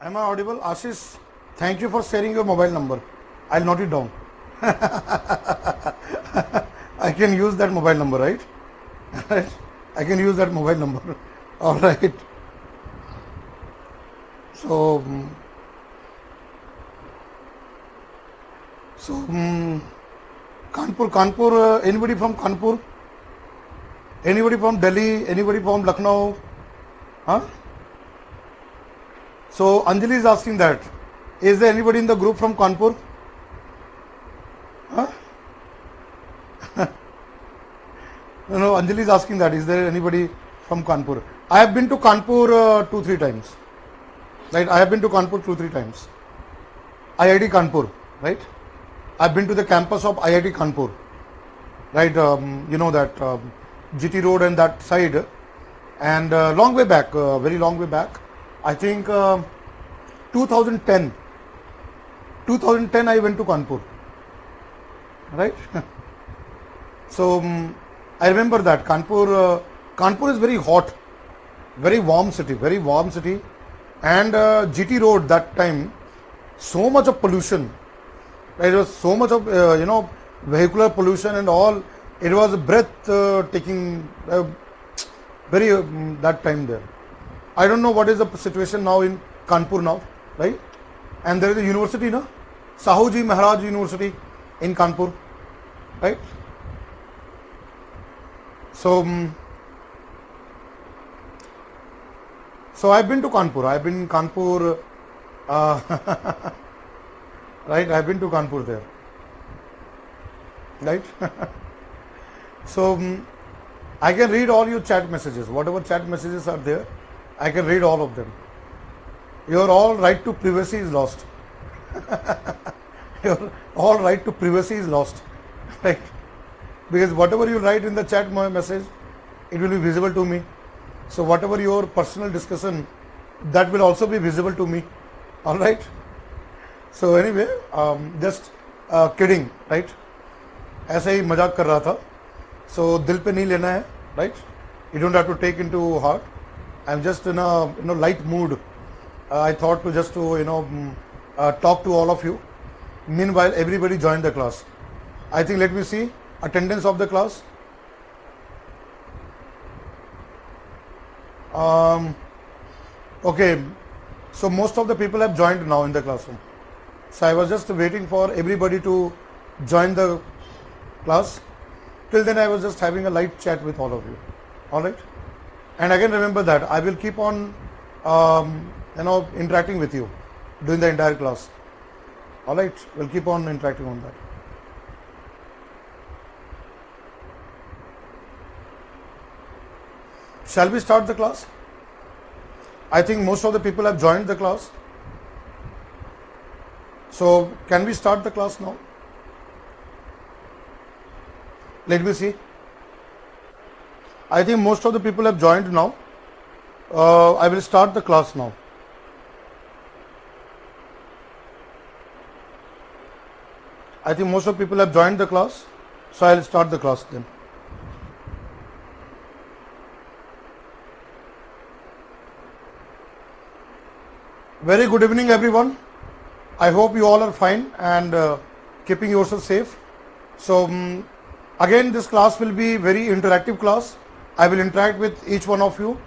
Am I audible? Ashish, thank you for sharing your mobile number. I'll note it down. I can use that mobile number, right? Right? I can use that mobile number. All right. So, Kanpur, anybody from Kanpur? Anybody from Delhi? Anybody from Lucknow? Huh? So Anjali is asking that. Is there anybody in the group from Kanpur? Huh? No, Anjali is asking that. Is there anybody from Kanpur? I have been to Kanpur 2-3 times. Right? I have been to Kanpur 2-3 times. IIT Kanpur, right? I've been to the campus of IIT Kanpur. Right? You know that GT Road and that side. And long way back, very long way back. I think 2010 I went to Kanpur, right? So I remember that Kanpur is very hot, very warm city, and GT Road that time, so much of pollution, right? There was so much of vehicular pollution and all. It was breathtaking, very that time there. I don't know what is the situation now in Kanpur now, right? And there is a university, no? Sahuji Maharaj University in Kanpur, right? So I've been to Kanpur. I've been Kanpur, right? I've been to Kanpur there, right? So I can read all your chat messages. Whatever chat messages are there, I can read all of them. Your all right to privacy is lost. Your all right to privacy is lost, right? Because whatever you write in the chat message, it will be visible to me. So whatever your personal discussion, that will also be visible to me. All right. So anyway, just kidding, right? ऐसे ही मजाक कर रहा था. So दिल पे नहीं लेना है, right? You don't have to take into heart. I'm just in a light mood. I thought to just to talk to all of you. Meanwhile, everybody joined the class. I think let me see attendance of the class. Okay, so most of the people have joined now in the classroom. So I was just waiting for everybody to join the class. Till then I was just having a light chat with all of you. All right. And again, remember that I will keep on, interacting with you during the entire class. All right, we'll keep on interacting on that. Shall we start the class? I think most of the people have joined the class. So, can we start the class now? Let me see. I think most of the people have joined now. I will start the class now. I think most of the people have joined the class. So I will start the class then. Very good evening everyone. I hope you all are fine and keeping yourself safe. So again, this class will be very interactive class. I will interact with each one of you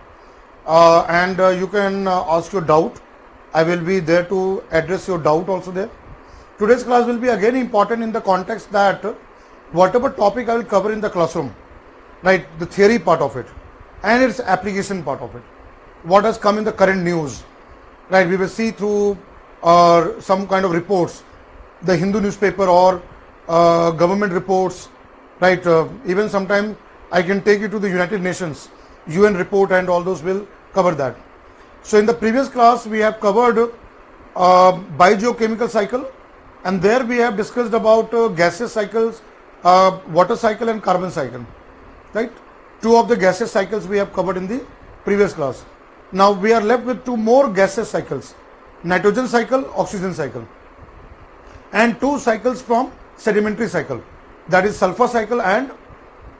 and you can ask your doubt. I will be there to address your doubt also there. Today's class will be again important in the context that whatever topic I will cover in the classroom, right, the theory part of it and its application part of it, what has come in the current news, right, we will see through some kind of reports, the Hindu newspaper or government reports, right, even sometime I can take you to the United Nations, UN report and all those will cover that. So in the previous class we have covered biogeochemical cycle and there we have discussed about gaseous cycles, water cycle and carbon cycle, right. Two of the gaseous cycles we have covered in the previous class. Now we are left with two more gaseous cycles, nitrogen cycle, oxygen cycle, and two cycles from sedimentary cycle, that is sulfur cycle and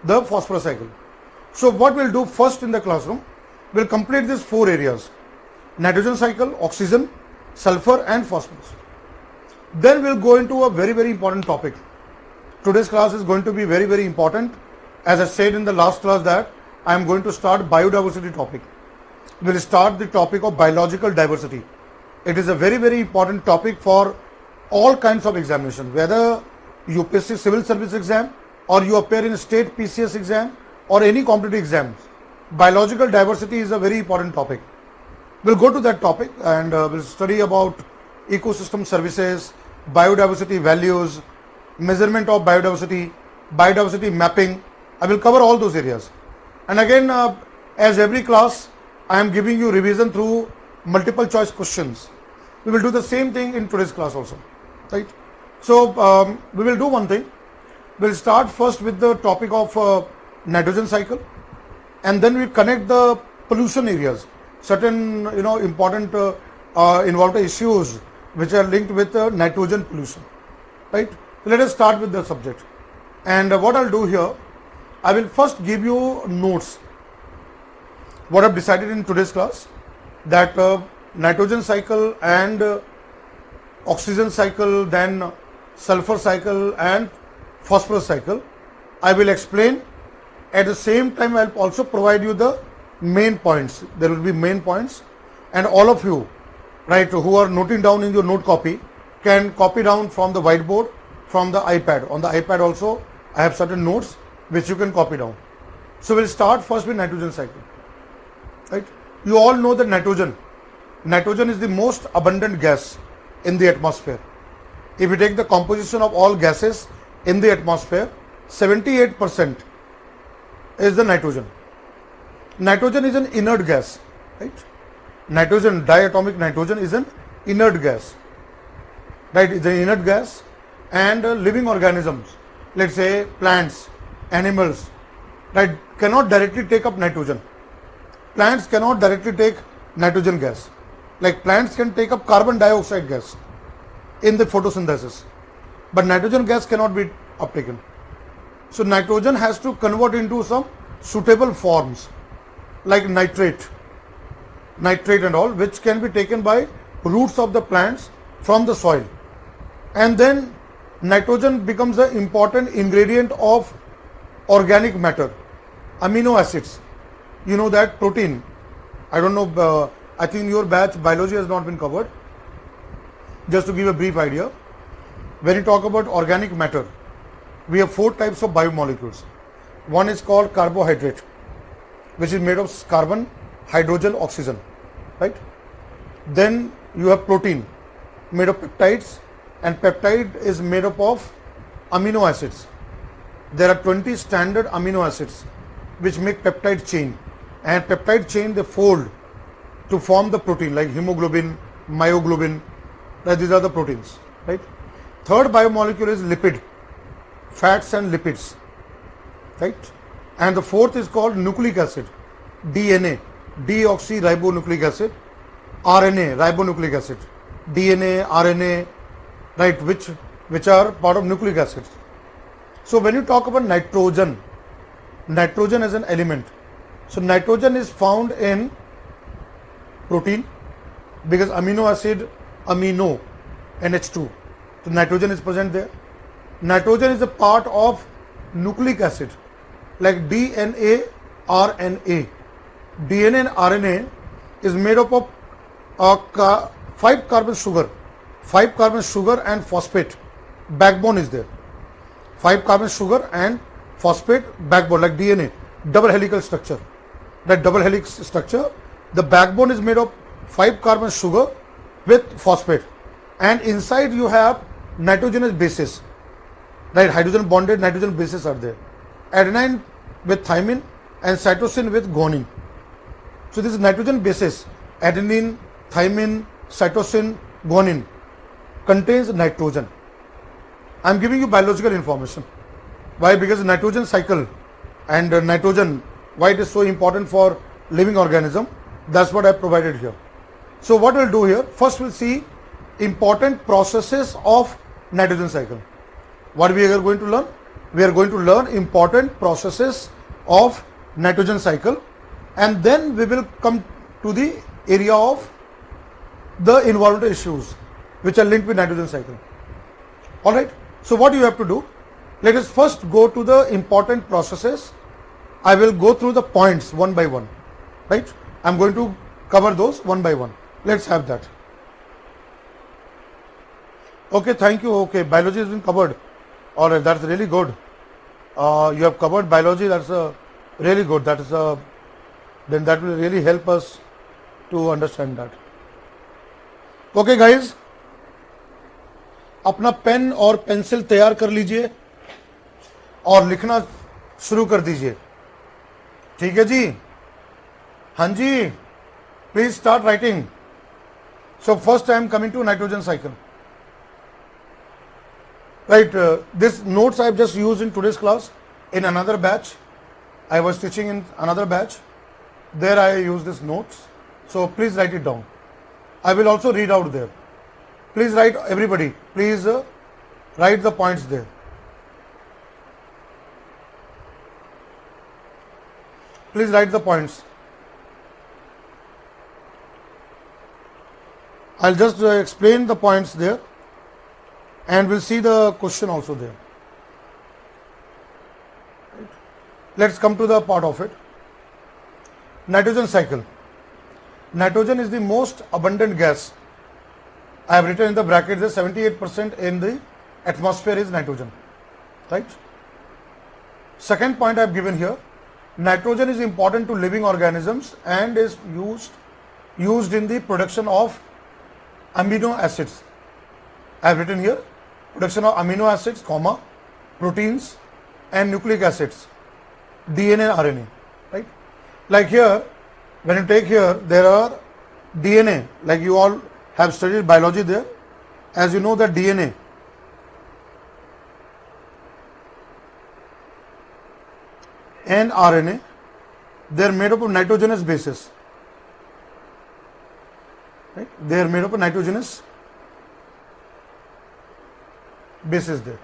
the phosphorus cycle. So what we'll do first in the classroom, we'll complete these four areas: nitrogen cycle, oxygen, sulfur and phosphorus. Then we'll go into a very important topic. Today's class is going to be very important. As I said in the last class that I am going to start biodiversity topic. We'll start the topic of biological diversity. It is a very important topic for all kinds of examination, whether UPSC civil service exam or you appear in state PCS exam or any competitive exams. Biological diversity is a very important topic. We'll go to that topic and we'll study about ecosystem services, biodiversity values, measurement of biodiversity, biodiversity mapping. I will cover all those areas. And again, as every class, I am giving you revision through multiple choice questions. We will do the same thing in today's class also, right? So we will do one thing. We'll start first with the topic of nitrogen cycle, and then we connect the pollution areas, certain important involved issues which are linked with nitrogen pollution, right? Let us start with the subject. And what I'll do here, I will first give you notes. What I've decided in today's class, that nitrogen cycle and oxygen cycle, then sulfur cycle and phosphorus cycle, I will explain. At the same time, I'll also provide you the main points. There will be main points, and all of you, right, who are noting down in your note copy, can copy down from the whiteboard, from the iPad. On the iPad also, I have certain notes which you can copy down. So we'll start first with nitrogen cycle, right? You all know that nitrogen is the most abundant gas in the atmosphere. If you take the composition of all gases in the atmosphere, 78% is the nitrogen. Nitrogen is an inert gas, right? Nitrogen, diatomic nitrogen is an inert gas, right? It's an inert gas, and living organisms, let's say plants, animals, right, cannot directly take up nitrogen. Plants cannot directly take nitrogen gas. Like plants can take up carbon dioxide gas in the photosynthesis, but nitrogen gas cannot be uptaken. So nitrogen has to convert into some suitable forms like nitrate and all, which can be taken by roots of the plants from the soil. And then nitrogen becomes an important ingredient of organic matter, amino acids. You know that protein, I don't know, I think your batch biology has not been covered. Just to give a brief idea, when you talk about organic matter, we have 4 types of biomolecules. One is called carbohydrate, which is made of carbon, hydrogen, oxygen, right? Then you have protein, made of peptides, and peptide is made up of amino acids. There are 20 standard amino acids which make peptide chain, and peptide chain they fold to form the protein like hemoglobin, myoglobin, right? These are the proteins, right? Third biomolecule is lipid, fats and lipids, right? And the fourth is called nucleic acid, DNA, deoxyribonucleic acid, RNA, ribonucleic acid, DNA, RNA, right, which are part of nucleic acids. So when you talk about nitrogen as an element, so nitrogen is found in protein because amino acid, amino, NH2. So nitrogen is present there. Nitrogen is a part of nucleic acid like DNA, RNA. DNA and RNA is made up of 5 carbon sugar and phosphate. Backbone is there. 5 carbon sugar and phosphate backbone like DNA, double helical structure. That double helix structure, the backbone is made of 5 carbon sugar with phosphate, and inside you have nitrogenous bases, right? Hydrogen bonded nitrogen bases are there. Adenine with thymine and cytosine with guanine. So this is nitrogen bases, adenine, thymine, cytosine, guanine contains nitrogen. I am giving you biological information. Why? Because nitrogen cycle and nitrogen, why it is so important for living organism, that's what I provided here. So what we'll do here, first we'll see important processes of nitrogen cycle. What we are going to learn? We are going to learn important processes of nitrogen cycle, and then we will come to the area of the environmental issues which are linked with nitrogen cycle. All right. So what you have to do, let us first go to the important processes. I will go through the points one by one, right? I'm going to cover those one by one. Let's have that. Okay, thank you. Okay, biology has been covered. All right, that's really good. You have covered biology. That's really good. That is then that will really help us to understand that. Okay, guys, अपना pen और pencil तैयार कर लीजिए और लिखना शुरू कर दीजिए. ठीक है जी? हाँ जी. Please start writing. So first I am coming to nitrogen cycle. Right, this notes I have just used in today's class in another batch. I was teaching in another batch. There I use this notes. So please write it down. I will also read out there. Please write, everybody. Please write the points there. Please write the points. I'll just explain the points there, and we'll see the question also there. Let's come to the part of it. Nitrogen cycle. Nitrogen is the most abundant gas. I have written in the bracket that 78% in the atmosphere is nitrogen. Right? Second point I have given here. Nitrogen is important to living organisms and is used in the production of amino acids. I have written here production of amino acids, comma, proteins and nucleic acids, DNA and RNA. Right? Like here, when you take here, there are DNA, like you all have studied biology there. As you know that DNA and RNA, they are made up of nitrogenous bases. Right? They are made up of nitrogenous bases there.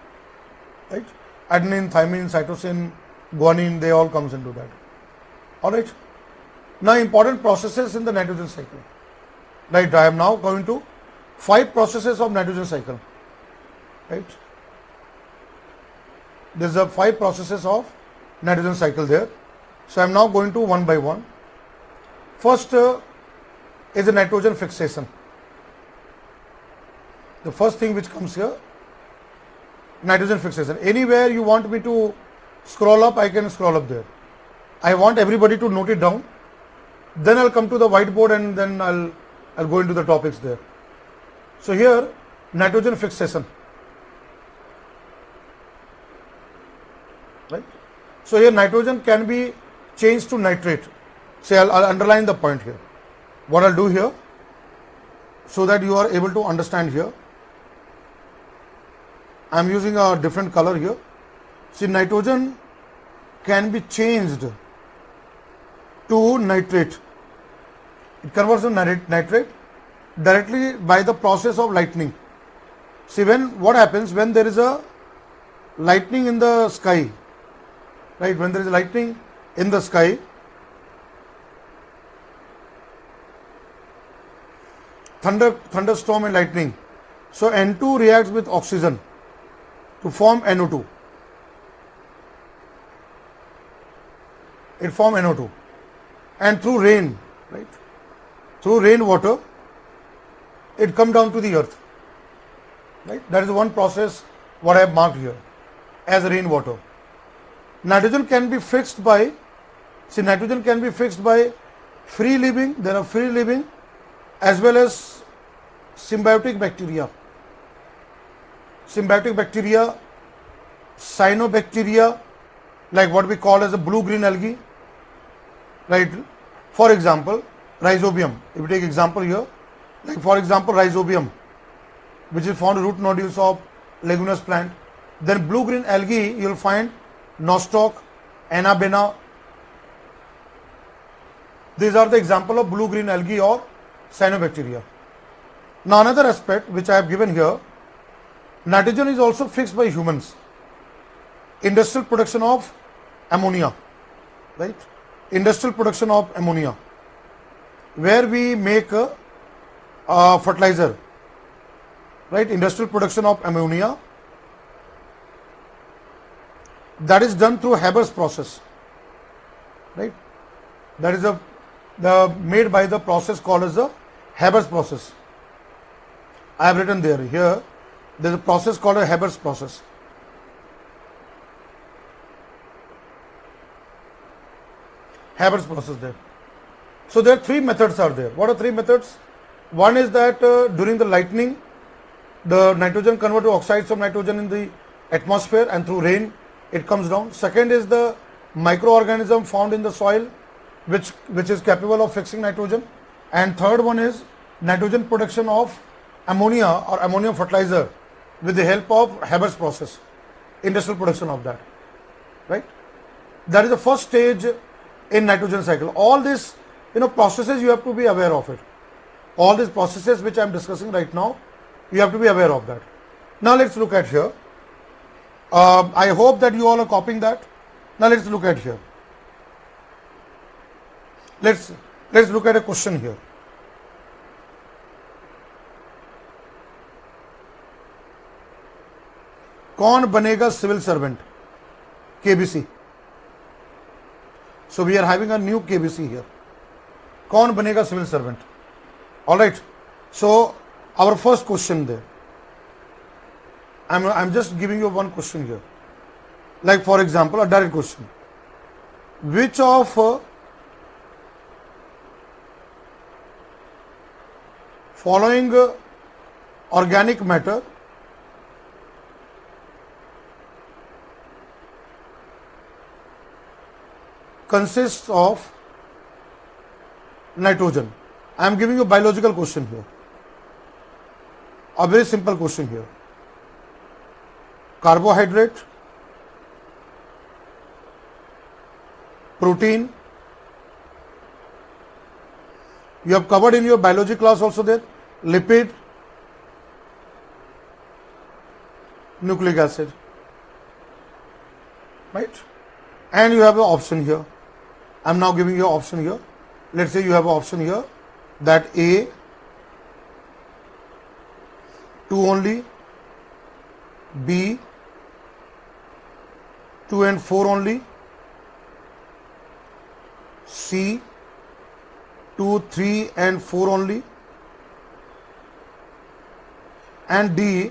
Right? Adenine, thymine, cytosine, guanine, they all comes into that. All right. Now important processes in the nitrogen cycle. Right. I am now going to 5 processes of nitrogen cycle. Right. There's a 5 processes of nitrogen cycle there. So I am now going to one by one. First is the nitrogen fixation. The first thing which comes here, nitrogen fixation. Anywhere you want me to scroll up, I can scroll up there. I want everybody to note it down. Then I'll come to the whiteboard and then I'll go into the topics there. So here, nitrogen fixation. Right? So here nitrogen can be changed to nitrate. Say I'll underline the point here. What I'll do here, so that you are able to understand here, I'm using a different color here. See, nitrogen can be changed to nitrate. It converts to nitrate directly by the process of lightning. See, what happens when there is a lightning in the sky, right? When there is lightning in the sky, thunderstorm and lightning. So N2 reacts with oxygen to form NO2. It forms NO2. And through rain, right? Through rainwater, it comes down to the earth. Right? That is one process what I have marked here as rainwater. Nitrogen can be fixed by, see, nitrogen can be fixed by free living, there are free living as well as symbiotic bacteria. Symbiotic bacteria, cyanobacteria, like what we call as a blue-green algae, right? For example, rhizobium. If we take example here, like for example, rhizobium, which is found in root nodules of leguminous plant. Then blue-green algae, you will find nostoc, anabena. These are the example of blue-green algae or cyanobacteria. Now another aspect which I have given here, nitrogen is also fixed by humans. Industrial production of ammonia, right? Industrial production of ammonia, where we make fertilizer, right? Industrial production of ammonia, that is done through Haber's process, right? That is the made by the process called as the Haber's process. I have written there. Here there is a process called a Haber's process. Haber's process there. So there are three methods are there. What are three methods? One is that during the lightning, the nitrogen convert to oxides of nitrogen in the atmosphere, and through rain it comes down. Second is the microorganism found in the soil which is capable of fixing nitrogen. And third one is nitrogen production of ammonia or ammonium fertilizer with the help of Haber's process, industrial production of that, right? That is the first stage in nitrogen cycle. All these processes, you have to be aware of it. All these processes which I am discussing right now, you have to be aware of that. Now let's look at here. I hope that you all are copying that. Now let's look at here. Let's look at a question here. कौन बनेगा civil servant? KBC. So we are having a new KBC here. कौन बनेगा civil servant? All right. So our first question there. I'm just giving you one question here. Like for example, a direct question. Which of following organic matter consists of nitrogen? I am giving you a biological question here. A very simple question here. Carbohydrate, protein. You have covered in your biology class also there. Lipid, nucleic acid, right? And you have an option here. I am now giving you an option here. Let's say you have an option here that A, 2 only, B, 2 and 4 only, C, 2, 3 and 4 only, and D,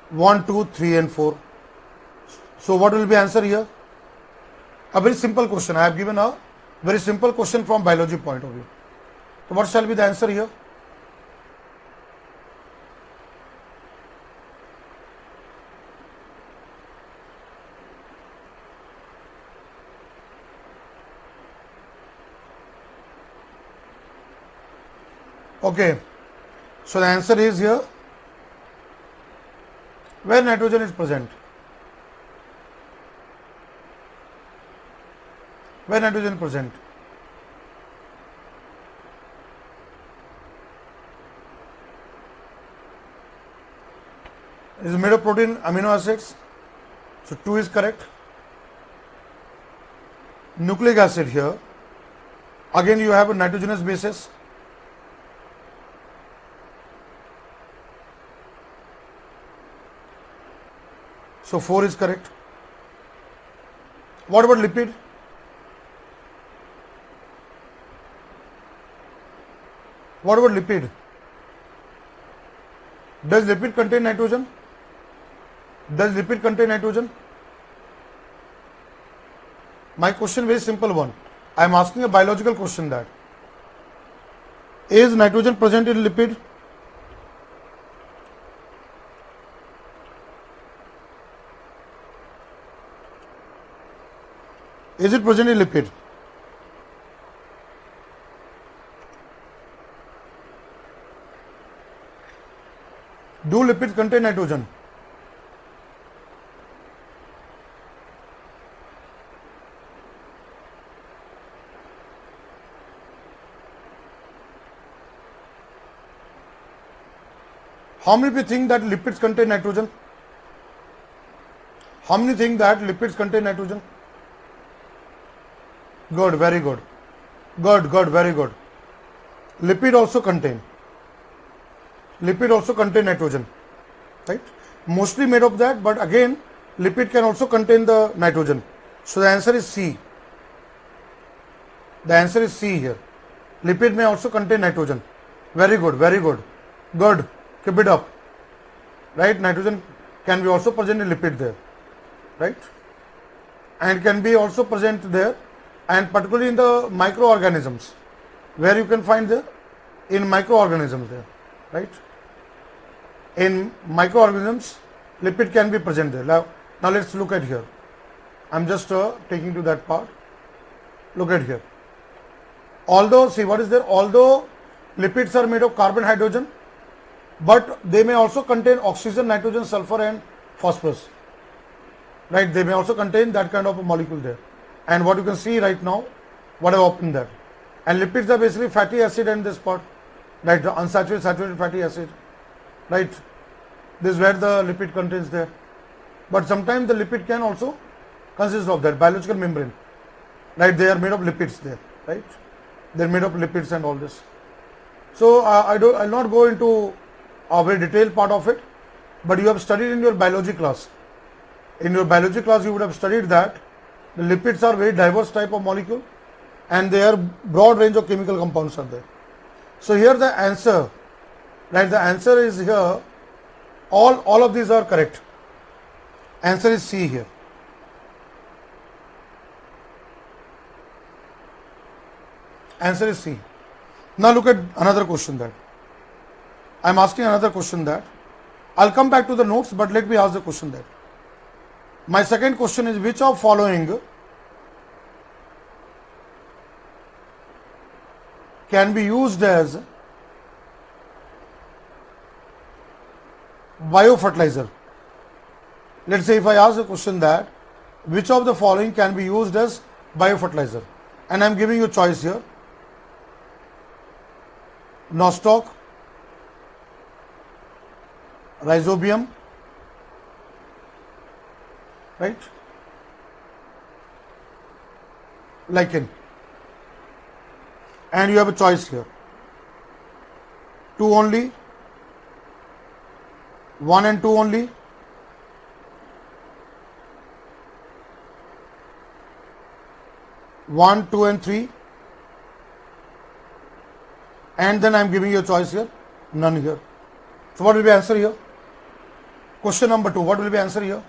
1, 2, 3 and 4. So what will be answer here? A very simple question. I have given a very simple question from biology point of view. So what shall be the answer here? Okay, so the answer is here, where nitrogen is present. Where nitrogen present? It is made of protein, amino acids. So 2 is correct. Nucleic acid here. Again you have a nitrogenous basis. So 4 is correct. What about lipid? What about lipid? Does lipid contain nitrogen? Does lipid contain nitrogen? My question very simple one. I am asking a biological question that is nitrogen present in lipid? Is it present in lipid? Do lipids contain nitrogen? How many people think that lipids contain nitrogen? How many think that lipids contain nitrogen? Good, very good. Good, very good. lipid also contain nitrogen, right? Mostly made of that, but again lipid can also contain the nitrogen. So the answer is C. The answer is C here. Lipid may also contain nitrogen. Very good, very good. Good. Keep it up. Right? Nitrogen can be also present in lipid there. Right? And can be also present there, and particularly in the microorganisms. Where you can find there? In microorganisms there. Right? In microorganisms, lipid can be present there. Now let's look at here. I'm just taking to that part. Look at here. Although, see what is there? Although lipids are made of carbon, hydrogen, but they may also contain oxygen, nitrogen, sulfur and phosphorus. Right? They may also contain that kind of a molecule there. And what you can see right now, what I have opened there. And lipids are basically fatty acid and this part. Right? The unsaturated, saturated fatty acid. Right? This is where the lipid contains there. But sometimes the lipid can also consist of that biological membrane. Right? They are made of lipids there. Right? They are made of lipids and all this. So I'll not go into a very detailed part of it, but you have studied in your biology class. In your biology class, you would have studied that the lipids are very diverse type of molecule, and their broad range of chemical compounds are there. So here the answer, right? The answer is here. All of these are correct. Answer is C here. Answer is C. Now look at another question that I am asking another question that I'll come back to the notes, but let me ask the question that my second question is, which of following can be used as biofertilizer? Let's say if I ask the question that which of the following can be used as biofertilizer, and I am giving you choice here: nostoc, rhizobium, right, lichen, and you have a choice here, two only, one and two only, one, two and three, and then I am giving you a choice here, none here. So what will be answer here? Question number 2, what will be answer here?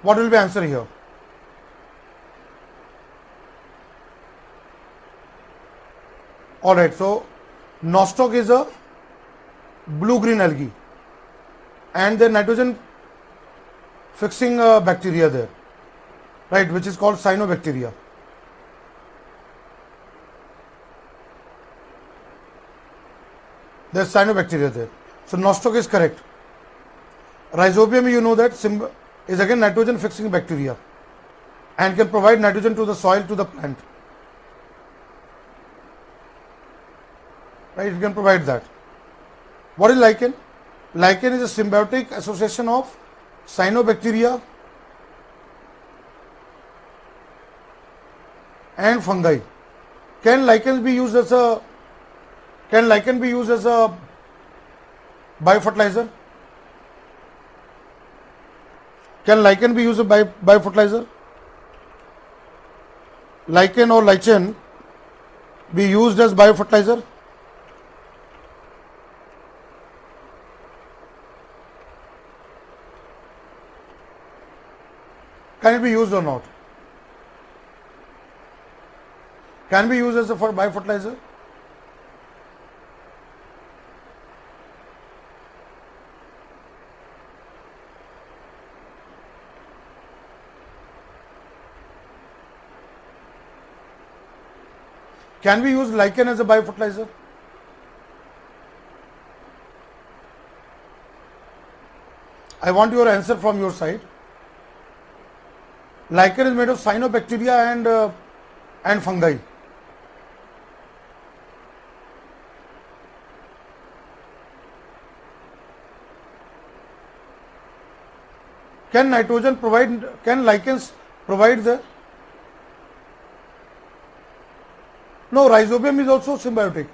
What will be answer here? Alright, so nostoc is a blue-green algae, and the nitrogen fixing bacteria there, right, which is called cyanobacteria. There's cyanobacteria there. So nostoc is correct. Rhizobium, you know that is again nitrogen fixing bacteria and can provide nitrogen to the soil, to the plant. Right, it can provide that. What is lichen? Lichen is a symbiotic association of cyanobacteria and fungi. Can lichen be used as a biofertilizer? Can lichen be used as biofertilizer? Lichen or lichen be used as biofertilizer? Can it be used or not? Can be used as a biofertilizer? Can we use lichen as a biofertilizer? I want your answer from your side. Lichen is made of cyanobacteria and fungi. Can lichens provide the? No, rhizobium is also symbiotic.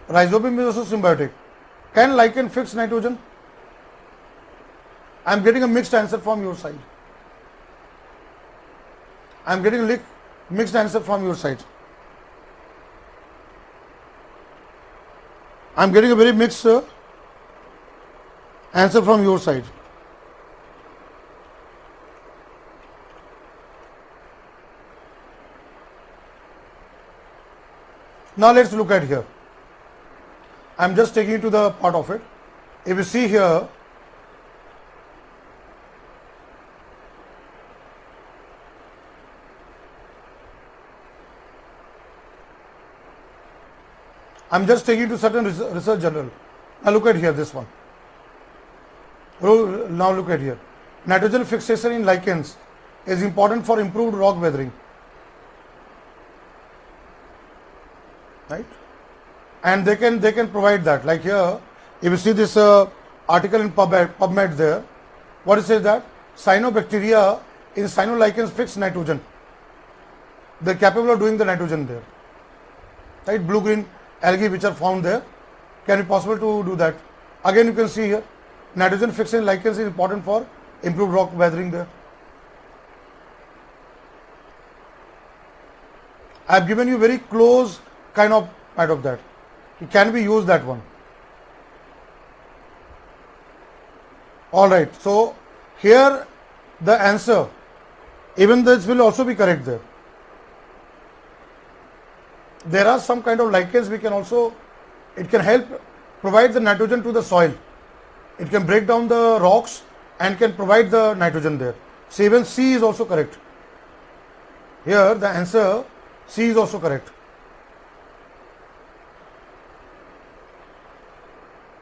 Rhizobium is also symbiotic. Can lichen fix nitrogen? I am getting a mixed answer from your side. I am getting a mixed answer from your side. I am getting a very mixed answer from your side. Now let's look at here. I am just taking you to the part of it. If you see here, I am just taking you to certain research journal. Now look at here, this one. Now look at here. Nitrogen fixation in lichens is important for improved rock weathering. Right? And they can provide that. Like here, if you see this article in PubMed there, what it says that cyanobacteria in cyanolichens fix nitrogen. They are capable of doing the nitrogen there. Right? Blue-green algae which are found there can be possible to do that. Again, you can see here nitrogen fixation in lichens is important for improved rock weathering there. I have given you very close kind of part of that. It can be used, that one. All right. So here the answer, even this will also be correct there. There are some kind of lichens we can also, it can help provide the nitrogen to the soil. It can break down the rocks and can provide the nitrogen there. So even C is also correct. Here the answer C is also correct.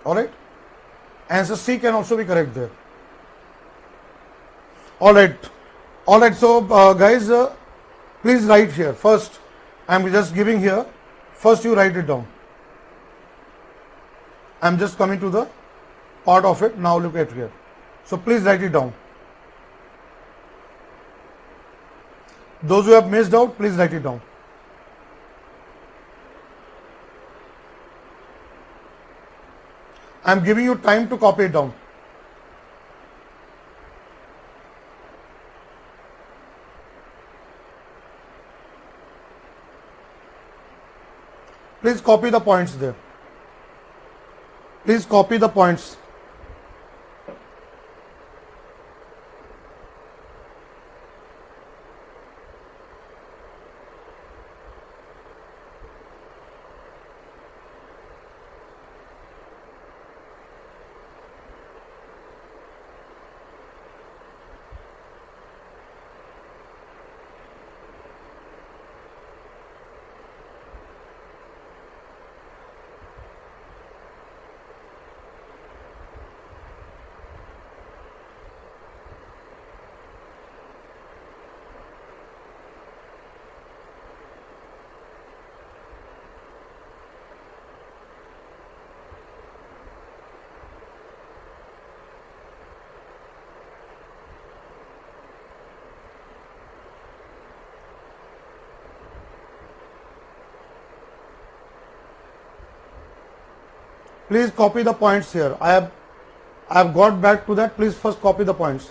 Alright. Answer C can also be correct there. Alright. Alright. So guys, please write here. First, I am just giving here. First you write it down. I am just coming to the part of it. Now look at here. So please write it down. Those who have missed out, please write it down. I am giving you time to copy it down. Please copy the points there. Please copy the points. Please copy the points here. I have got back to that. Please first copy the points.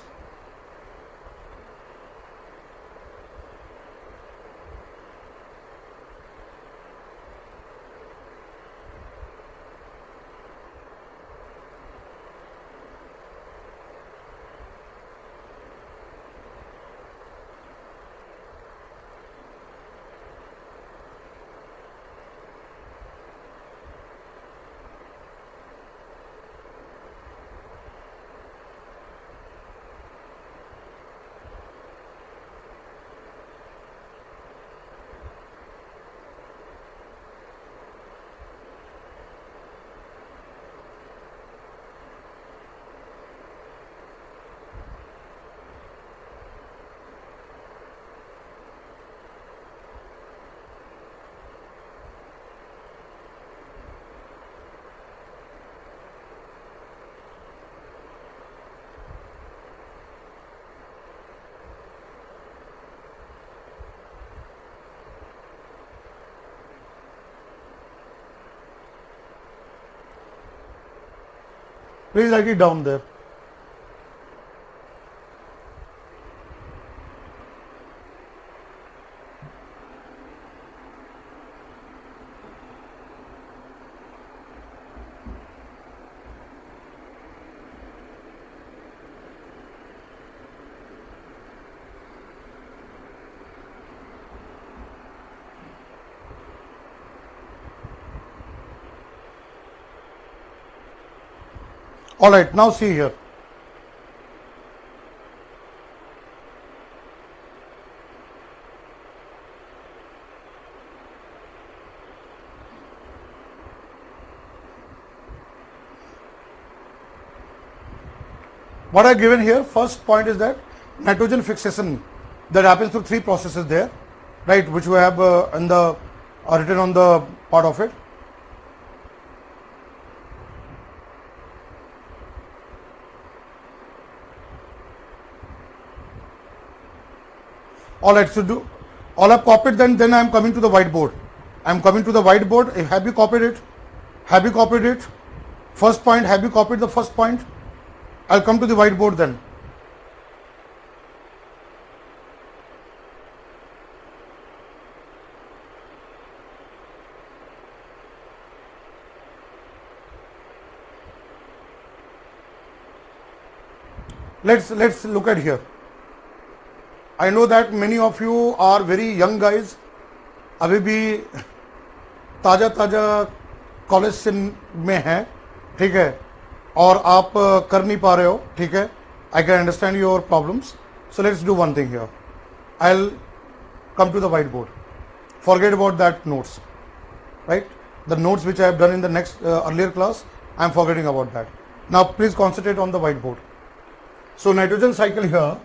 Please write it down there. All right, now see here. What I given here, first point is that nitrogen fixation that happens through three processes there, right, which we have in the written on the part of it. All right, so do all I've copied, then I'm coming to the whiteboard. I'm coming to the whiteboard. Have you copied it? Have you copied it? First point, have you copied the first point? I'll come to the whiteboard then. Let's look at here. I know that many of you are very young guys. अभी भी ताज़ा college से में हैं, ठीक है, और आप कर नहीं पा रहे हो, ठीक है. I can understand your problems. So let's do one thing here. I'll come to the whiteboard. Forget about that notes, right? The notes which I have done in the next earlier class, I am forgetting about that. Now please concentrate on the whiteboard. So nitrogen cycle here.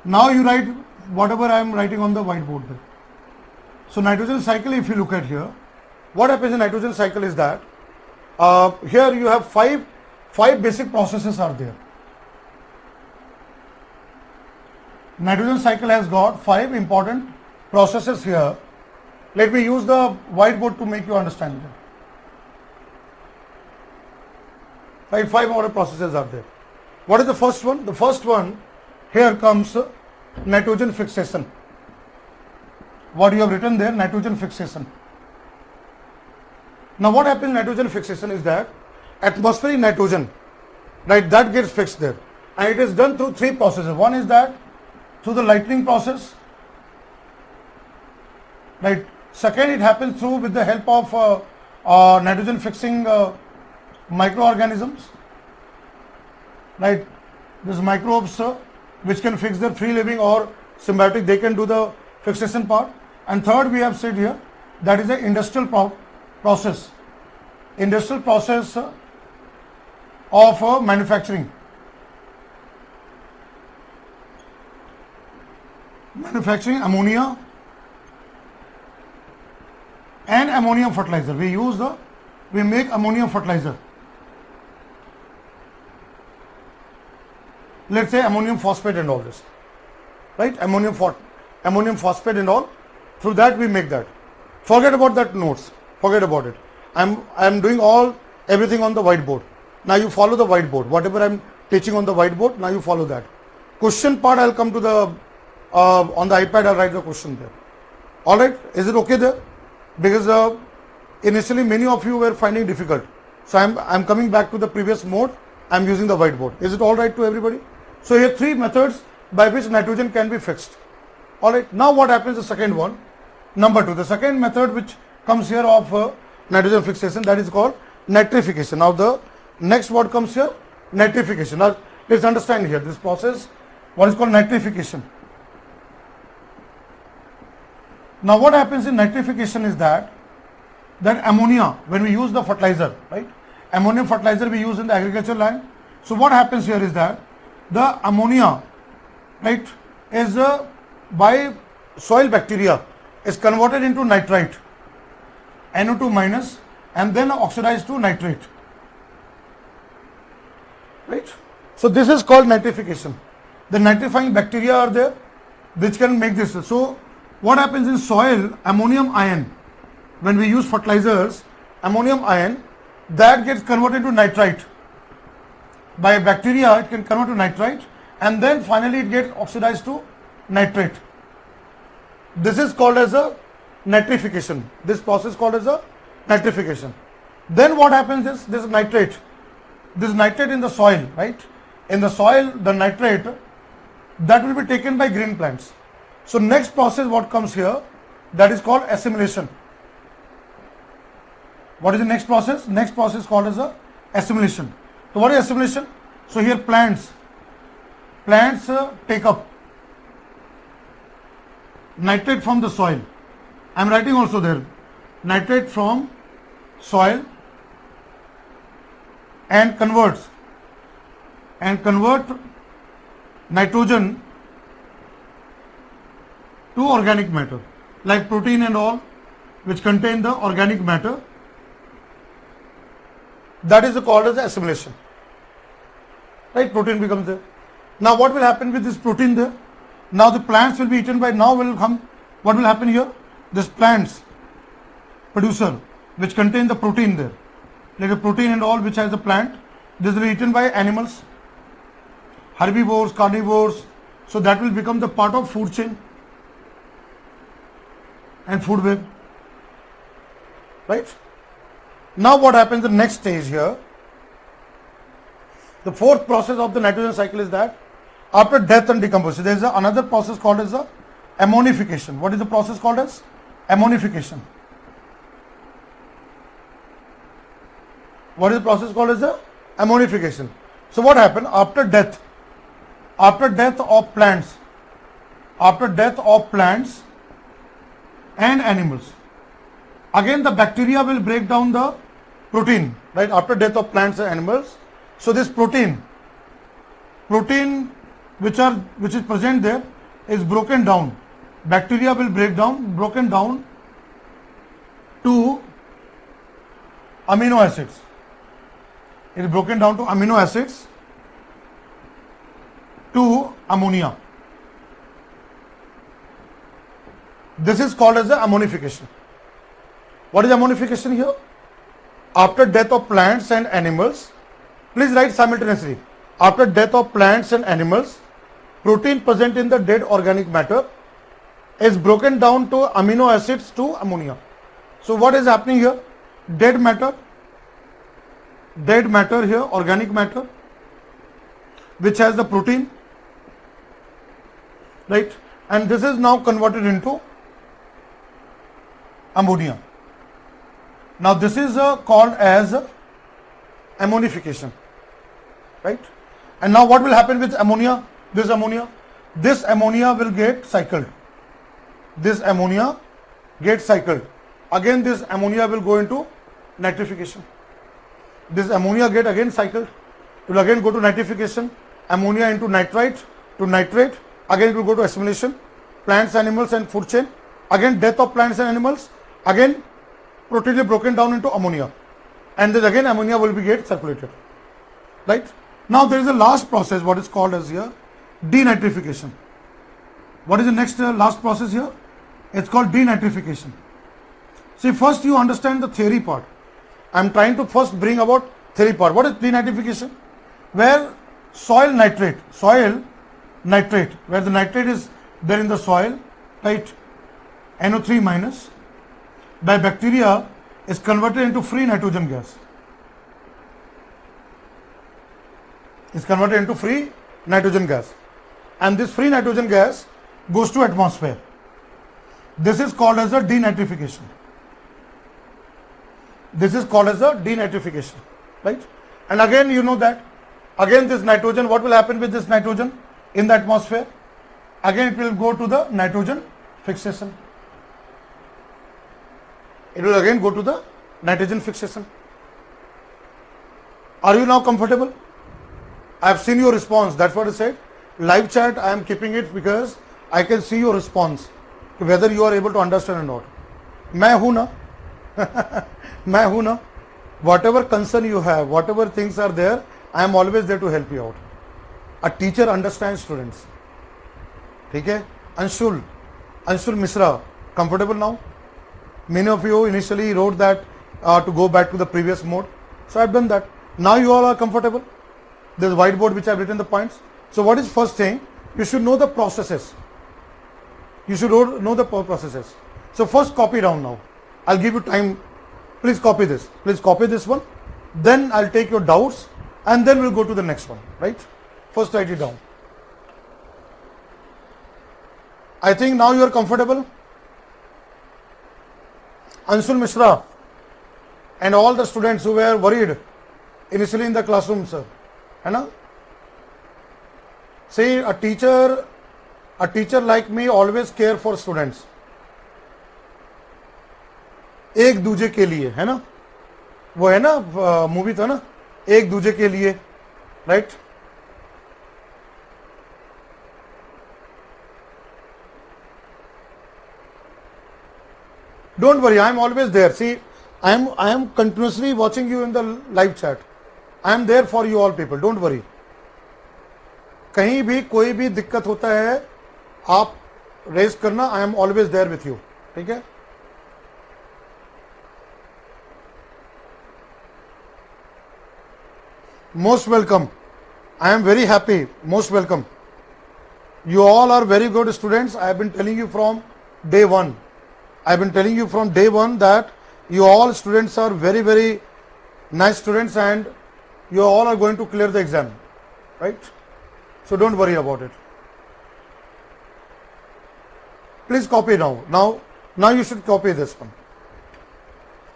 Now you write whatever I am writing on the whiteboard there. So nitrogen cycle, if you look at here, what happens in nitrogen cycle is that here you have five basic processes are there. Nitrogen cycle has got 5 important processes here. Let me use the whiteboard to make you understand them. Right, 5 more processes are there. What is the first one? The first one, here comes nitrogen fixation. What you have written there, nitrogen fixation. Now what happens in nitrogen fixation is that atmospheric nitrogen, right, that gets fixed there, and it is done through 3 processes. One is that through the lightning process, right. Second, it happens through with the help of nitrogen fixing microorganisms, right. These microbes which can fix their free living or symbiotic, they can do the fixation part. And third, we have said here, that is an industrial process of manufacturing ammonia and ammonium fertilizer. We make ammonium fertilizer. Let's say ammonium phosphate and all this, right? Ammonium phosphate and all. Through that we make that. Forget about that notes. Forget about it. I'm doing everything on the whiteboard. Now you follow the whiteboard. Whatever I'm teaching on the whiteboard, now you follow that. Question part, I'll come to the on the iPad. I'll write the question there. All right. Is it okay there? Because initially many of you were finding difficult. So I'm coming back to the previous mode. I'm using the whiteboard. Is it all right to everybody? So here 3 methods by which nitrogen can be fixed. All right. Now what happens? The second one, number 2. The second method which comes here of nitrogen fixation, that is called nitrification. Now the next word comes here, nitrification. Now let's understand here this process, what is called nitrification. Now what happens in nitrification is that ammonia, when we use the fertilizer, right? Ammonium fertilizer we use in the agricultural land. So what happens here is that the ammonia, right, is by soil bacteria is converted into nitrite, NO2 minus, and then oxidized to nitrate, right? So this is called nitrification. The nitrifying bacteria are there which can make this. So what happens in soil, ammonium ion, when we use fertilizers, ammonium ion that gets converted to nitrite. By bacteria, it can convert to nitrite, and then finally it gets oxidized to nitrate. This is called as a nitrification. This process is called as a nitrification. Then what happens is this nitrate in the soil, right? In the soil, the nitrate that will be taken by green plants. So next process what comes here, that is called assimilation. What is the next process? Next process called as a assimilation. So what is assimilation? So here plants take up nitrate from the soil. I am writing also there, nitrate from soil, and convert nitrogen to organic matter, like protein and all, which contain the organic matter. That is called as assimilation. Right, protein becomes there. Now what will happen with this protein there? Now the plants will be eaten by, now will come, what will happen here? This plants producer which contain the protein there, like a protein and all which has the plant, this will be eaten by animals, herbivores, carnivores. So that will become the part of food chain and food web. Right? Now what happens the next stage here? The fourth process of the nitrogen cycle is that after death and decomposition, there is another process called as a ammonification. What is the process called as? Ammonification. What is the process called as a ammonification? So what happened after death? After death of plants and animals, again the bacteria will break down the protein, right? After death of plants and animals, so this protein which is present there is broken down. Bacteria will broken down to amino acids. It is broken down to amino acids to ammonia. This is called as the ammonification. What is ammonification here? After death of plants and animals, please write simultaneously. After death of plants and animals, protein present in the dead organic matter is broken down to amino acids to ammonia. So what is happening here? Dead matter here, organic matter, which has the protein, right? And this is now converted into ammonia. Now this is called as ammonification, right? And now what will happen with ammonia? This ammonia will get cycled. This ammonia gets cycled. Again this ammonia will go into nitrification. This ammonia get again cycled. It will again go to nitrification. Ammonia into nitrite to nitrate. Again it will go to assimilation. Plants, animals and food chain. Again death of plants and animals. Again protein is broken down into ammonia. And then again ammonia will be get circulated. Right? Now there is a last process, what is called as here denitrification. What is the next last process here? It's called denitrification. See, first you understand the theory part. I am trying to first bring about theory part. What is denitrification? Where soil nitrate, where the nitrate is there in the soil, right? NO3 minus by bacteria is converted into free nitrogen gas. Is converted into free nitrogen gas, and this free nitrogen gas goes to atmosphere. This is called as a denitrification. This is called as a denitrification, right? And again you know that again this nitrogen, what will happen with this nitrogen in the atmosphere? Again it will go to the nitrogen fixation. It will again go to the nitrogen fixation. Are you now comfortable? I have seen your response. That's what I said. Live chat, I am keeping it because I can see your response, whether you are able to understand or not. मैं हूँ ना, मैं हूँ ना. Whatever concern you have, whatever things are there, I am always there to help you out. A teacher understands students. ठीक है? Anshul Misra, comfortable now? Many of you initially wrote that to go back to the previous mode. So I have done that. Now you all are comfortable. There is whiteboard which I have written the points. So what is first thing? You should know the processes. You should know the processes. So first copy down now. I'll give you time. Please copy this. Please copy this one. Then I'll take your doubts and then we'll go to the next one. Right? First write it down. I think now you are comfortable. Anshul Mishra and all the students who were worried initially in the classroom, sir. है ना? See, a teacher like me always care for students. एक दूजे के लिए, है ना? वो है ना मूवी था ना, एक दूजे के लिए, right? Don't worry, I am always there. See, I am continuously watching you in the live chat. I am there for you all people. Don't worry. कहीं भी कोई भी दिक्कत होता है आप रेज करना. I am always there with you. ठीक है? Most welcome. I am very happy. Most welcome. You all are very good students. I have been telling you from day one. I have been telling you from day one that you all students are very, very nice students and you all are going to clear the exam. Right? So don't worry about it. Please copy now. Now you should copy this one.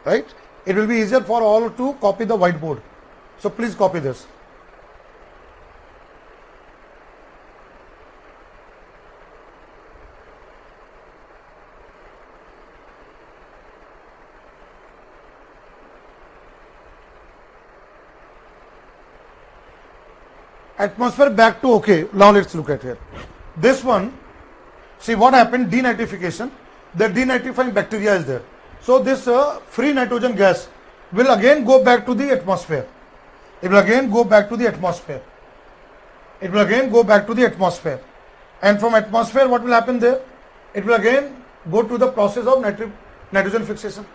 Right? It will be easier for all to copy the whiteboard. So please copy this. Atmosphere back to okay. Now let's look at here. This one, see what happened, denitrification. The denitrifying bacteria is there. So this free nitrogen gas will again go back to the atmosphere. It will again go back to the atmosphere. It will again go back to the atmosphere. And from atmosphere, what will happen there? It will again go to the process of nitrogen fixation.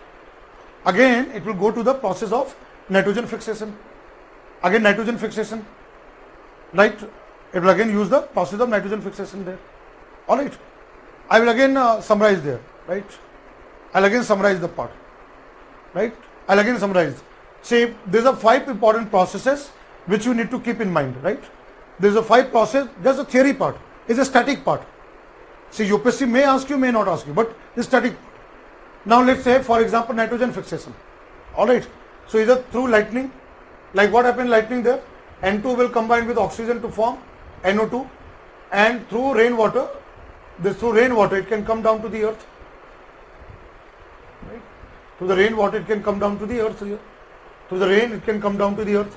Again, it will go to the process of nitrogen fixation. Again, nitrogen fixation. Right? It will again use the process of nitrogen fixation there. Alright. I will again summarize there. Right? I'll again summarize the part. Right? I'll again summarize. See, there are 5 important processes which you need to keep in mind, right? There is a 5 process. There's a theory part. It's a static part. See, UPSC may ask you, may not ask you, but it's static. Now let's say, for example, nitrogen fixation. All right. So either through lightning, like what happened lightning there, N2 will combine with oxygen to form NO2, and through rainwater, it can come down to the earth. Right? Through the rainwater, it can come down to the earth here. Through the rain, it can come down to the earth.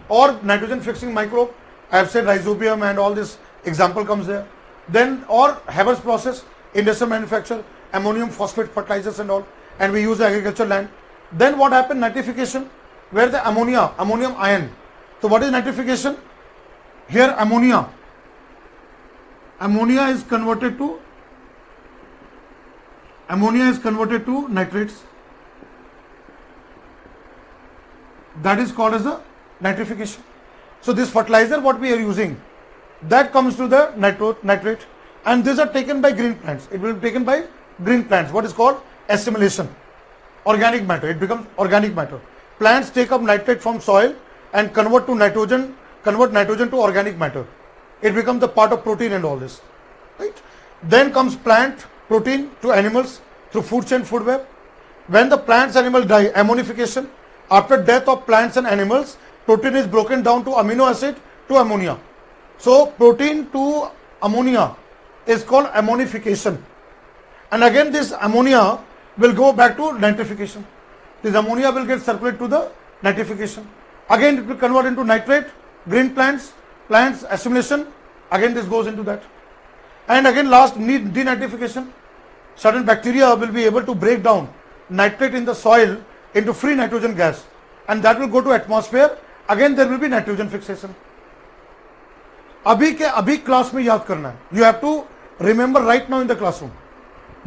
Or nitrogen fixing microbe, I have said rhizobium and all this example comes there. Then, or Haber's process, industrial manufacture, ammonium phosphate fertilizers and all, and we use the agriculture land. Then what happened? Nitrification, where the ammonium ion. So what is nitrification? Here ammonia is converted to nitrates. That is called as a nitrification. So this fertilizer what we are using, that comes to the nitrate, and these are taken by green plants. It will be taken by green plants. What is called assimilation. Organic matter. It becomes organic matter. Plants take up nitrate from soil and convert nitrogen to organic matter. It becomes the part of protein and all this. Right? Then comes plant protein to animals through food chain, food web. When the plants animals die, ammonification. After death of plants and animals, protein is broken down to amino acid to ammonia. So protein to ammonia is called ammonification. And again this ammonia will go back to nitrification. This ammonia will get circulated to the nitrification. Again it will convert into nitrate, green plants assimilation, again this goes into that. And again last denitrification. Certain bacteria will be able to break down nitrate in the soil into free nitrogen gas, and that will go to atmosphere. Again there will be nitrogen fixation. अभी class में याद करना है. You have to remember right now in the classroom.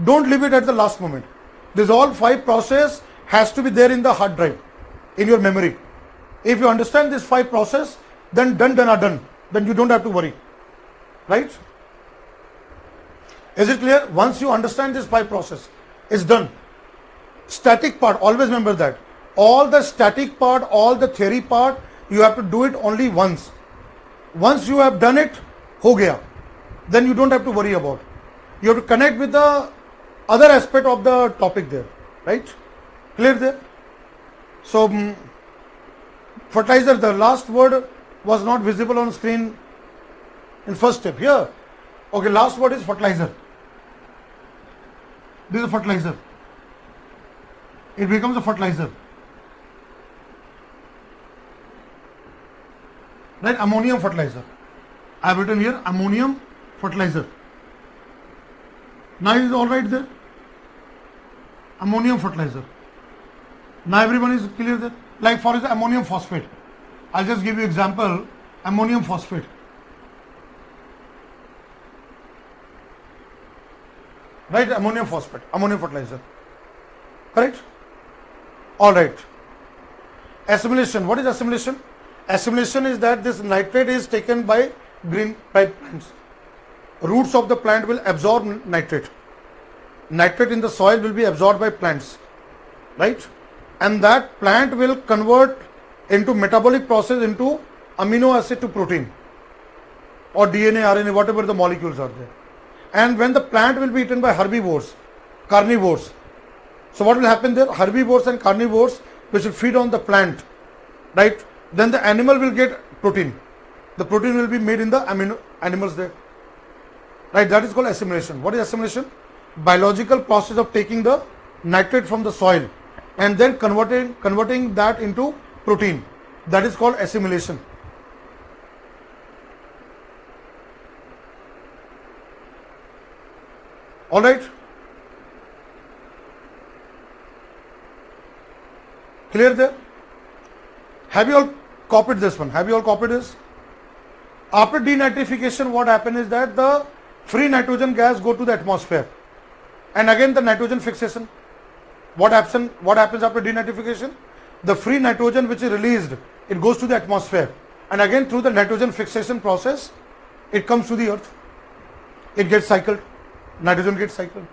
Don't leave it at the last moment. This all 5 process has to be there in the hard drive, in your memory. If you understand this 5 process, then done are done. Then you don't have to worry. Right? Is it clear? Once you understand this 5 process, it's done. Static part, always remember that. All the static part, all the theory part, you have to do it only once. Once you have done it, ho gaya. Then you don't have to worry about. You have to connect with the other aspect of the topic there. Right? Clear there? So, fertilizer, the last word was not visible on screen in first step. Here. Okay, last word is fertilizer. This is fertilizer. It becomes a fertilizer. Right? Ammonium fertilizer. I have written here ammonium fertilizer. Now it is all right there. Ammonium fertilizer. Now everyone is clear there. Like for example, ammonium phosphate. I'll just give you example. Ammonium phosphate. Right? Ammonium phosphate. Ammonium fertilizer. Correct? All right. Assimilation. What is assimilation? Assimilation is that this nitrate is taken by green plants. Roots of the plant will absorb nitrate. Nitrate in the soil will be absorbed by plants. Right? And that plant will convert into metabolic process into amino acid to protein or DNA, RNA, whatever the molecules are there. And when the plant will be eaten by herbivores, carnivores. So what will happen there? Herbivores and carnivores which will feed on the plant, right? Then the animal will get protein. The protein will be made in the animals there. Right? That is called assimilation. What is assimilation? Biological process of taking the nitrate from the soil and then converting that into protein. That is called assimilation. All right? Clear there? Have you all copied this one? Have you all copied this? After denitrification, what happens is that the free nitrogen gas go to the atmosphere. And again the nitrogen fixation. What happens after denitrification? The free nitrogen which is released, it goes to the atmosphere. And again through the nitrogen fixation process, it comes to the earth. It gets cycled. Nitrogen gets cycled.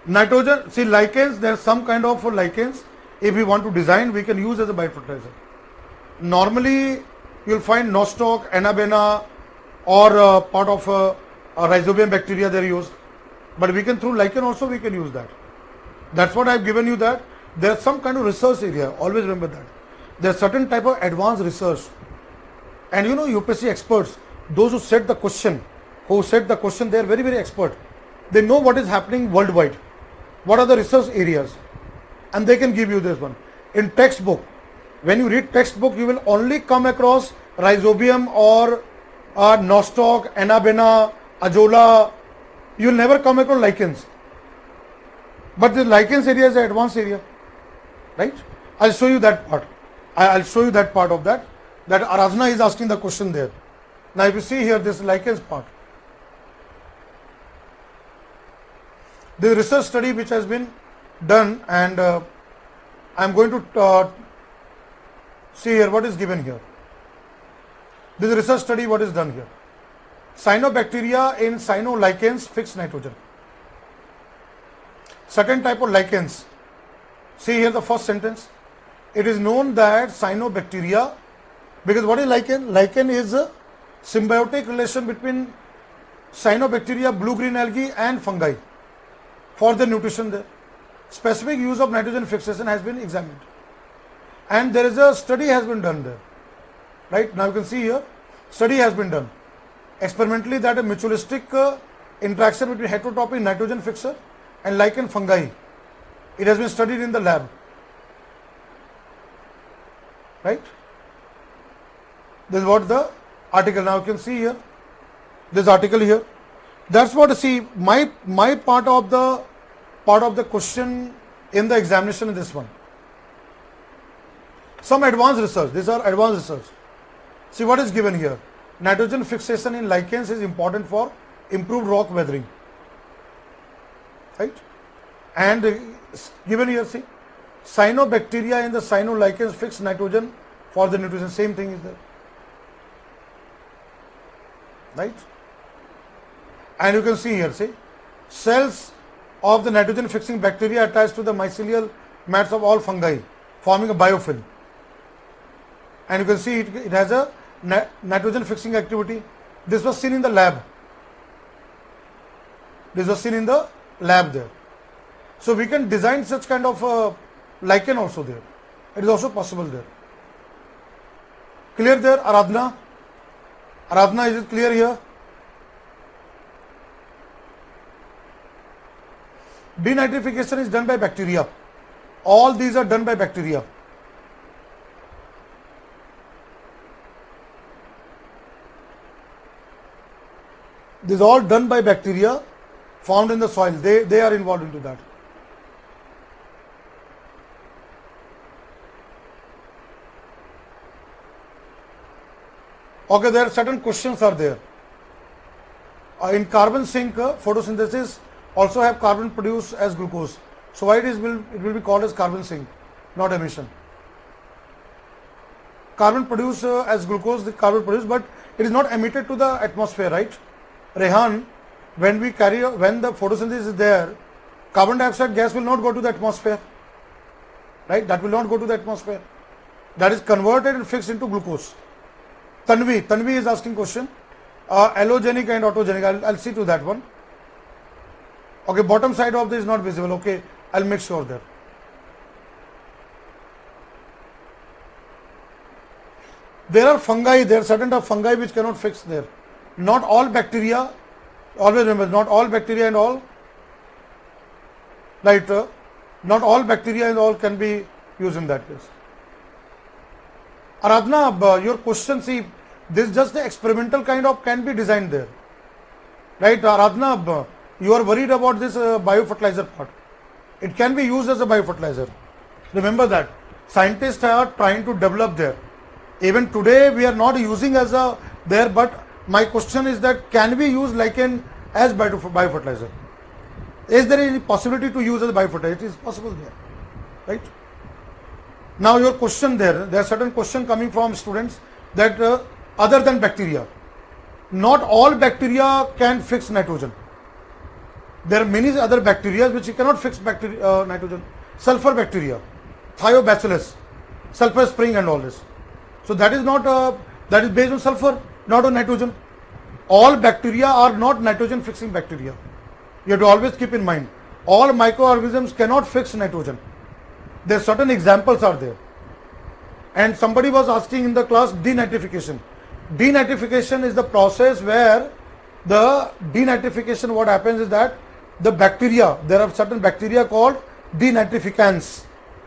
Nitrogen, see lichens, there are some kind of lichens. If we want to design, we can use as a biofertilizer. Normally, you will find nostoc, anabena, or part of rhizobium bacteria they are used. But we can, through lichen also, we can use that. That's what I have given you that. There is some kind of research area. Always remember that. There are certain type of advanced research. And you know, UPSC experts, those who set the question, they are very, very expert. They know what is happening worldwide. What are the research areas? And they can give you this one. In textbook, when you read textbook, you will only come across rhizobium or nostoc, anabena, azolla. You will never come across lichens. But the lichens area is an advanced area. Right? I'll show you that part. I'll show you that part of that. That Aradhana is asking the question there. Now if you see here, this lichens part. The research study which has been done, and I am going to see here what is given here. This research study what is done here. Cyanobacteria in cyanolichens fix nitrogen. Certain type of lichens. See here the first sentence. It is known that cyanobacteria, because what is lichen? Lichen is a symbiotic relation between cyanobacteria, blue-green algae and fungi for the nutrition there. Specific use of nitrogen fixation has been examined. And there is a study has been done there. Right? Now you can see here, study has been done. Experimentally that a mutualistic interaction between heterotropic nitrogen fixer and lichen fungi. It has been studied in the lab. Right? This is what the article, now you can see here, this article here. That's what, see, my part of the question in the examination is this one. Some advanced research, these are advanced research. See what is given here. Nitrogen fixation in lichens is important for improved rock weathering. Right? And given here, see, cyanobacteria and the cyanolichens fix nitrogen for the nutrition. Same thing is there, right? And you can see here, see, cells of the nitrogen fixing bacteria attached to the mycelial mats of all fungi, forming a biofilm. And you can see it has a nitrogen fixing activity. This was seen in the lab. This was seen in the lab there. So we can design such kind of lichen also there. It is also possible there. Clear there, Aradhana? Aradhana, is it clear here? Denitrification is done by bacteria. All these are done by bacteria. This is all done by bacteria found in the soil. They are involved into that. Okay, there are certain questions are there. In carbon sink, photosynthesis also have carbon produced as glucose. So why it will be called as carbon sink, not emission. Carbon produced as glucose, the carbon produced, but it is not emitted to the atmosphere, right? Rehan, when the photosynthesis is there, carbon dioxide gas will not go to the atmosphere, right? That will not go to the atmosphere. That is converted and fixed into glucose. Tanvi is asking question. Allogenic and autogenic. I'll see to that one. Okay, bottom side of this is not visible. Okay, I'll make sure there. There are fungi. There are certain type of fungi which cannot fix there. Not all bacteria. Always remember, not all bacteria and all. Right. Not all bacteria and all can be used in that case. Aradhana, your question, see, this is just the experimental kind of can be designed there. Right, Aradhana, you are worried about this biofertilizer part. It can be used as a biofertilizer. Remember that. Scientists are trying to develop there. Even today we are not using as a there, but my question is that can we use lichen as biofertilizer? Is there any possibility to use as a biofertilizer? It is possible there. Right? Now your question there are certain questions coming from students that other than bacteria, not all bacteria can fix nitrogen. There are many other bacteria which cannot fix nitrogen. Sulfur bacteria, thiobacillus, sulfur spring and all this. So that is not that is based on sulfur, not on nitrogen. All bacteria are not nitrogen fixing bacteria. You have to always keep in mind. All microorganisms cannot fix nitrogen. There are certain examples are there. And somebody was asking in the class denitrification. Denitrification is the process where the denitrification, what happens is that the bacteria, there are certain bacteria called denitrificants.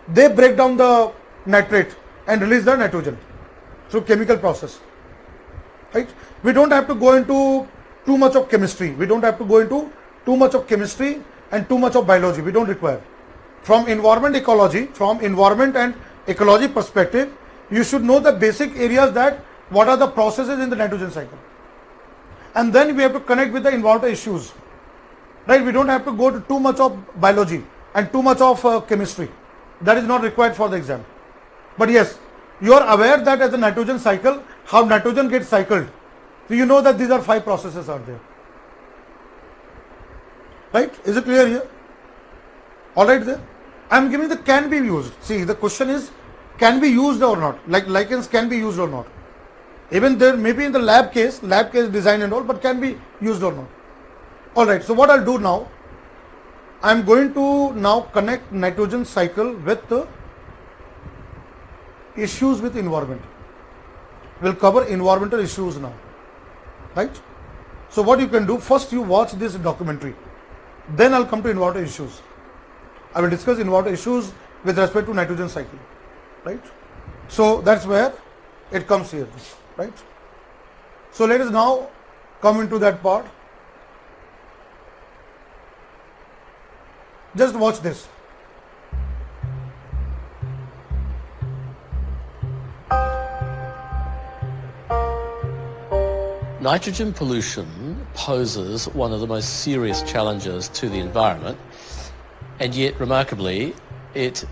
They break down the nitrate and release the nitrogen through chemical process. Right? We don't have to go into too much of chemistry. We don't have to go into too much of chemistry and too much of biology. We don't require. From environment and ecology perspective, you should know the basic areas that what are the processes in the nitrogen cycle. And then we have to connect with the environmental issues. Right? We don't have to go to too much of biology and too much of chemistry. That is not required for the exam. But yes, you are aware that as a nitrogen cycle, how nitrogen gets cycled. So you know that these are 5 processes are there. Right? Is it clear here? All right there. I am giving the can be used. See, the question is can be used or not. Like lichens can be used or not. Even there maybe in the lab case design and all, but can be used or not. All right. So what I'll do now, I am going to now connect nitrogen cycle with the issues with environment. We'll cover environmental issues now. Right? So what you can do, first you watch this documentary. Then I'll come to environmental issues. I will discuss environmental issues with respect to nitrogen cycle. Right? So that's where it comes here. Right? So let us now come into that part. Just watch this. Nitrogen pollution poses one of the most serious challenges to the environment, And yet, remarkably, it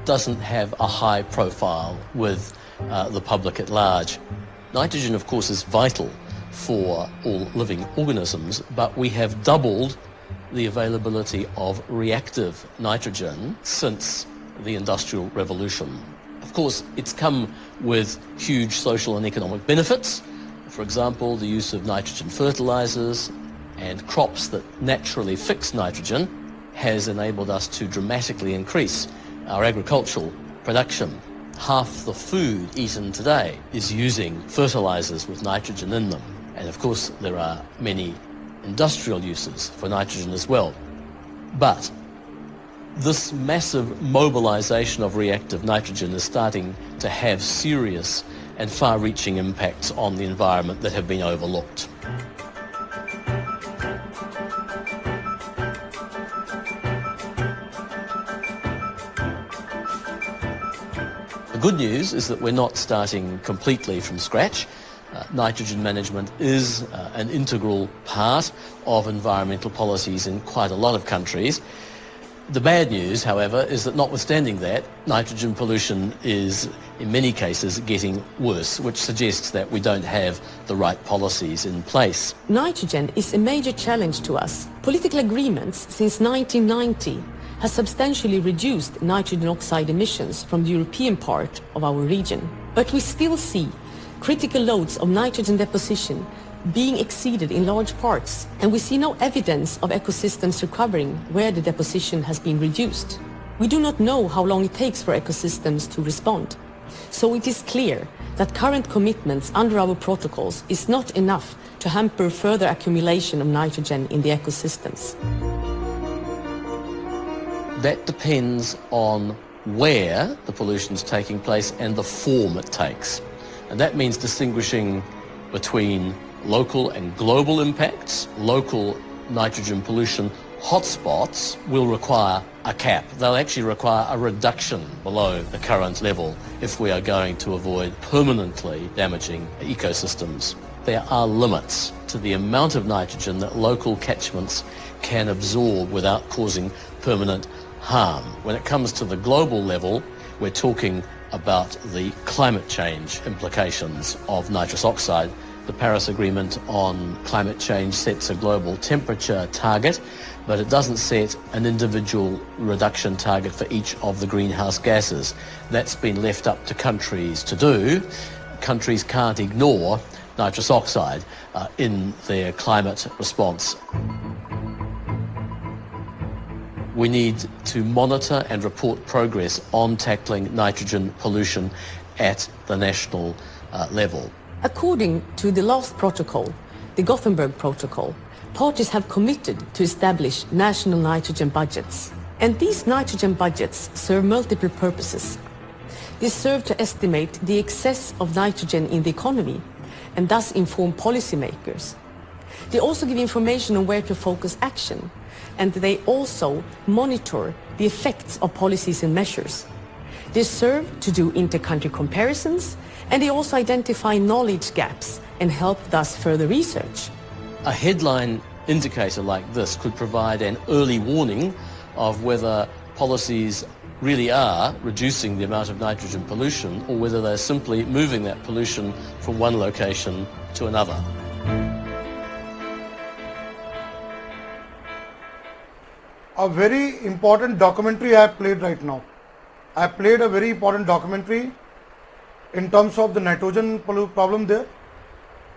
doesn't have a high profile with the public at large. Nitrogen, of course, is vital for all living organisms, but we have doubled the availability of reactive nitrogen since the Industrial Revolution. Of course, it's come with huge social and economic benefits. For example, the use of nitrogen fertilizers and crops that naturally fix nitrogen has enabled us to dramatically increase our agricultural production. Half the food eaten today is using fertilizers with nitrogen in them. And of course, there are many industrial uses for nitrogen as well. But this massive mobilization of reactive nitrogen is starting to have serious and far-reaching impacts on the environment that have been overlooked. The good news is that we're not starting completely from scratch. Nitrogen management is an integral part of environmental policies in quite a lot of countries. The bad news, however, is that notwithstanding that, nitrogen pollution is in many cases getting worse, which suggests that we don't have the right policies in place. Nitrogen is a major challenge to us. Political agreements since 1990 has substantially reduced nitrogen oxide emissions from the European part of our region. But we still see critical loads of nitrogen deposition being exceeded in large parts, and we see no evidence of ecosystems recovering where the deposition has been reduced. We do not know how long it takes for ecosystems to respond. So it is clear that current commitments under our protocols is not enough to hamper further accumulation of nitrogen in the ecosystems. That depends on where the pollution is taking place and the form it takes. And that means distinguishing between local and global impacts. Local nitrogen pollution hotspots will require a cap. They'll actually require a reduction below the current level if we are going to avoid permanently damaging ecosystems. There are limits to the amount of nitrogen that local catchments can absorb without causing permanent harm. When it comes to the global level, we're talking about the climate change implications of nitrous oxide. The Paris Agreement on climate change sets a global temperature target, but it doesn't set an individual reduction target for each of the greenhouse gases. That's been left up to countries to do. Countries can't ignore nitrous oxide in their climate response. We need to monitor and report progress on tackling nitrogen pollution at the national level. According to the last protocol, the Gothenburg Protocol, parties have committed to establish national nitrogen budgets. And these nitrogen budgets serve multiple purposes. They serve to estimate the excess of nitrogen in the economy and thus inform policymakers. They also give information on where to focus action, and they also monitor the effects of policies and measures. They serve to do inter-country comparisons, and they also identify knowledge gaps and help thus further research. A headline indicator like this could provide an early warning of whether policies really are reducing the amount of nitrogen pollution or whether they're simply moving that pollution from one location to another. A very important documentary I have played right now. I have played a very important documentary in terms of the nitrogen problem there,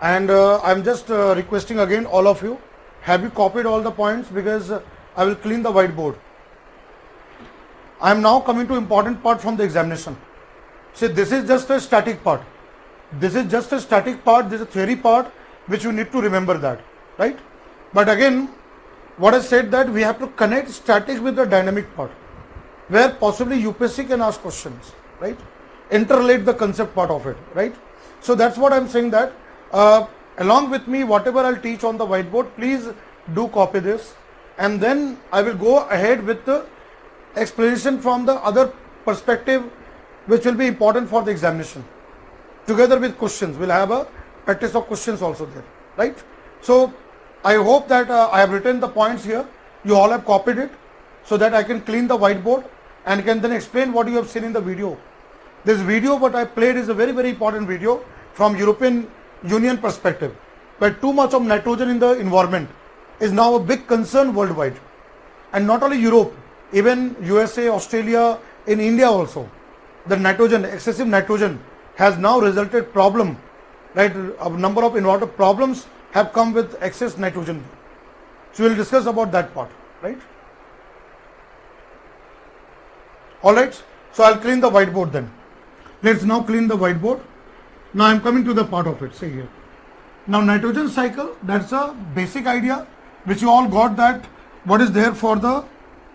and I'm just requesting again all of you, have you copied all the points, because I will clean the whiteboard. I am now coming to important part from the examination. See, this is just a static part. This is just a static part, this is a theory part which you need to remember that, right? But again, what I said that we have to connect static with the dynamic part, where possibly UPSC can ask questions, right? Interrelate the concept part of it, right? So that's what I'm saying, that along with me, whatever I'll teach on the whiteboard, please do copy this, and then I will go ahead with the explanation from the other perspective, which will be important for the examination. Together with questions, we'll have a practice of questions also there, right? So I hope that I have written the points here, you all have copied it, so that I can clean the whiteboard and can then explain what you have seen in the video. This video what I played is a very, very important video from European Union perspective, where too much of nitrogen in the environment is now a big concern worldwide. And not only Europe, even USA, Australia, in India also, the nitrogen, excessive nitrogen has now resulted problem, right? A number of environmental problems have come with excess nitrogen. So we'll discuss about that part, right? All right. So I'll clean the whiteboard then. Let's now clean the whiteboard. Now I'm coming to the part of it. See here. Now nitrogen cycle, that's a basic idea which you all got, that what is there for the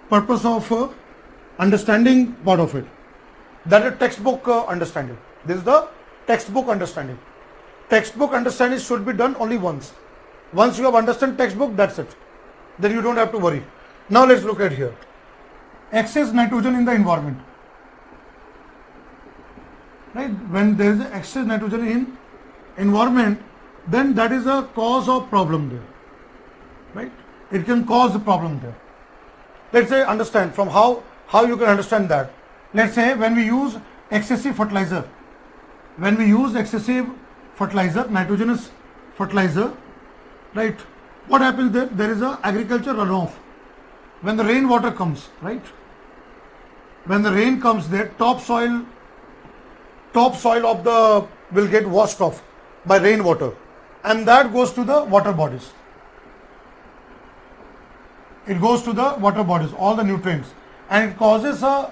purpose of understanding part of it. That is textbook understanding. This is the textbook understanding. Textbook understanding should be done only once. Once you have understood textbook, that's it. Then you don't have to worry. Now let's look at here. Excess nitrogen in the environment. Right? When there is excess nitrogen in environment, then that is a cause of problem there. Right? It can cause the problem there. Let's say understand from how you can understand that. Let's say when we use excessive fertilizer, nitrogenous fertilizer, right? What happens there? There is a agriculture runoff. When the rainwater comes, right? When the rain comes there, topsoil of the will get washed off by rainwater, and that goes to the water bodies. It goes to the water bodies, all the nutrients, and it causes a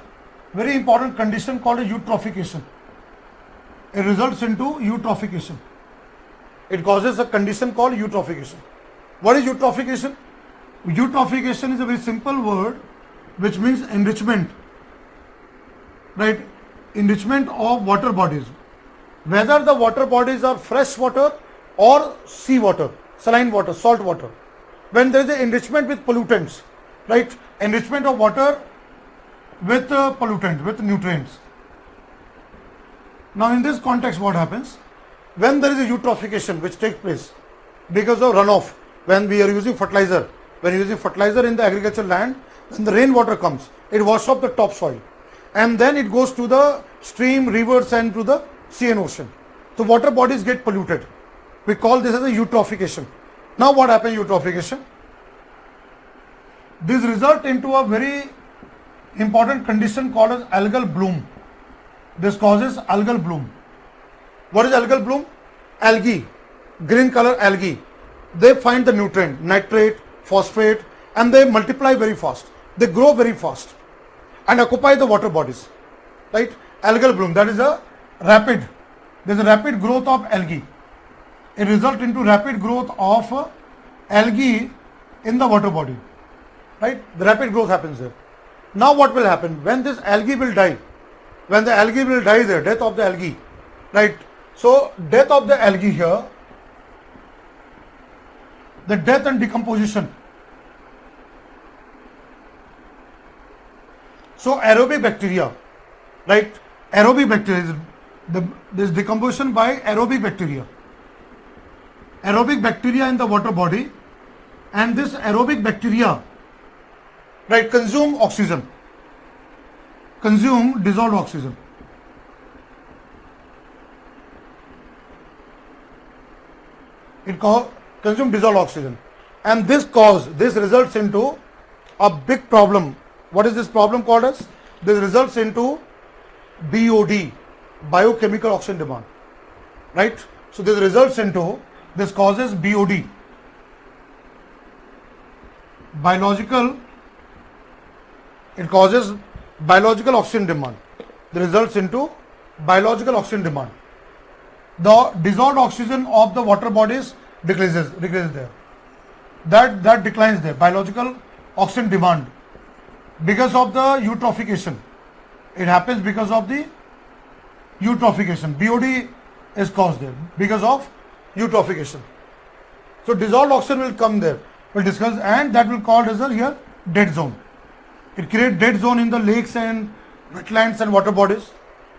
very important condition called a eutrophication. It results into eutrophication. It causes a condition called eutrophication. What is eutrophication? Eutrophication is a very simple word which means enrichment, right? Enrichment of water bodies. Whether the water bodies are fresh water or sea water, saline water, salt water. When there is an enrichment with pollutants, right? Enrichment of water with pollutant, with nutrients. Now in this context what happens? When there is a eutrophication which takes place because of runoff, when we are using fertilizer, in the agricultural land, when the rainwater comes, it washes off the topsoil, and then it goes to the stream, rivers, and to the sea and ocean. So water bodies get polluted. We call this as a eutrophication. Now what happens eutrophication? This results into a very important condition called as algal bloom. This causes algal bloom. What is algal bloom? Algae, green color algae. They find the nutrient, nitrate, phosphate, and they multiply very fast. They grow very fast and occupy the water bodies. Right? Algal bloom, that is a rapid. There is a rapid growth of algae. It results into rapid growth of algae in the water body. Right? The rapid growth happens there. Now what will happen? When this algae will die, when the algae will die there, death of the algae, right? So death of the algae here, the death and decomposition. So aerobic bacteria, right? Aerobic bacteria is this decomposition by aerobic bacteria. Aerobic bacteria in the water body, and this aerobic bacteria, right, consume oxygen, consume dissolved oxygen. It consume dissolved oxygen, and this results into a big problem. What is this problem called as? This results into BOD, biochemical oxygen demand, right? So this causes BOD, it causes biological oxygen demand. It results into biological oxygen demand. The dissolved oxygen of the water bodies decreases there. That declines there. Biological oxygen demand because of the eutrophication. It happens because of the eutrophication. BOD is caused there because of eutrophication. So dissolved oxygen will come there. We'll discuss, and that will called as a here dead zone. It creates dead zone in the lakes and wetlands and water bodies,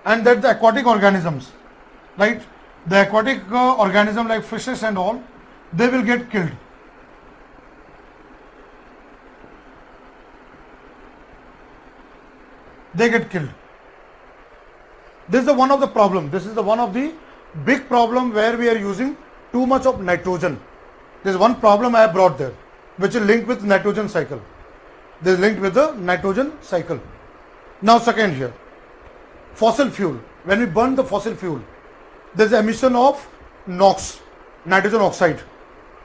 and that the aquatic organisms, right? The aquatic organism like fishes and all, they will get killed. they get killed. This is the one of the problem. This is the one of the big problem where we are using too much of nitrogen. There is one problem I have brought there, which is linked with nitrogen cycle. This is linked with the nitrogen cycle. Now second here, fossil fuel. When we burn the fossil fuel, there is emission of NOx, nitrogen oxide,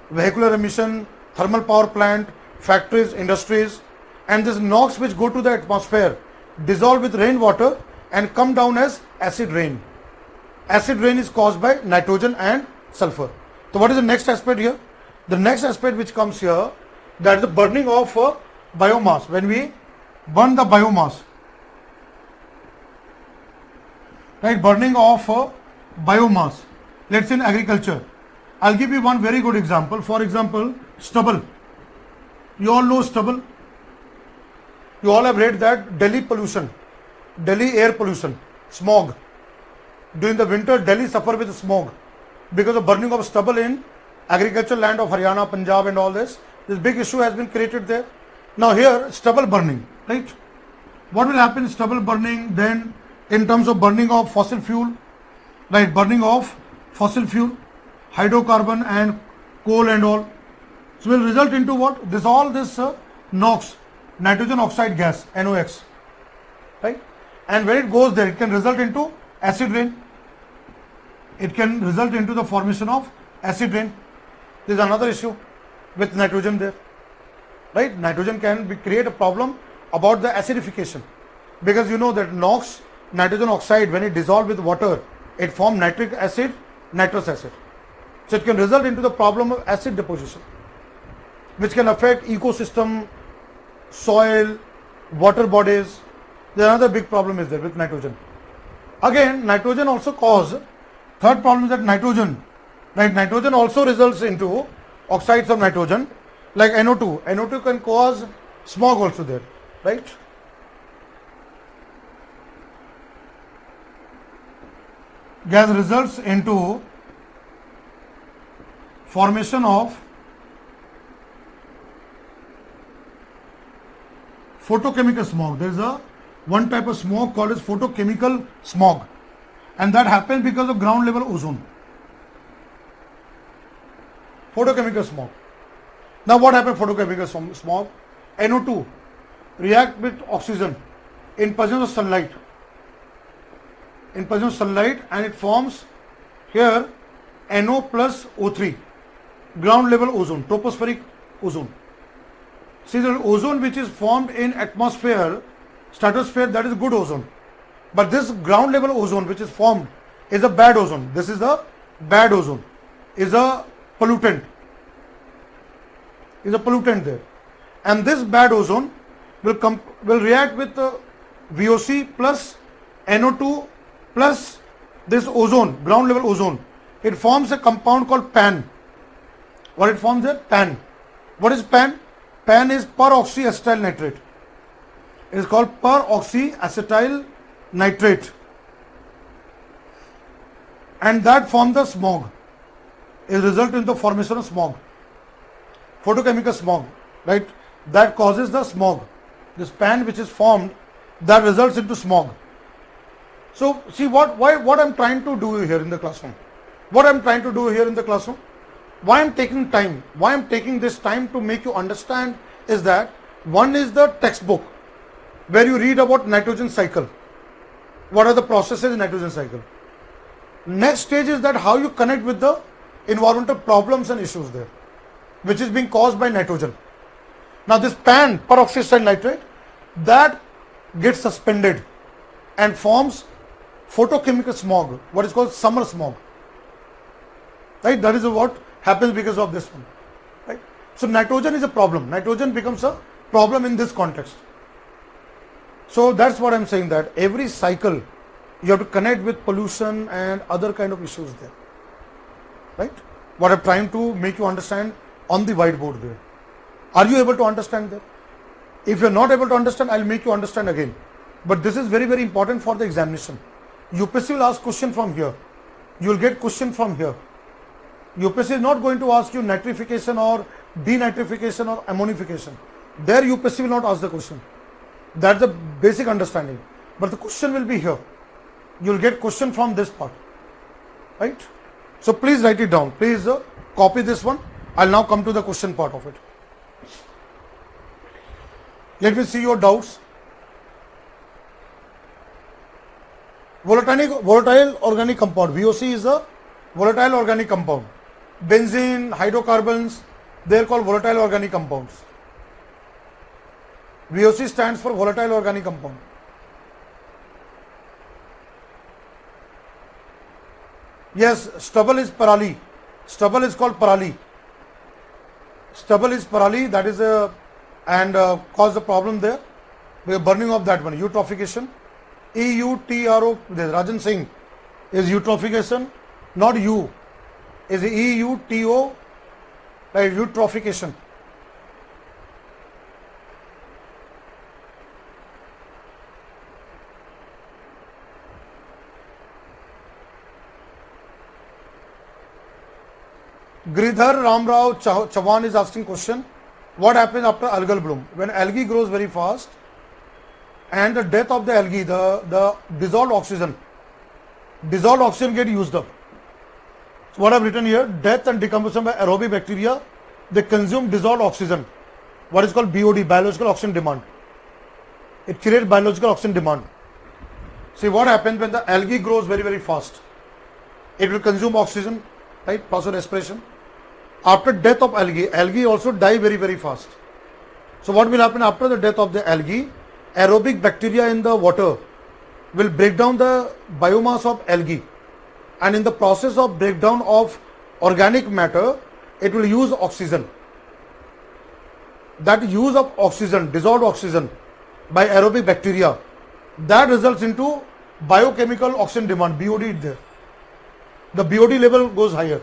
vehicular emission, thermal power plant, factories, industries, and this NOx which go to the atmosphere dissolve with rainwater and come down as acid rain. Acid rain is caused by nitrogen and sulfur. So what is the next aspect here? The next aspect which comes here, that is the burning of biomass. When we burn the biomass, right, burning of biomass, let's say in agriculture. I'll give you one very good example. For example, stubble. You all know stubble. You all have read that Delhi pollution, Delhi air pollution, smog. During the winter, Delhi suffer with smog because of burning of stubble in agricultural land of Haryana, Punjab and all this. This big issue has been created there. Now here, stubble burning, right? What will happen in stubble burning then in terms of burning of fossil fuel, right? Burning of fossil fuel, hydrocarbon and coal and all. So will result into what? This all this NOx, nitrogen oxide gas, NOx, right? And when it goes there, it can result into acid rain. It can result into the formation of acid rain. There is another issue with nitrogen there, right? Nitrogen can create a problem about the acidification, because you know that NOx, nitrogen oxide, when it dissolves with water, it forms nitric acid, nitrous acid. So it can result into the problem of acid deposition, which can affect ecosystem, soil, water bodies. There another big problem is there with nitrogen. Again, nitrogen also cause, third problem is that nitrogen, right? Nitrogen also results into oxides of nitrogen like NO2. NO2 can cause smog also there, right? Gas results into formation of photochemical smog. There is a one type of smog called as photochemical smog, and that happens because of ground level ozone. Photochemical smog. Now what happens photochemical smog? NO2 react with oxygen in presence of sunlight. In presence of sunlight, and it forms here NO plus O3, ground level ozone, tropospheric ozone. See, the ozone which is formed in atmosphere, stratosphere, that is good ozone. But this ground level ozone which is formed is a bad ozone. This is a bad ozone, is a pollutant. Is a pollutant there. And this bad ozone will react with VOC plus NO2 plus this ozone, ground level ozone. It forms a compound called PAN. What it forms there? PAN. What is PAN? PAN is peroxyacetyl nitrate. It is called peroxyacetyl nitrate. And that forms the smog. It results in the formation of smog. Photochemical smog, right? That causes the smog. This PAN which is formed, that results into smog. So see what I'm trying to do here in the classroom. What I'm trying to do here in the classroom, why I'm taking time, why I'm taking this time to make you understand is that one is the textbook where you read about nitrogen cycle. What are the processes in nitrogen cycle? Next stage is that how you connect with the environmental problems and issues there, which is being caused by nitrogen. Now this PAN, peroxyacetyl nitrate, that gets suspended and forms photochemical smog, what is called summer smog. Right? That is what happens because of this one. Right? So nitrogen is a problem. Nitrogen becomes a problem in this context. So that's what I'm saying, that every cycle you have to connect with pollution and other kind of issues there. Right? What I'm trying to make you understand on the whiteboard there. Are you able to understand that? If you're not able to understand, I'll make you understand again. But this is very, very important for the examination. UPSC will ask question from here. You will get question from here. UPSC is not going to ask you nitrification or denitrification or ammonification. There UPSC will not ask the question. That's the basic understanding. but the question will be here. You'll get question from this part, right? So please write it down. Please copy this one. I'll now come to the question part of it. Let me see your doubts. Volatile organic compound. VOC is a volatile organic compound. Benzene, hydrocarbons, they are called volatile organic compounds. VOC stands for volatile organic compound. Yes, stubble is parali. Stubble is called parali. Stubble is parali, that is cause the problem there. We are burning of that one. Eutrophication. EUTRO, Rajan Singh is eutrophication, not U. Is EUTO, like eutrophication. Giridhar Ramrao Chavan is asking question, what happens after algal bloom? When algae grows very fast and the death of the algae, the dissolved oxygen get used up. So what I've written here, death and decomposition by aerobic bacteria, they consume dissolved oxygen, what is called BOD, biological oxygen demand. It creates biological oxygen demand. See what happens when the algae grows very, very fast. It will consume oxygen, right, process respiration. After death of algae also die very, very fast. So what will happen after the death of the algae? Aerobic bacteria in the water will break down the biomass of algae, and in the process of breakdown of organic matter, it will use oxygen. That use of oxygen, dissolved oxygen by aerobic bacteria, that results into biochemical oxygen demand, BOD is there. The BOD level goes higher.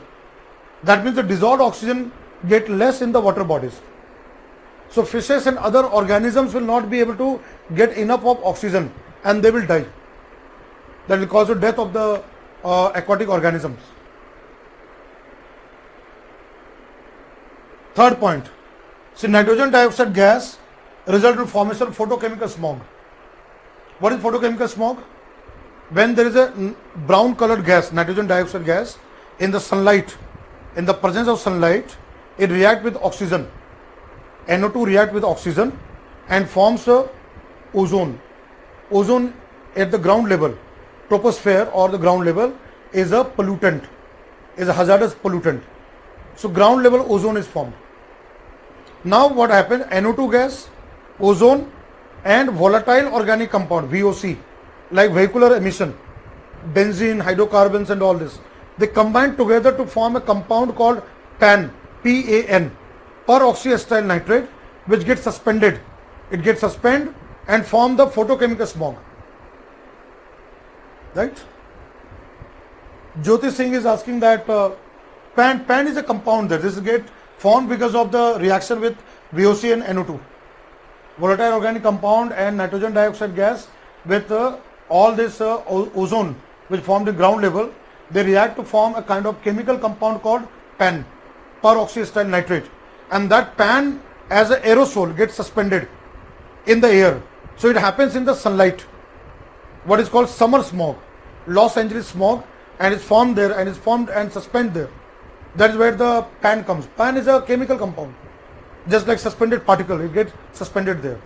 That means the dissolved oxygen get less in the water bodies. So fishes and other organisms will not be able to get enough of oxygen and they will die. That will cause the death of the aquatic organisms. Third point. See, nitrogen dioxide gas results in formation of photochemical smog. What is photochemical smog? When there is a brown colored gas, nitrogen dioxide gas, in the sunlight, in the presence of sunlight, it reacts with oxygen. NO2 reacts with oxygen and forms ozone. Ozone at the ground level, troposphere or the ground level, is a pollutant, is a hazardous pollutant. So ground level ozone is formed. Now what happens? NO2 gas, ozone and volatile organic compound, VOC, like vehicular emission, benzene, hydrocarbons and all this, they combine together to form a compound called PAN, PAN, peroxyacetyl nitrate, which gets suspended. It gets suspended and form the photochemical smog. Right? Jyoti Singh is asking that PAN is a compound there. This get formed because of the reaction with VOC and NO2. Volatile organic compound and nitrogen dioxide gas with all this ozone which formed the ground level, they react to form a kind of chemical compound called PAN, peroxyacetyl nitrate, and that PAN as an aerosol gets suspended in the air. So it happens in the sunlight, what is called summer smog, Los Angeles smog, and it's formed there and is formed and suspended there. That is where the PAN comes. PAN is a chemical compound, just like suspended particle, it gets suspended there.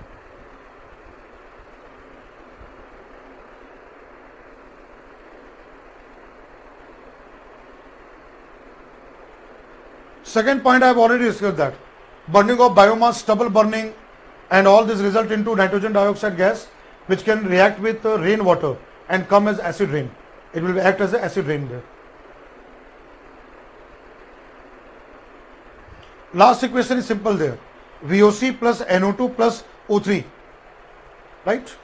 Second point, I have already discussed that. Burning of biomass, stubble burning and all this result into nitrogen dioxide gas which can react with rainwater and come as acid rain. It will act as an acid rain there. Last equation is simple there. VOC plus NO2 plus O3. Right?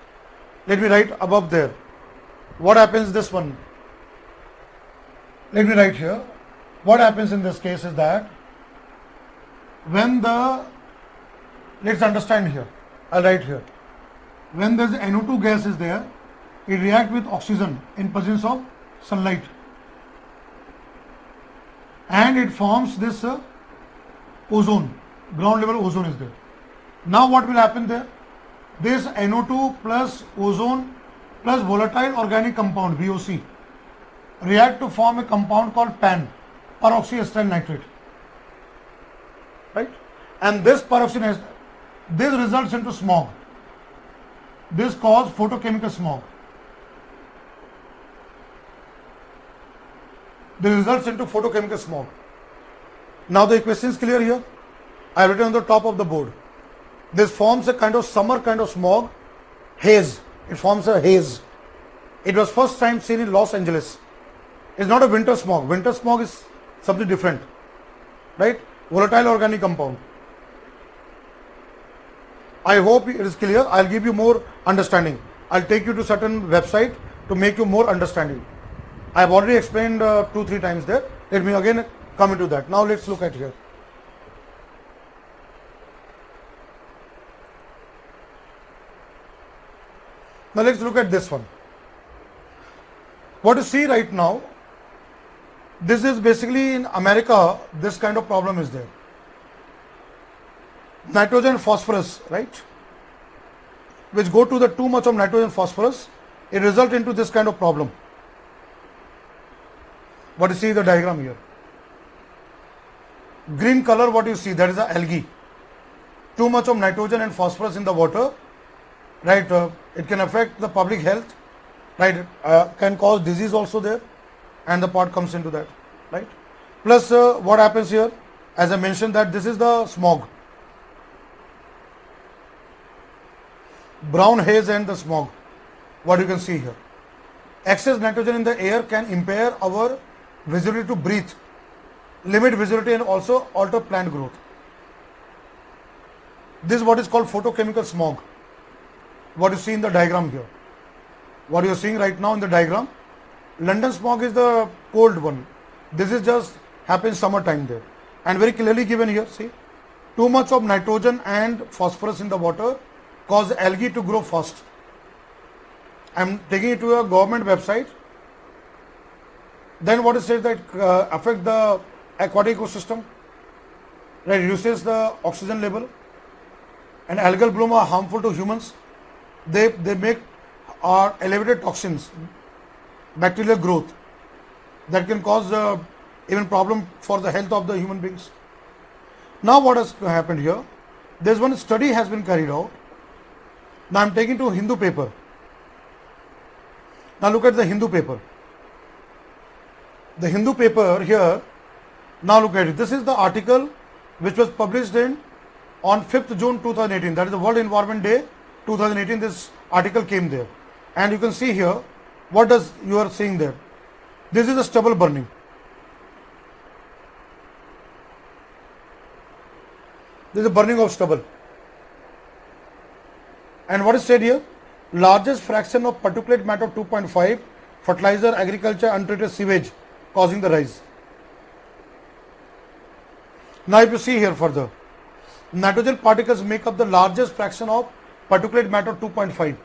Let me write above there. What happens this one? Let me write here. What happens in this case is that when let's understand here, I'll write here. When there's NO2 gas is there, it reacts with oxygen in presence of sunlight. And it forms this ozone, ground level ozone is there. Now what will happen there? This NO2 plus ozone plus volatile organic compound VOC react to form a compound called PAN, peroxyacetylene nitrate, right? And this peroxyacetylene, this results into smog. This causes photochemical smog. This results into photochemical smog. Now the equation is clear here. I have written on the top of the board. This forms a kind of summer kind of smog, haze. It forms a haze. It was first time seen in Los Angeles. It's not a winter smog. Winter smog is something different, right? Volatile organic compound. I hope it is clear. I'll give you more understanding. I'll take you to certain website to make you more understanding. I have already explained 2-3 times there. Let me again come into that. Now let's look at here. Now let's look at this one. What you see right now, this is basically in America, this kind of problem is there. Nitrogen phosphorus, right? Which go to the too much of nitrogen phosphorus, it result into this kind of problem. What you see in the diagram here. Green color, what you see, that is the algae. Too much of nitrogen and phosphorus in the water, right? It can affect the public health, right? Can cause disease also there, and the part comes into that, right? Plus, what happens here, as I mentioned, that this is the smog. Brown haze and the smog, what you can see here. Excess nitrogen in the air can impair our visibility to breathe, limit visibility, and also alter plant growth. This is what is called photochemical smog. What you see in the diagram here. What you are seeing right now in the diagram, London smog is the cold one. This is just happens summertime there. And very clearly given here, see, too much of nitrogen and phosphorus in the water cause algae to grow fast. I am taking it to a government website. Then what it says that affect the aquatic ecosystem, right, reduces the oxygen level, and algal bloom are harmful to humans. They make elevated toxins, bacterial growth that can cause even problem for the health of the human beings. Now what has happened here? There's one study has been carried out. Now I'm taking to Hindu paper. Now look at the Hindu paper. The Hindu paper here, now look at it. This is the article which was published on 5th June 2018. That is the World Environment Day 2018. This article came there. And you can see here, what does you are seeing there? This is a stubble burning. This is a burning of stubble. And what is said here? Largest fraction of particulate matter 2.5, fertilizer, agriculture, untreated sewage causing the rise. Now if you see here further, nitrogen particles make up the largest fraction of particulate matter 2.5,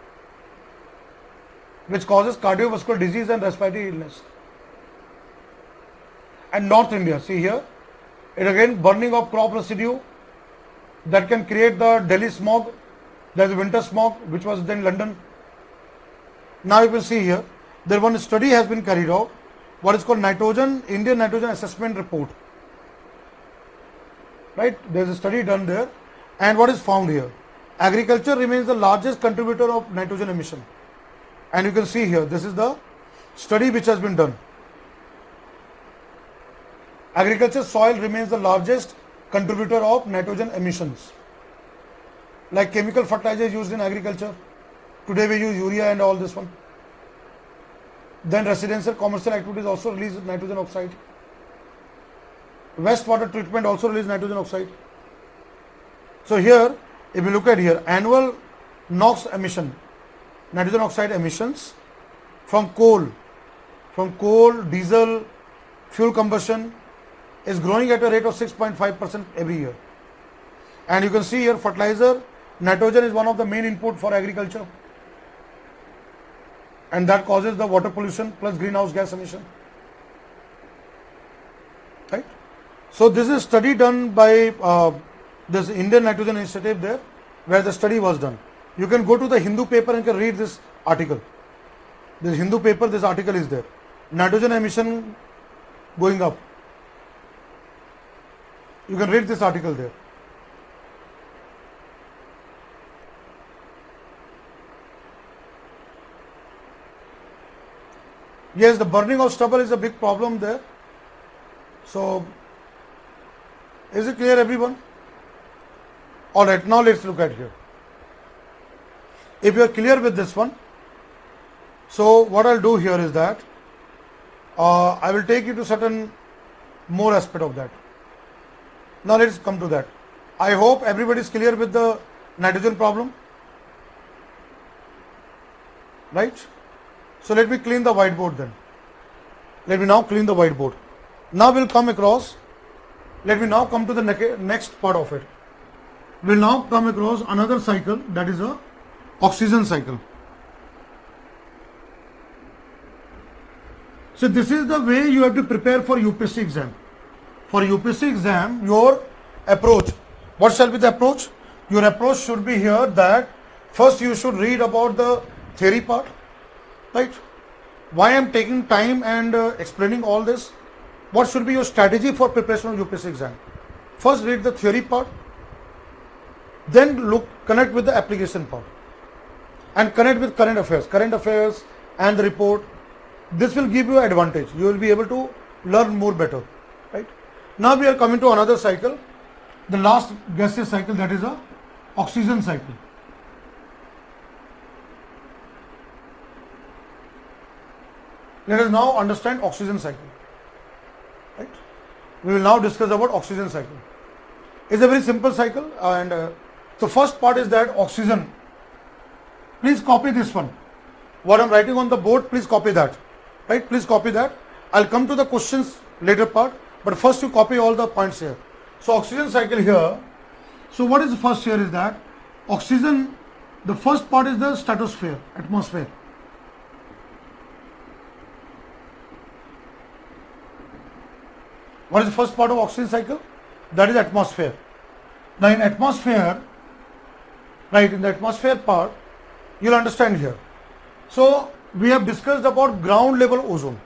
which causes cardiovascular disease and respiratory illness. And North India, see here, it again burning of crop residue that can create the Delhi smog. There is winter smog, which was then London. Now you will see here, there one study has been carried out, what is called Indian Nitrogen Assessment Report. Right? There is a study done there, and what is found here? Agriculture remains the largest contributor of nitrogen emission. And you can see here, this is the study which has been done. Agriculture soil remains the largest contributor of nitrogen emissions. Like chemical fertilizers used in agriculture. Today we use urea and all this one. Then residential commercial activities also release nitrogen oxide. Wastewater treatment also release nitrogen oxide. So here, if you look at here, annual NOx emission, nitrogen oxide emissions from coal, diesel, fuel combustion is growing at a rate of 6.5% every year. And you can see here, fertilizer, nitrogen is one of the main input for agriculture, and that causes the water pollution plus greenhouse gas emission, right? So this is a study done by this Indian Nitrogen Initiative there, where the study was done. You can go to the Hindu paper and can read this article. This Hindu paper, this article is there. Nitrogen emission going up. You can read this article there. Yes, the burning of stubble is a big problem there. So, is it clear, everyone? All right, now let's look at here. If you are clear with this one, so what I'll do here is that I will take you to certain more aspect of that. Now let's come to that. I hope everybody is clear with the nitrogen problem, right? So let me clean the whiteboard then. Let me now clean the whiteboard. Now we'll come across, let me now come to the next part of it. We'll now come across another cycle, that is a oxygen cycle. So this is the way you have to prepare for UPSC exam. For UPSC exam, your approach, what shall be the approach? Your approach should be here that first you should read about the theory part, right? Why I am taking time and explaining all this? What should be your strategy for preparation of UPSC exam? First read the theory part, then connect with the application part, and connect with current affairs and the report. This will give you advantage. You will be able to learn more better, right? Now we are coming to another cycle, the last gaseous cycle, that is a oxygen cycle. Let us now understand oxygen cycle, right? We will now discuss about oxygen cycle. It's a very simple cycle, and the first part is that oxygen. Please copy this one. What I'm writing on the board, please copy that, right? Please copy that. I'll come to the questions later part, but first you copy all the points here. So oxygen cycle here. So what is first here is that oxygen, the first part is the stratosphere, atmosphere. What is the first part of oxygen cycle? That is atmosphere. Now in atmosphere, right, in the atmosphere part, you'll understand here. So we have discussed about ground level ozone.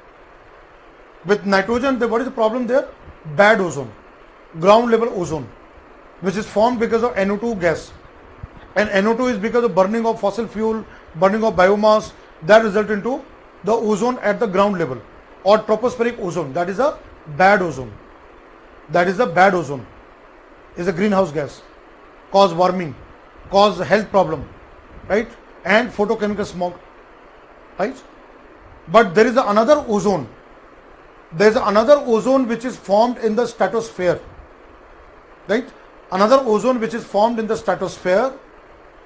With nitrogen, what is the problem there? Bad ozone, ground level ozone, which is formed because of NO2 gas. And NO2 is because of burning of fossil fuel, burning of biomass, that result into the ozone at the ground level, or tropospheric ozone. That is a bad ozone. That is a bad ozone. Is a greenhouse gas, cause warming, cause health problem, right? And photochemical smoke, right? But there is another ozone. There is another ozone which is formed in the stratosphere, right? Another ozone which is formed in the stratosphere,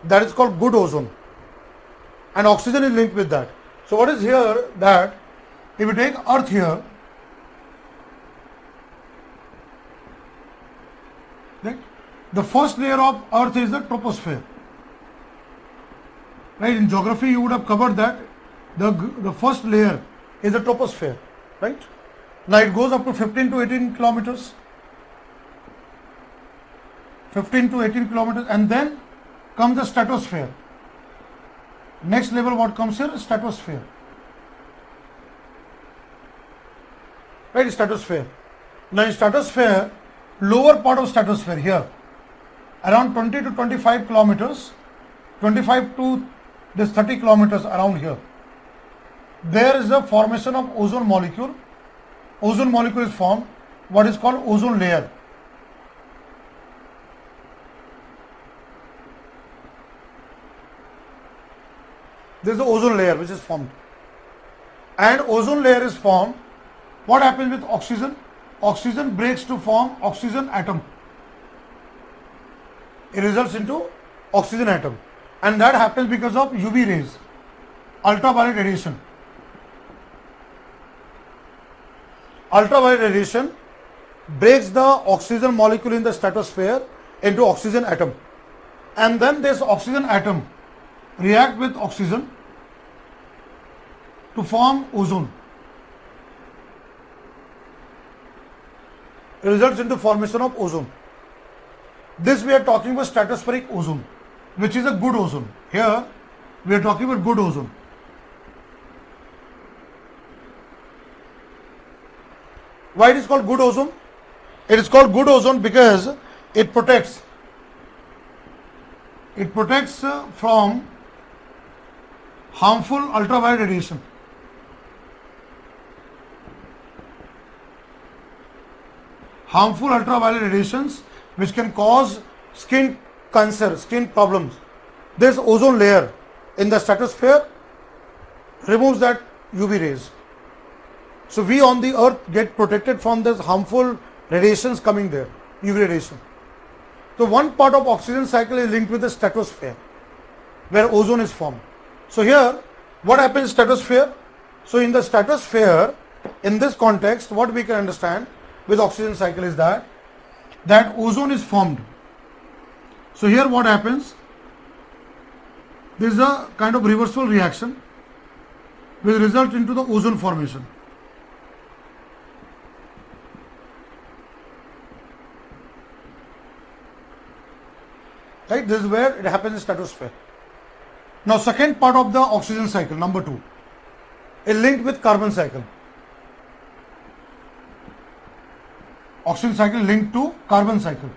that is called good ozone, and oxygen is linked with that. So what is here, that if you take Earth here, right, the first layer of Earth is the troposphere, right? In geography you would have covered that the first layer is the troposphere, right? Now it goes up to 15 to 18 kilometers, 15 to 18 kilometers, and then comes the stratosphere. Next level, what comes here? Stratosphere, right? Stratosphere. Now in stratosphere, lower part of stratosphere here, around 20 to 25 kilometers, 25 to this 30 kilometers around here, there is a formation of ozone molecule. Ozone molecule is formed, what is called ozone layer. There is the ozone layer which is formed, and ozone layer is formed. What happens with oxygen? Oxygen breaks to form oxygen atom. It results into oxygen atom, and that happens because of UV rays, ultraviolet radiation. Ultraviolet radiation breaks the oxygen molecule in the stratosphere into oxygen atom, and then this oxygen atom react with oxygen to form ozone. It results into formation of ozone. This we are talking about stratospheric ozone, which is a good ozone. Here we are talking about good ozone. Why it is called good ozone? It is called good ozone because it protects from harmful ultraviolet radiation. Harmful ultraviolet radiations which can cause skin cancer, skin problems. This ozone layer in the stratosphere removes that UV rays. So we on the earth get protected from this harmful radiations coming there, UV radiation. So one part of oxygen cycle is linked with the stratosphere where ozone is formed. So here what happens in stratosphere? So in the stratosphere, in this context, what we can understand with oxygen cycle is that ozone is formed. So here what happens? There is a kind of reversible reaction which result into the ozone formation. Right, this is where it happens in stratosphere. Now second part of the oxygen cycle, number 2, is linked with carbon cycle. Oxygen cycle linked to carbon cycle.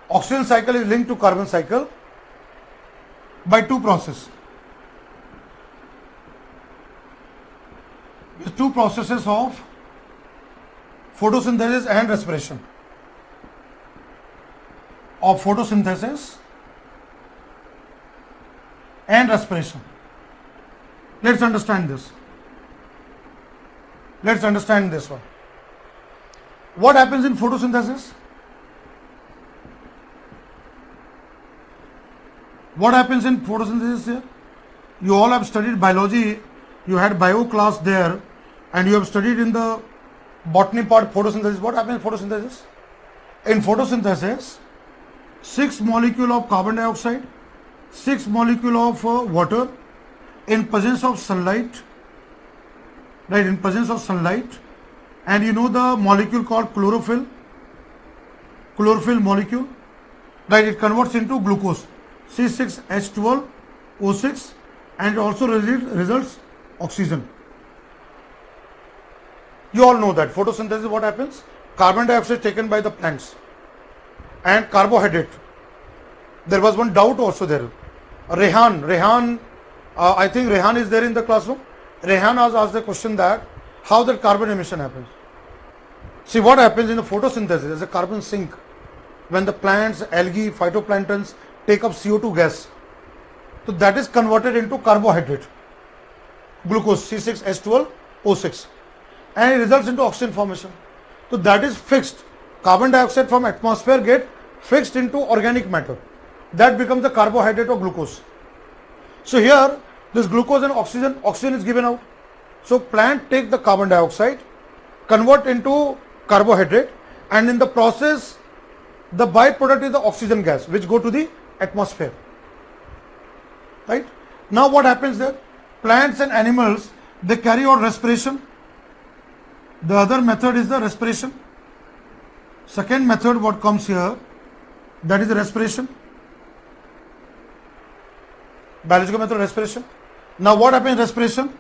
Oxygen cycle is linked to carbon cycle by two processes. With two processes of photosynthesis and respiration. Of photosynthesis and respiration. Let's understand this. Let's understand this one. What happens in photosynthesis? What happens in photosynthesis here? You all have studied biology, you had bio class there, and you have studied in the botany part photosynthesis. What happens in photosynthesis? In photosynthesis, 6 molecules of carbon dioxide, 6 molecules of water in presence of sunlight, right, in presence of sunlight, and you know the molecule called chlorophyll molecule, right, it converts into glucose, C6H12O6, and it also results oxygen. You all know that photosynthesis, what happens? Carbon dioxide taken by the plants and carbohydrate. There was one doubt also there. Rehan, I think Rehan is there in the classroom. Rehan has asked the question that how that carbon emission happens. See what happens in the photosynthesis as a carbon sink when the plants, algae, phytoplanktons take up CO2 gas. So that is converted into carbohydrate, glucose, C6H12O6, and it results into oxygen formation. So that is fixed. Carbon dioxide from atmosphere get fixed into organic matter. That becomes the carbohydrate or glucose. So here this glucose and oxygen is given out. So plant take the carbon dioxide, convert into carbohydrate, and in the process the byproduct is the oxygen gas which go to the atmosphere. Right? Now what happens there? Plants and animals, they carry out respiration. The other method is the respiration. Second method what comes here, that is the respiration. Biological method respiration. Now what happens in respiration?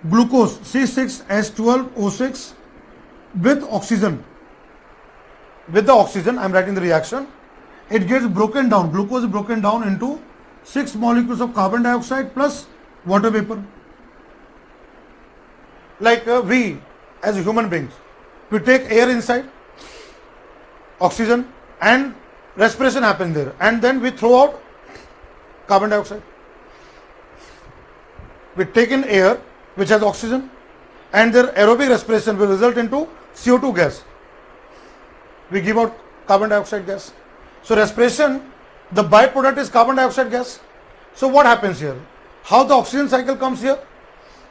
Glucose C6H12O6 with oxygen. With the oxygen, I am writing the reaction. It gets broken down. Glucose is broken down into 6 molecules of carbon dioxide plus water vapor. Like we as human beings, we take air inside, oxygen, and respiration happens there, and then we throw out carbon dioxide. We take in air which has oxygen, and their aerobic respiration will result into CO2 gas. We give out carbon dioxide gas. So respiration, the byproduct is carbon dioxide gas. So what happens here? How the oxygen cycle comes here?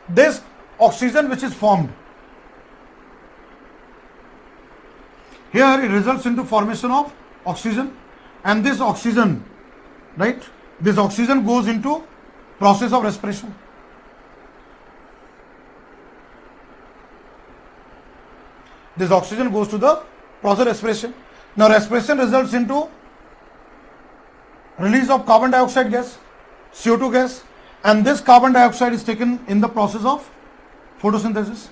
This oxygen which is formed, here it results into formation of oxygen, and this oxygen, right, this oxygen goes into process of respiration. This oxygen goes to the process of respiration. Now respiration results into release of carbon dioxide gas, CO2 gas, and this carbon dioxide is taken in the process of photosynthesis.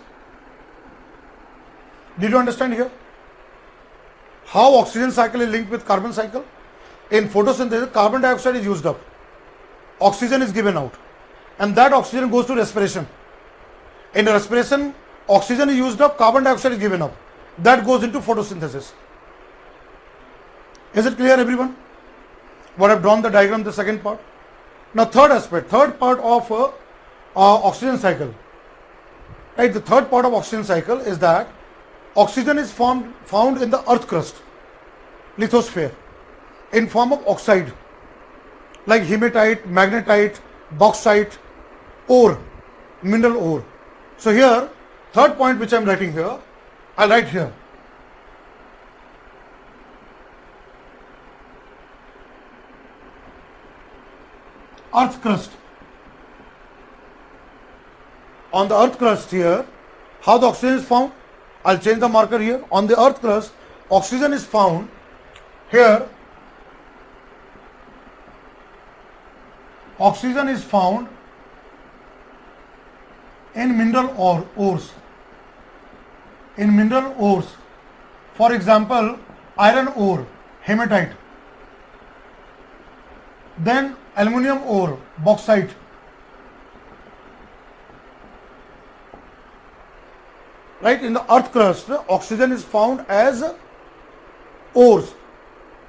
Did you understand here how oxygen cycle is linked with carbon cycle? In photosynthesis, carbon dioxide is used up, oxygen is given out, and that oxygen goes to respiration. In respiration, oxygen is used up, carbon dioxide is given up, that goes into photosynthesis. Is it clear, everyone? What I've drawn the diagram, the second part. Now third aspect, third part of oxygen cycle, right? The third part of oxygen cycle is that oxygen is found in the earth crust, lithosphere, in form of oxide like hematite, magnetite, bauxite, ore, mineral ore. So here, third point which I am writing here, I write here. Earth crust. On the earth crust here, how the oxygen is found? I'll change the marker here. On the earth crust, oxygen is found here. Oxygen is found in mineral ores. In mineral ores, for example, iron ore, hematite, then aluminum ore, bauxite, right? In the earth crust, oxygen is found as ores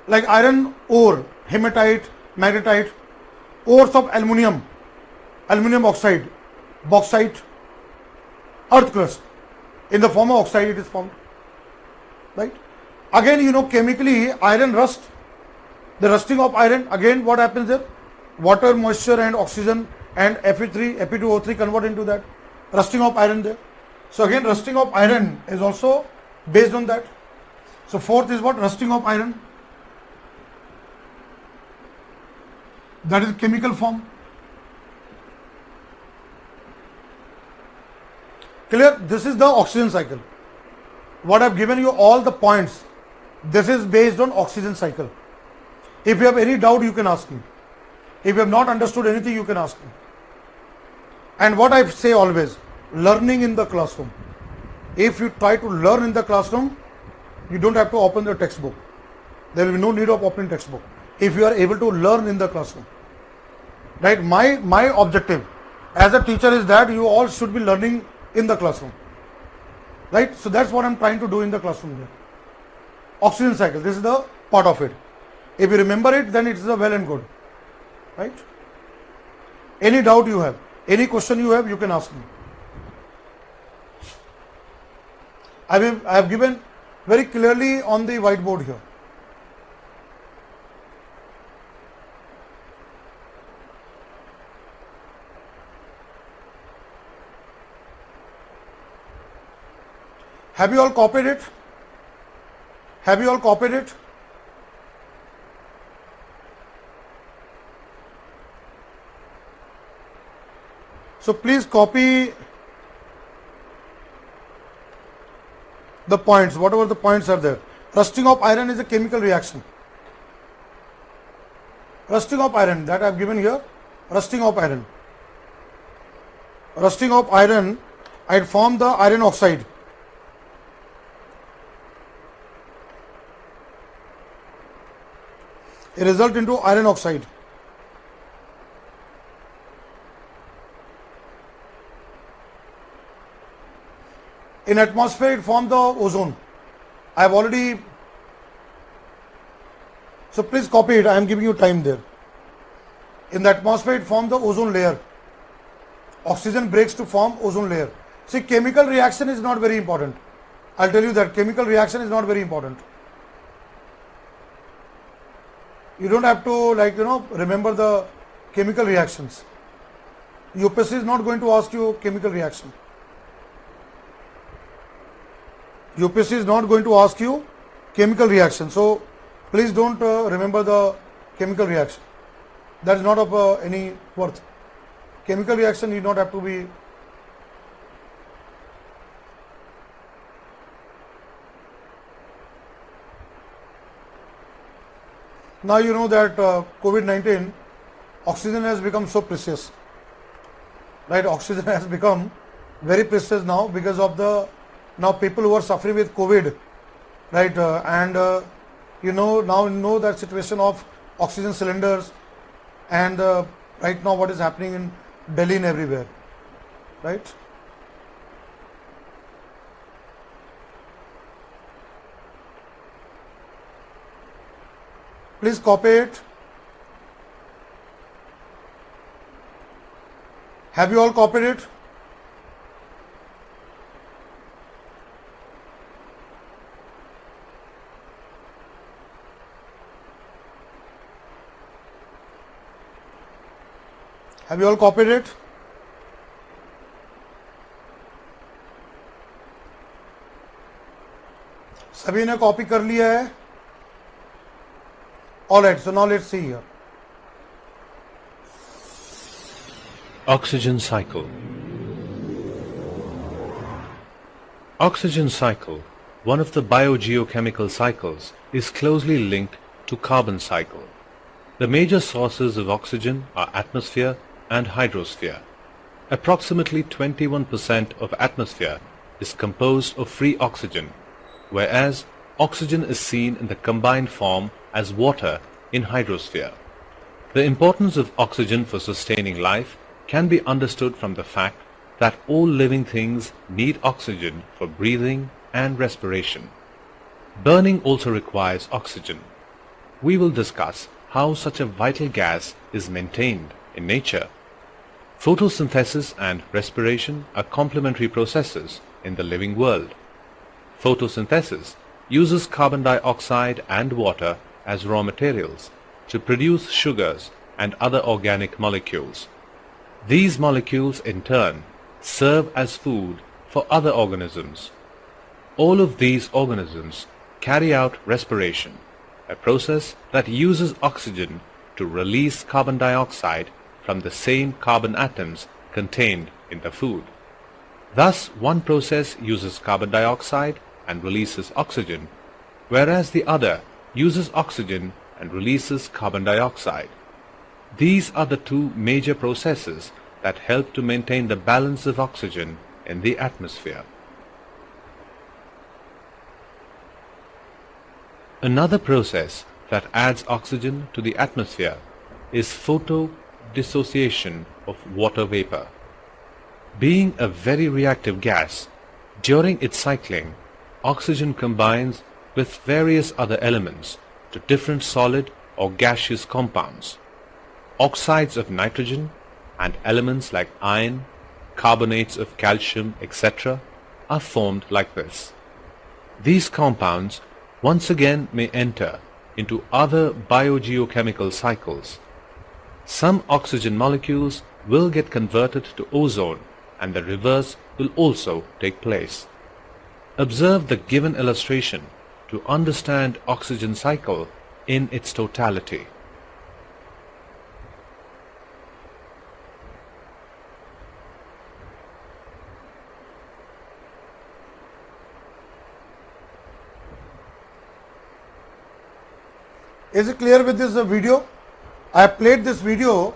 like iron ore, hematite, magnetite, ores of aluminum, aluminum oxide, bauxite, earth crust. In the form of oxide it is formed, right? Again, you know, chemically iron rust, the rusting of iron, again what happens there? Water, moisture and oxygen and Fe3, Fe2O3 convert into that, rusting of iron there. So again, rusting of iron is also based on that. So fourth is what? Rusting of iron. That is chemical form. Clear? This is the oxygen cycle. What I have given you all the points, this is based on oxygen cycle. If you have any doubt, you can ask me. If you have not understood anything, you can ask me. And what I say always, learning in the classroom. If you try to learn in the classroom, you don't have to open the textbook. There will be no need of opening textbook. If you are able to learn in the classroom. Right? My objective as a teacher is that you all should be learning in the classroom. Right? So that's what I'm trying to do in the classroom here. Oxygen cycle, this is the part of it. If you remember it, then it is a well and good. Right? Any doubt you have, any question you have, you can ask me. I have given very clearly on the whiteboard here. Have you all copied it? Have you all copied it? So please copy the points, whatever the points are there. Rusting of iron is a chemical reaction. Rusting of iron, that I have given here. Rusting of iron. Rusting of iron, I form the iron oxide. It result into iron oxide. In atmosphere, it forms the ozone. I have already, so please copy it. I am giving you time there. In the atmosphere, it forms the ozone layer. Oxygen breaks to form ozone layer. See, chemical reaction is not very important. I'll tell you that chemical reaction is not very important. You don't have to, like, remember the chemical reactions. UPSC is not going to ask you chemical reaction. UPSC is not going to ask you chemical reaction. So please don't remember the chemical reaction. That is not of any worth. Chemical reaction need not have to be. Now you know that COVID-19, oxygen has become so precious. right? Oxygen has become very precious now because of the now people who are suffering with COVID, right? You know, now know that situation of oxygen cylinders and right now what is happening in Delhi and everywhere, right? Please copy it. Have you all copied it? Have you all copied it? सभी ने copy कर लिया है? All right, so now let's see here. Oxygen cycle. Oxygen cycle, one of the biogeochemical cycles, is closely linked to carbon cycle. The major sources of oxygen are atmosphere and hydrosphere. Approximately 21% of atmosphere is composed of free oxygen, whereas oxygen is seen in the combined form as water in hydrosphere. The importance of oxygen for sustaining life can be understood from the fact that all living things need oxygen for breathing and respiration. Burning also requires oxygen. We will discuss how such a vital gas is maintained in nature. Photosynthesis and respiration are complementary processes in the living world. Photosynthesis uses carbon dioxide and water as raw materials to produce sugars and other organic molecules. These molecules in turn serve as food for other organisms. All of these organisms carry out respiration, a process that uses oxygen to release carbon dioxide from the same carbon atoms contained in the food. Thus, one process uses carbon dioxide and releases oxygen, whereas the other uses oxygen and releases carbon dioxide. These are the two major processes that help to maintain the balance of oxygen in the atmosphere. Another process that adds oxygen to the atmosphere is photodissociation of water vapor. Being a very reactive gas, during its cycling, oxygen combines with various other elements to different solid or gaseous compounds. Oxides of nitrogen and elements like iron, carbonates of calcium, etc. are formed like this. These compounds once again may enter into other biogeochemical cycles. Some oxygen molecules will get converted to ozone, and the reverse will also take place. Observe the given illustration to understand oxygen cycle in its totality. Is it clear with this video? I have played this video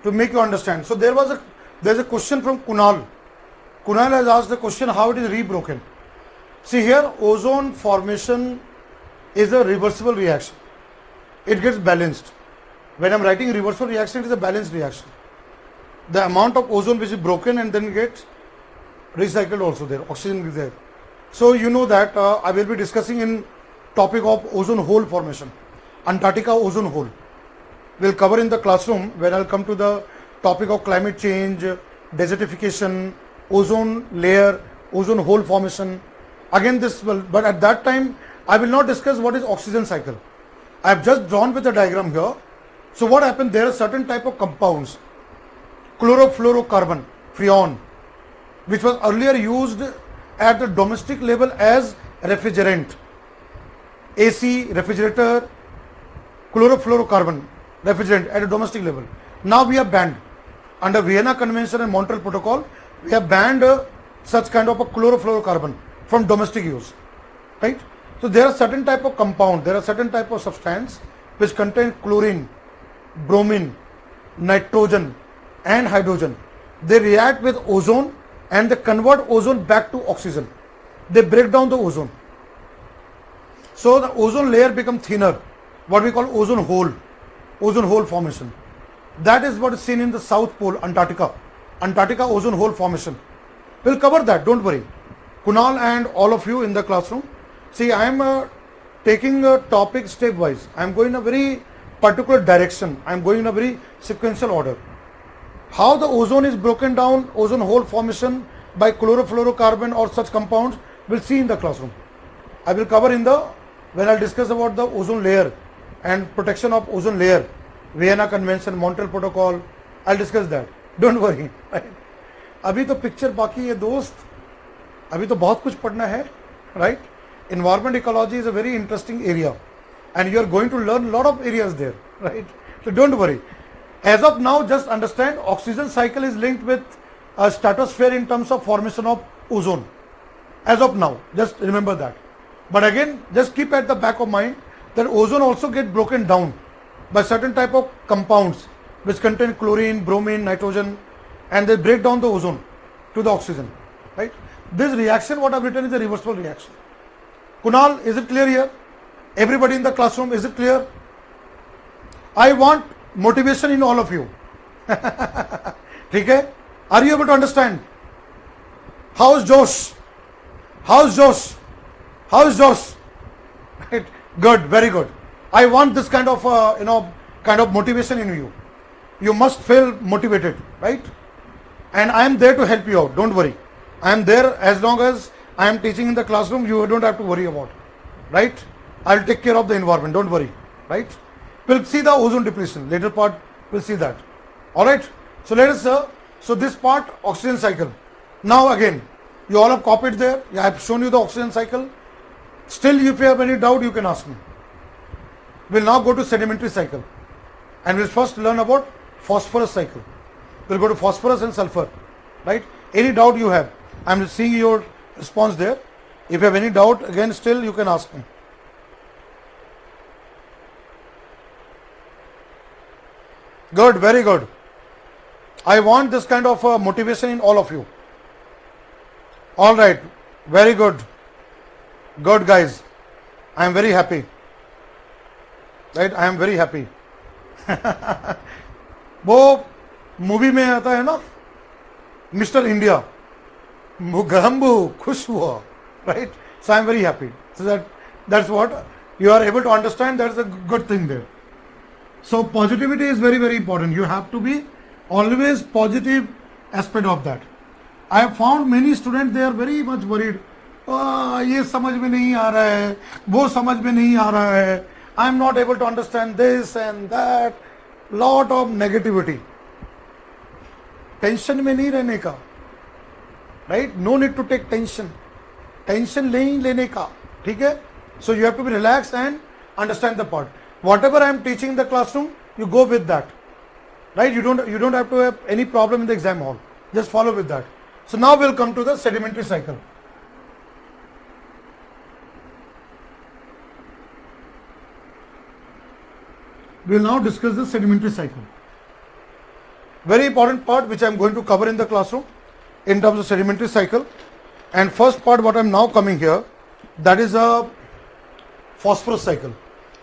to make you understand. So there's a question from Kunal. Kunal has asked the question how it is rebroken. See here, ozone formation is a reversible reaction. It gets balanced. When I'm writing reversible reaction, it is a balanced reaction. The amount of ozone which is broken and then gets recycled also there, oxygen is there. So you know that I will be discussing in topic of ozone hole formation. Antarctica ozone hole. We'll cover in the classroom when I'll come to the topic of climate change, desertification, ozone layer, ozone hole formation. Again this will, but at that time I will not discuss what is oxygen cycle. I have just drawn with a diagram here. So what happened, there are certain type of compounds, chlorofluorocarbon, freon, which was earlier used at the domestic level as refrigerant, AC, refrigerator, chlorofluorocarbon, refrigerant at a domestic level. Now we have banned, under Vienna Convention and Montreal Protocol, we have banned such kind of a chlorofluorocarbon from domestic use, right? So there are certain type of compound, there are certain type of substance which contain chlorine, bromine, nitrogen and hydrogen. they react with ozone and they convert ozone back to oxygen. They break down the ozone. So the ozone layer becomes thinner, what we call ozone hole formation. That is what is seen in the South Pole, Antarctica ozone hole formation. We'll cover that, don't worry. Kunal and all of you in the classroom. See, I am taking a topic stepwise. I am going in a very particular direction. I am going in a very sequential order. How the ozone is broken down, ozone hole formation by chlorofluorocarbon or such compounds, we'll see in the classroom. I will cover when I'll discuss about the ozone layer and protection of ozone layer, Vienna Convention, Montreal Protocol, I'll discuss that. Don't worry. Right? अभी तो picture बाकी है दोस्त, अभी तो बहुत कुछ पढ़ना है, right? Environment ecology is a very interesting area and you are going to learn a lot of areas there, right? So don't worry. As of now, just understand oxygen cycle is linked with a stratosphere in terms of formation of ozone. As of now, just remember that. But again, just keep at the back of mind that ozone also get broken down by certain type of compounds which contain chlorine, bromine, nitrogen, and they break down the ozone to the oxygen, right? This reaction, what I've written, is a reversible reaction. Kunal, is it clear here? Everybody in the classroom, is it clear? I want motivation in all of you. Okay? Are you able to understand? How's Josh? How's Josh? How's Josh? Right? Good, very good. I want this kind of kind of motivation in you. You must feel motivated, right? And I am there to help you out. Don't worry. I am there as long as I am teaching in the classroom. You don't have to worry about it, right? I'll take care of the environment. Don't worry, right? We'll see the ozone depletion. Later part, we'll see that. All right. So let us. So this part, oxygen cycle. Now again, you all have copied there. I have shown you the oxygen cycle. Still, if you have any doubt, you can ask me. We'll now go to sedimentary cycle, and we'll first learn about phosphorus cycle. We'll go to phosphorus and sulfur, right? Any doubt you have? I'm seeing your response there. If you have any doubt, again, still you can ask me. Good, very good. I want this kind of motivation in all of you. All right, very good. Good, guys. I am very happy. Right, I am very happy. वो movie में आता है ना, mister India, मुगम्बू खुश हुआ, right? So I am very happy. So that's what you are able to understand. That's a good thing there. So positivity is very, very important. You have to be always positive aspect of that. I have found many students, they are very much worried. ये समझ में नहीं आ रहा है, वो समझ में नहीं आ रहा है. I am not able to understand this and that. Lot of negativity. Tension में नहीं रहने का, right? No need to take tension. Tension नहीं लेने का, ठीक है? So you have to be relaxed and understand the part. Whatever I am teaching in the classroom, you go with that, right? You don't have to have any problem in the exam hall. Just follow with that. So now we'll come to the sedimentary cycle. We will now discuss the sedimentary cycle. Very important part which I am going to cover in the classroom in terms of sedimentary cycle. And first part what I am now coming here, that is a phosphorus cycle.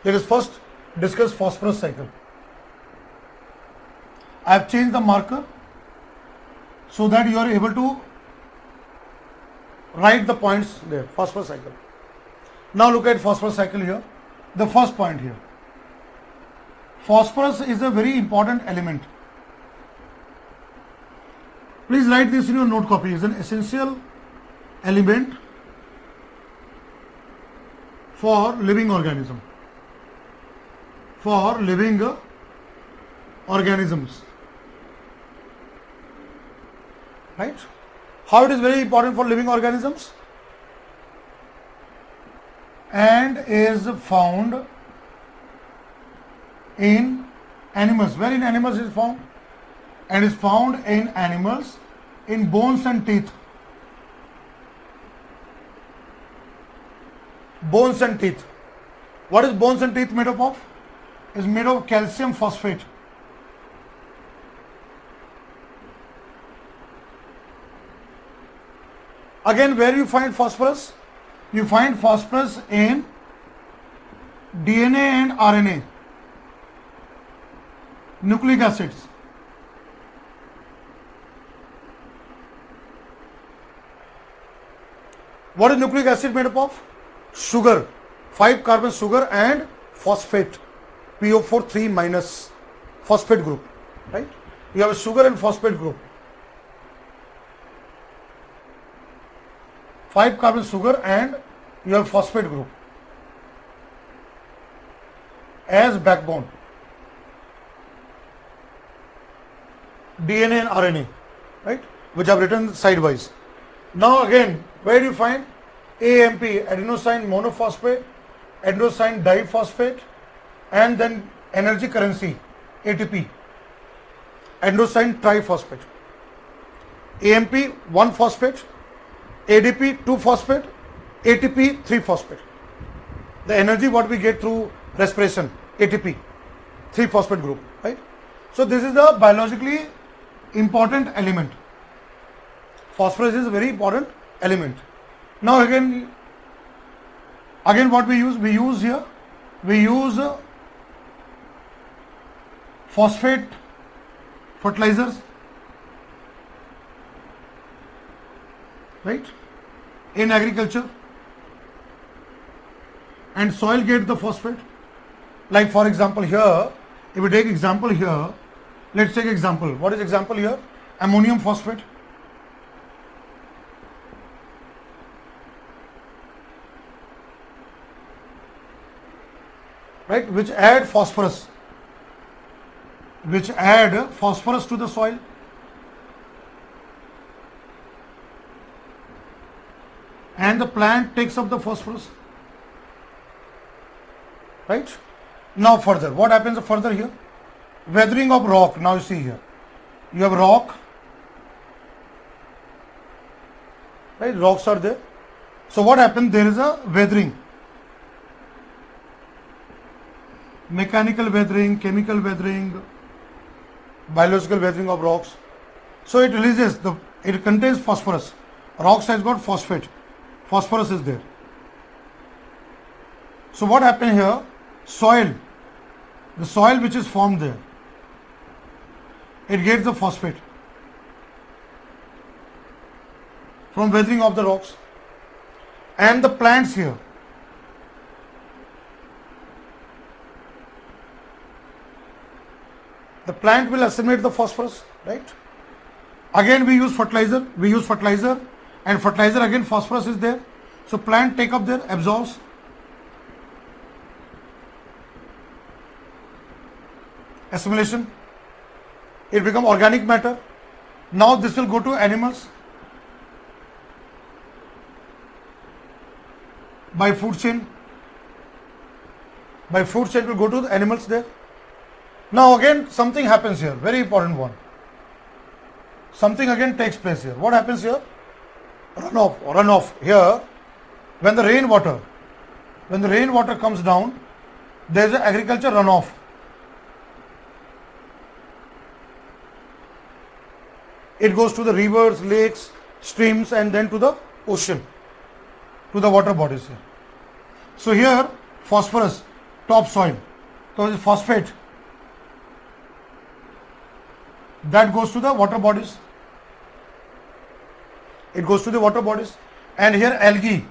Let us first discuss phosphorus cycle. I have changed the marker so that you are able to write the points there. Phosphorus cycle. Now look at phosphorus cycle here. The first point here. Phosphorus is a very important element. Please write this in your note copy. It is an essential element for living organism. For living organisms. Right? How it is very important for living organisms? And is found in animals. Where in animals is found? And is found in animals in bones and teeth. Bones and teeth. What is bones and teeth made up of? Is made of calcium phosphate. Again, where you find phosphorus? You find phosphorus in DNA and RNA, nucleic acids. What is nucleic acid made up of? Sugar, 5 carbon sugar and phosphate, PO4 3 minus, phosphate group, right? You have a sugar and phosphate group. 5 carbon sugar and you have phosphate group as backbone. DNA and RNA, right? Which I've written sidewise. Now again, where do you find AMP, adenosine monophosphate, adenosine diphosphate, and then energy currency, ATP, adenosine triphosphate. AMP 1 phosphate, ADP 2 phosphate, ATP 3 phosphate. The energy what we get through respiration, ATP, 3 phosphate group, right? So this is the biologically important element. Phosphorus is a very important element. Now again what we use here, we use phosphate fertilizers, right, in agriculture, and soil gets the phosphate. Like for example here, if we take example here, let's take example. What is example here? Ammonium phosphate. Right, which add phosphorus to the soil. And the plant takes up the phosphorus. Right? Now further, what happens further here? Weathering of rock. Now you see here, you have rock, right? Rocks are there. So what happens? There is a weathering. Mechanical weathering, chemical weathering, biological weathering of rocks. So it releases it contains phosphorus. Rocks has got phosphate. Phosphorus is there. So what happened here? Soil, the soil which is formed there, it gets the phosphate from weathering of the rocks. And the plants here, the plant will assimilate the phosphorus, right? Again we use fertilizer, and fertilizer again phosphorus is there. So plant take up there, absorbs. Assimilation, it becomes organic matter. Now this will go to animals by food chain. By food chain it will go to the animals there. Now again something happens here, very important one. Something again takes place here. What happens here? Runoff here. When the rainwater comes down, there is an agriculture runoff. It goes to the rivers, lakes, streams, and then to the ocean, to the water bodies here. So here phosphorus, topsoil, so the phosphate that goes to the water bodies. It goes to the water bodies. And here algae,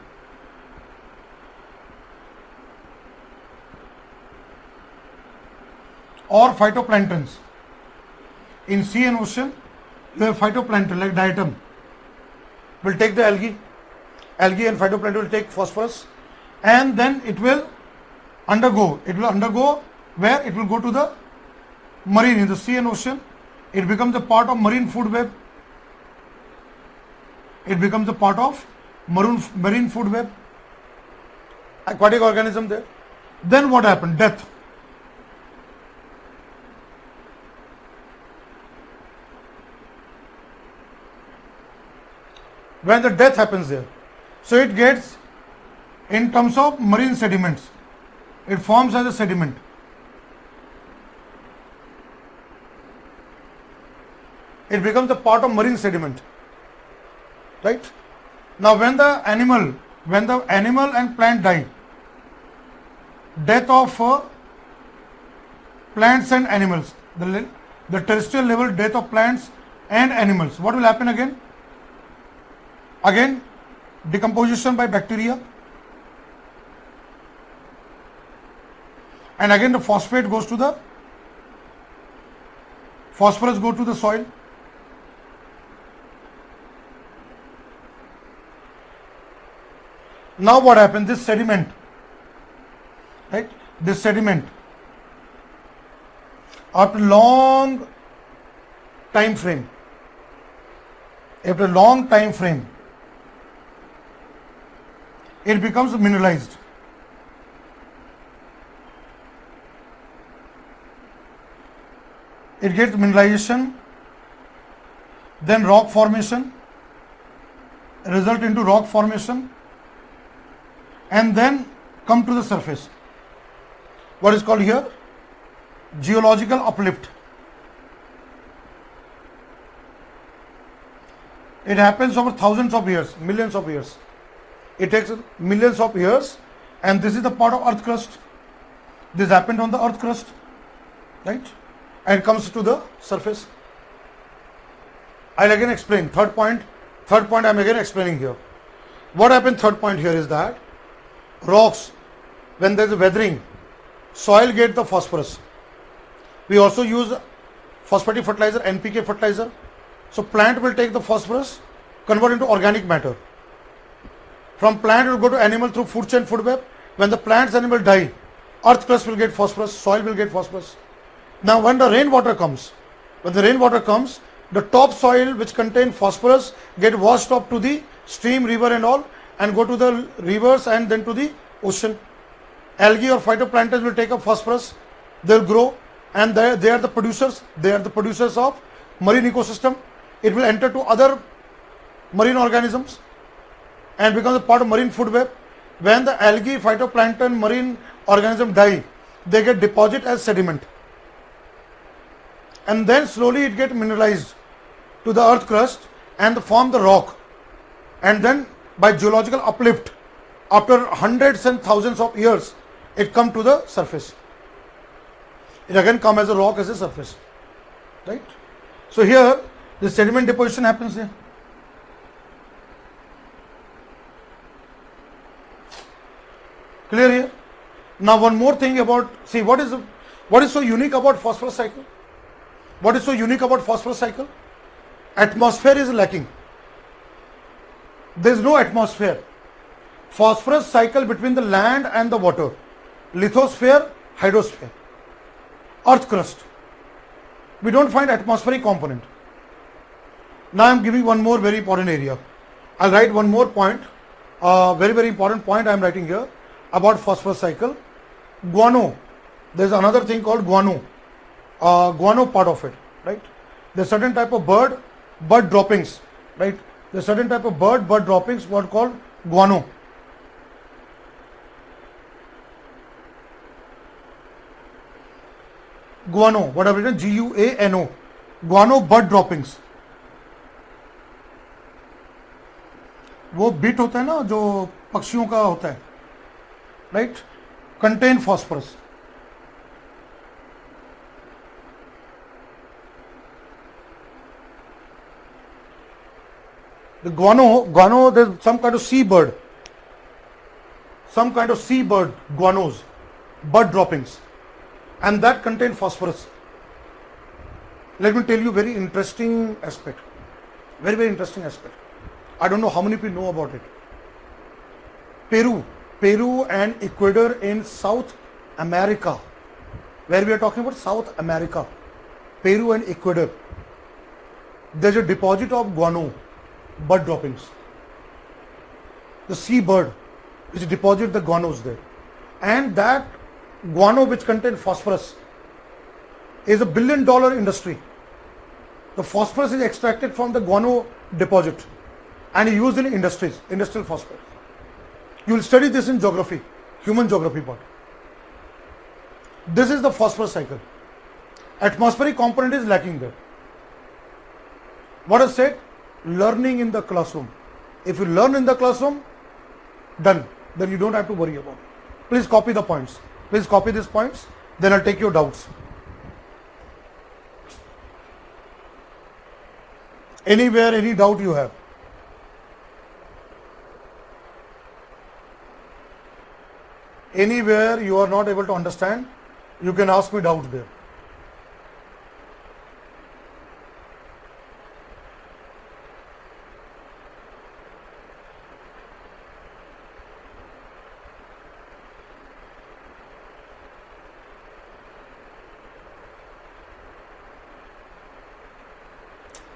or phytoplanktons. In sea and ocean, you have phytoplankton like diatom will take the algae and phytoplankton will take phosphorus, and then it will undergo where it will go to the marine, in the sea and ocean. It becomes a part of marine food web. Marine food web, aquatic organism there. Then what happened? Death. When the death happens there, so it gets in terms of marine sediments, it forms as a sediment. It becomes a part of marine sediment, right? Now when the animal and plant die, death of plants and animals, the terrestrial level death of plants and animals, what will happen again? Again, decomposition by bacteria, and again the phosphorus go to the soil. Now what happens? This sediment, right? This sediment, after long time frame, it becomes mineralized. It gets mineralization, then rock formation, result into rock formation, and then come to the surface. What is called here? Geological uplift. It happens over thousands of years, millions of years. It takes millions of years, and this is the part of earth crust. This happened on the earth crust, right? And comes to the surface. I'll again explain. Third point I'm again explaining here. What happened, third point here is that rocks, when there is a weathering, soil gets the phosphorus. We also use phosphatic fertilizer, NPK fertilizer. So plant will take the phosphorus, convert into organic matter. From plant it will go to animal through food chain, food web. When the plants, animal die, earth crust will get phosphorus, soil will get phosphorus. Now when the rainwater comes, the top soil which contain phosphorus get washed up to the stream, river and all, and go to the rivers and then to the ocean. Algae or phytoplankton will take up phosphorus, they will grow, and they are the producers. They are the producers of marine ecosystem. It will enter to other marine organisms and becomes a part of marine food web. When the algae, phytoplankton, marine organism die, they get deposited as sediment, and then slowly it gets mineralized to the earth crust and form the rock, and then by geological uplift, after hundreds and thousands of years, it come to the surface. It again come as a rock, as a surface, right? So here the sediment deposition happens here. Clear here? Now one more thing about, see what is so unique about phosphorus cycle? What is so unique about phosphorus cycle? Atmosphere is lacking. There is no atmosphere. Phosphorus cycle between the land and the water. Lithosphere, hydrosphere, earth crust. We don't find atmospheric component. Now I am giving one more very important area. I'll write one more point, very important point I am writing here about phosphorus cycle. Guano. There is another thing called guano. Guano part of it, right? There's certain type of bird droppings, right? There's certain type of bird droppings what called guano. Guano, what I've written, GUANO, guano bird droppings. वो bit होता है ना जो पक्षियों का होता है, right? Contain phosphorus. The guano, there's some kind of seabird, guanos, bird droppings, and that contain phosphorus. Let me tell you very interesting aspect, very interesting aspect. I don't know how many people know about it. Peru and Ecuador in South America, where we are talking about South America, Peru and Ecuador, there's a deposit of guano, bird droppings. The seabird which deposit the guanos there, and that guano which contain phosphorus is $1 billion industry. The phosphorus is extracted from the guano deposit and used in industries, industrial phosphorus. You will study this in geography, human geography part. This is the phosphorus cycle. Atmospheric component is lacking there. What I said? Learning in the classroom. If you learn in the classroom, done. Then you don't have to worry about it. Please copy the points. Please copy these points. Then I'll take your doubts. Anywhere, any doubt you have. Anywhere you are not able to understand, you can ask me doubt there.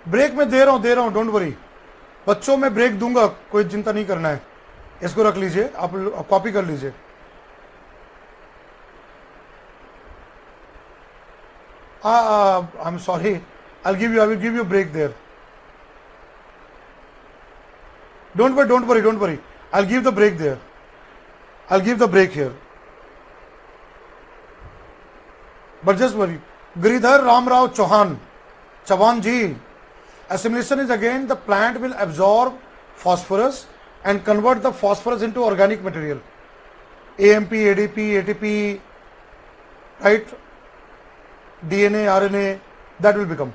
Break में दे रहा हूं don't worry बच्चों में break दूंगा कोई चिंता नहीं करना है इसको रख लीजिए आप कॉपी कर लीजिए I am sorry I will give you break there don't worry I give the break there I give the break here but just worry Giridhar Ramrao Chauhan ji assimilation is again the plant will absorb phosphorus and convert the phosphorus into organic material AMP ADP ATP right DNA RNA that will become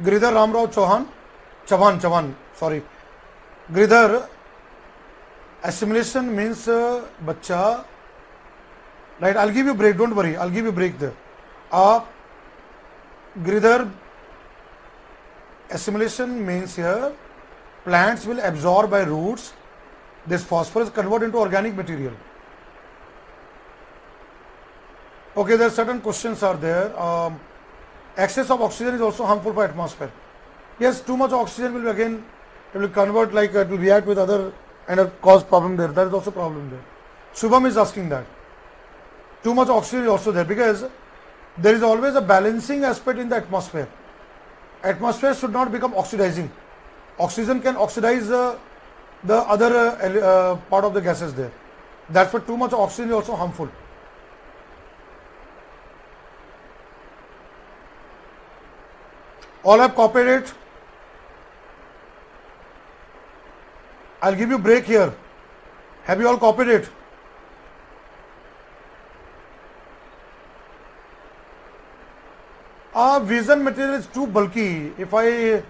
Giridhar Ramrao Chauhan sorry Giridhar assimilation means bacha right I'll give you break don't worry I'll give you break there Giridhar assimilation means here plants will absorb by roots this phosphorus convert into organic material. Okay, there are certain questions are there. Excess of oxygen is also harmful for atmosphere. Yes, too much oxygen will again it will convert like it will react with other and cause problem there. That is also problem there. Shubham is asking that. Too much oxygen is also there because there is always a balancing aspect in the atmosphere. Atmosphere should not become oxidizing. Oxygen can oxidize the other part of the gases there. That's why too much oxygen is also harmful. All have copied it. I'll give you break here. Have you all copied it? Vision material is too bulky. If I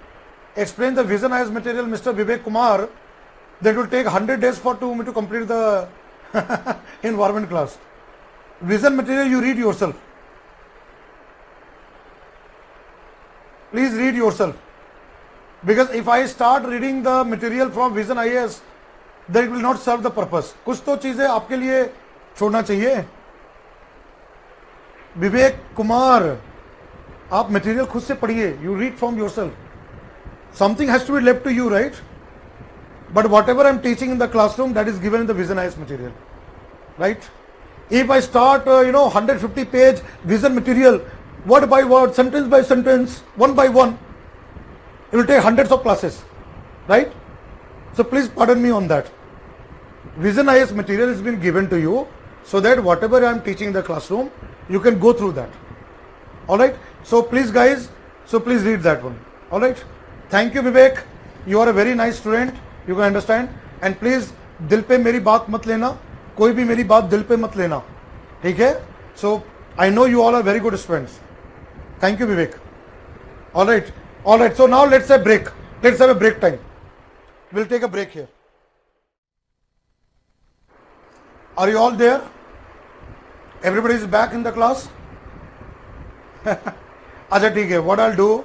explain the vision as material, Mr. Vivek Kumar, that will take 100 days for me to complete the environment class. Vision material, you read yourself. Please read yourself. Because if I start reading the material from Vision IAS, then it will not serve the purpose. कुछ तो चीजें आपके लिए छोड़ना चाहिए. विवेक कुमार, आप material खुद से पढ़िए. You read from yourself. Something has to be left to you, right? But whatever I am teaching in the classroom, that is given in the Vision IAS material, right? If I start, 150 page vision material, word by word, sentence by sentence, one by one, it will take hundreds of classes, right? So please pardon me on that. Vision IAS material has been given to you so that whatever I am teaching in the classroom, you can go through that. All right. So please guys, please read that one. All right. Thank you Vivek. You are a very nice student. You can understand. And please दिल पे मेरी बात मत लेना. कोई भी मेरी बात दिल पे मत लेना. ठीक है? So I know you all are very good students. Thank you Vivek. All right. All right. So now let's have break. Let's have a break time. We'll take a break here. Are you all there? Everybody is back in the class? Acha, theek hai. What I'll do,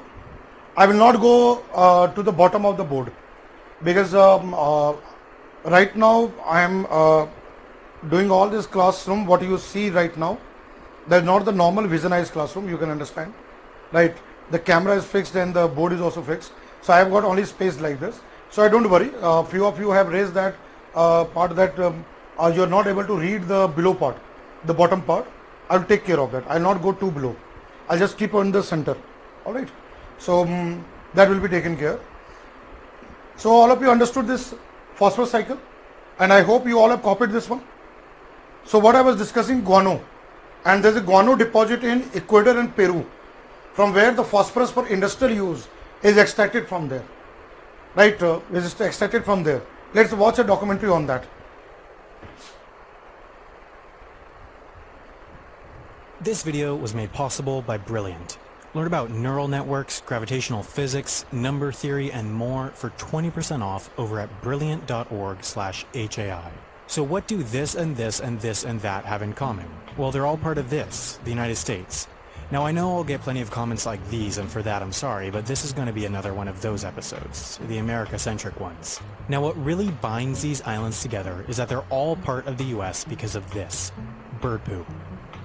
I will not go to the bottom of the board because right now I am doing all this classroom. What you see right now, that's not the normal visionized classroom. You can understand, right? The camera is fixed and the board is also fixed. So I have got only space like this. So I don't worry. Few of you have raised that part that you are not able to read the below part, the bottom part. I'll take care of that. I'll not go too below. I'll just keep on the center. All right. So that will be taken care. So all of you understood this phosphorus cycle, and I hope you all have copied this one. So what I was discussing, guano, and there's a guano deposit in Ecuador and Peru, from where the phosphorus for industrial use is extracted from there. right, is extracted from there. Let's watch a documentary on that. This video was made possible by Brilliant. Learn about neural networks, gravitational physics, number theory, and more for 20% off over at brilliant.org/HAI. So what do this and this and this and that have in common? Well, they're all part of this, the United States. Now I know I'll get plenty of comments like these, and for that I'm sorry, but this is going to be another one of those episodes, the America-centric ones. Now what really binds these islands together is that they're all part of the US because of this, bird poop.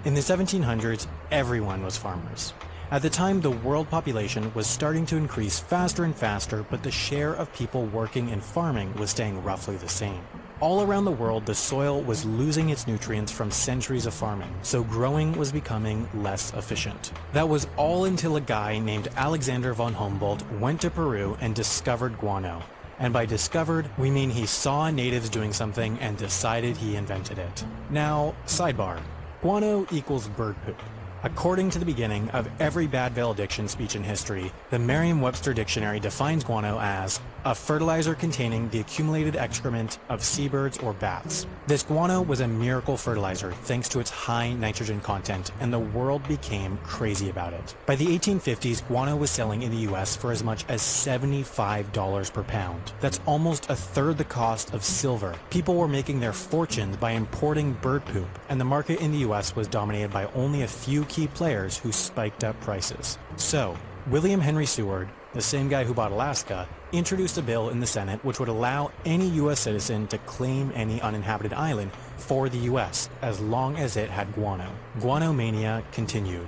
In the 1700s, everyone was farmers. At the time, the world population was starting to increase faster and faster, but the share of people working in farming was staying roughly the same. All around the world, the soil was losing its nutrients from centuries of farming, so growing was becoming less efficient. That was all until a guy named Alexander von Humboldt went to Peru and discovered guano. And by discovered, we mean he saw natives doing something and decided he invented it. Now, sidebar. Guano equals bird poop. According to the beginning of every bad valediction speech in history, the Merriam-Webster dictionary defines guano as a fertilizer containing the accumulated excrement of seabirds or bats. This guano was a miracle fertilizer thanks to its high nitrogen content, and the world became crazy about it. By the 1850s, guano was selling in the US for as much as $75 per pound. That's almost a third the cost of silver. People were making their fortunes by importing bird poop, and the market in the US was dominated by only a few key players who spiked up prices. So, William Henry Seward, the same guy who bought Alaska, introduced a bill in the Senate which would allow any U.S. citizen to claim any uninhabited island for the U.S. as long as it had guano. Guano mania continued.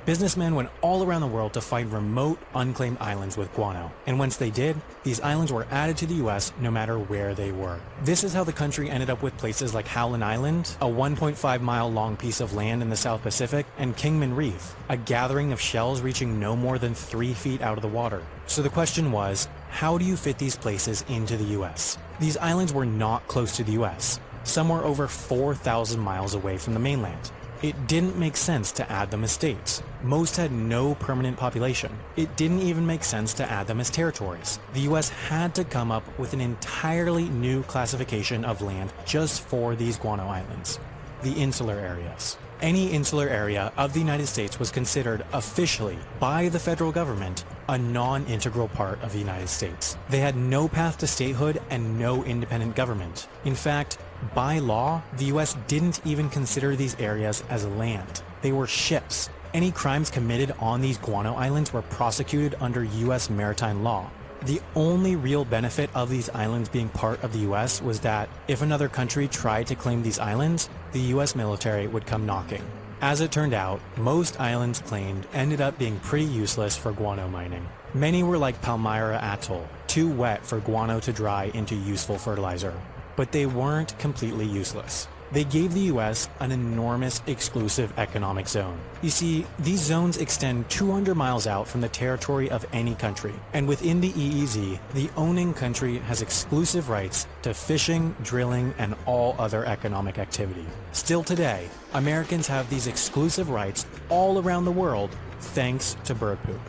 Businessmen went all around the world to find remote, unclaimed islands with guano, and once they did, these islands were added to the U.S. no matter where they were. This is how the country ended up with places like Howland Island, a 1.5-mile-long piece of land in the South Pacific, and Kingman Reef, a gathering of shells reaching no more than 3 feet out of the water. So the question was, how do you fit these places into the U.S.? These islands were not close to the U.S. Some were over 4,000 miles away from the mainland. It didn't make sense to add them as states. Most had no permanent population. It didn't even make sense to add them as territories. The US had to come up with an entirely new classification of land just for these guano islands, the insular areas. Any insular area of the United States was considered officially, by the federal government, a non-integral part of the United States. They had no path to statehood and no independent government. In fact, by law, the U.S. didn't even consider these areas as land. They were ships. Any crimes committed on these guano islands were prosecuted under U.S. maritime law. The only real benefit of these islands being part of the U.S. was that if another country tried to claim these islands, the U.S. military would come knocking. As it turned out, most islands claimed ended up being pretty useless for guano mining. Many were like Palmyra Atoll, too wet for guano to dry into useful fertilizer. But they weren't completely useless. They gave the US an enormous exclusive economic zone. You see, these zones extend 200 miles out from the territory of any country, and within the EEZ, the owning country has exclusive rights to fishing, drilling, and all other economic activity. Still today, Americans have these exclusive rights all around the world thanks to bird poop.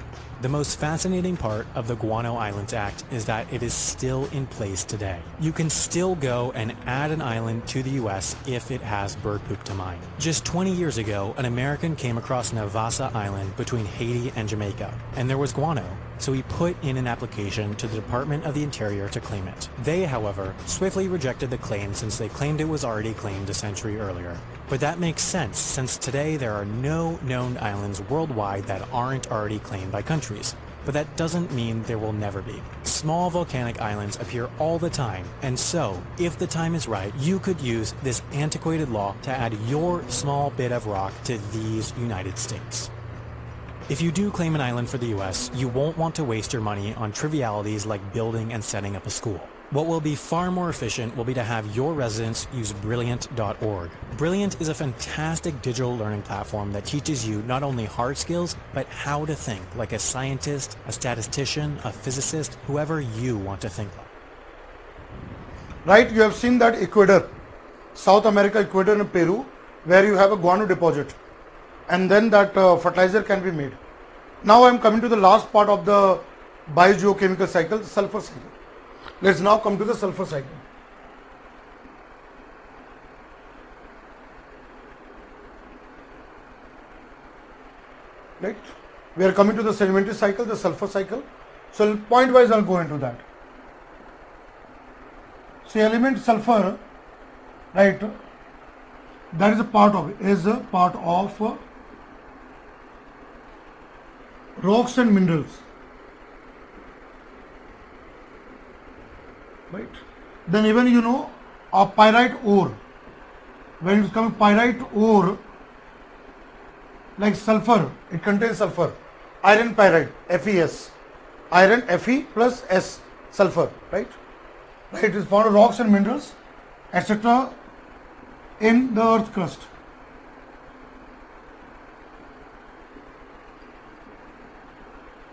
The most fascinating part of the Guano Islands Act is that it is still in place today. You can still go and add an island to the US if it has bird poop to mine. Just 20 years ago, an American came across Navassa Island between Haiti and Jamaica, and there was guano, so he put in an application to the Department of the Interior to claim it. They, however, swiftly rejected the claim since they claimed it was already claimed a century earlier. But that makes sense, since today there are no known islands worldwide that aren't already claimed by countries. But that doesn't mean there will never be. Small volcanic islands appear all the time, and so, if the time is right, you could use this antiquated law to add your small bit of rock to these United States. If you do claim an island for the US, you won't want to waste your money on trivialities like building and setting up a school. What will be far more efficient will be to have your residents use Brilliant.org. Brilliant is a fantastic digital learning platform that teaches you not only hard skills, but how to think like a scientist, a statistician, a physicist, whoever you want to think like. Right, you have seen that Ecuador, South America, Ecuador and Peru, where you have a guano deposit, and then that fertilizer can be made. Now I am coming to the last part of the biogeochemical cycle, sulfur cycle. Let's now come to the sulfur cycle. Right? We are coming to the sedimentary cycle, the sulfur cycle. So point wise I'll go into that. So element sulfur, right, that is a part of rocks and minerals. Right? Then even you know a pyrite ore, when it comes pyrite ore, like sulfur, it contains sulfur, iron pyrite, FeS, iron Fe plus S, sulfur, right? Right, it is found in rocks and minerals, etc. in the earth crust.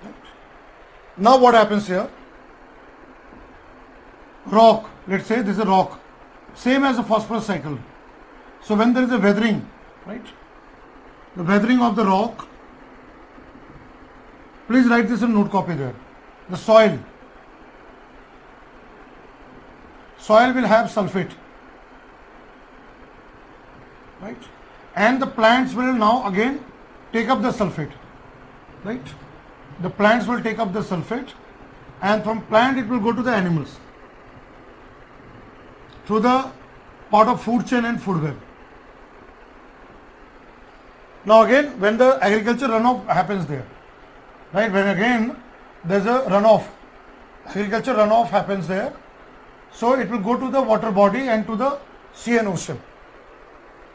Right. Now what happens here? Rock, let's say this is a rock, same as a phosphorus cycle. So when there is a weathering, right, the weathering of the rock, please write this in note copy there. The soil will have sulfate, right, and the plants will now again take up the sulfate, right, the plants will take up the sulfate, and from plant it will go to the animals through the part of food chain and food web. Now again, when the agriculture runoff happens there, right, when again there's a runoff, agriculture runoff happens there, so it will go to the water body and to the sea and ocean.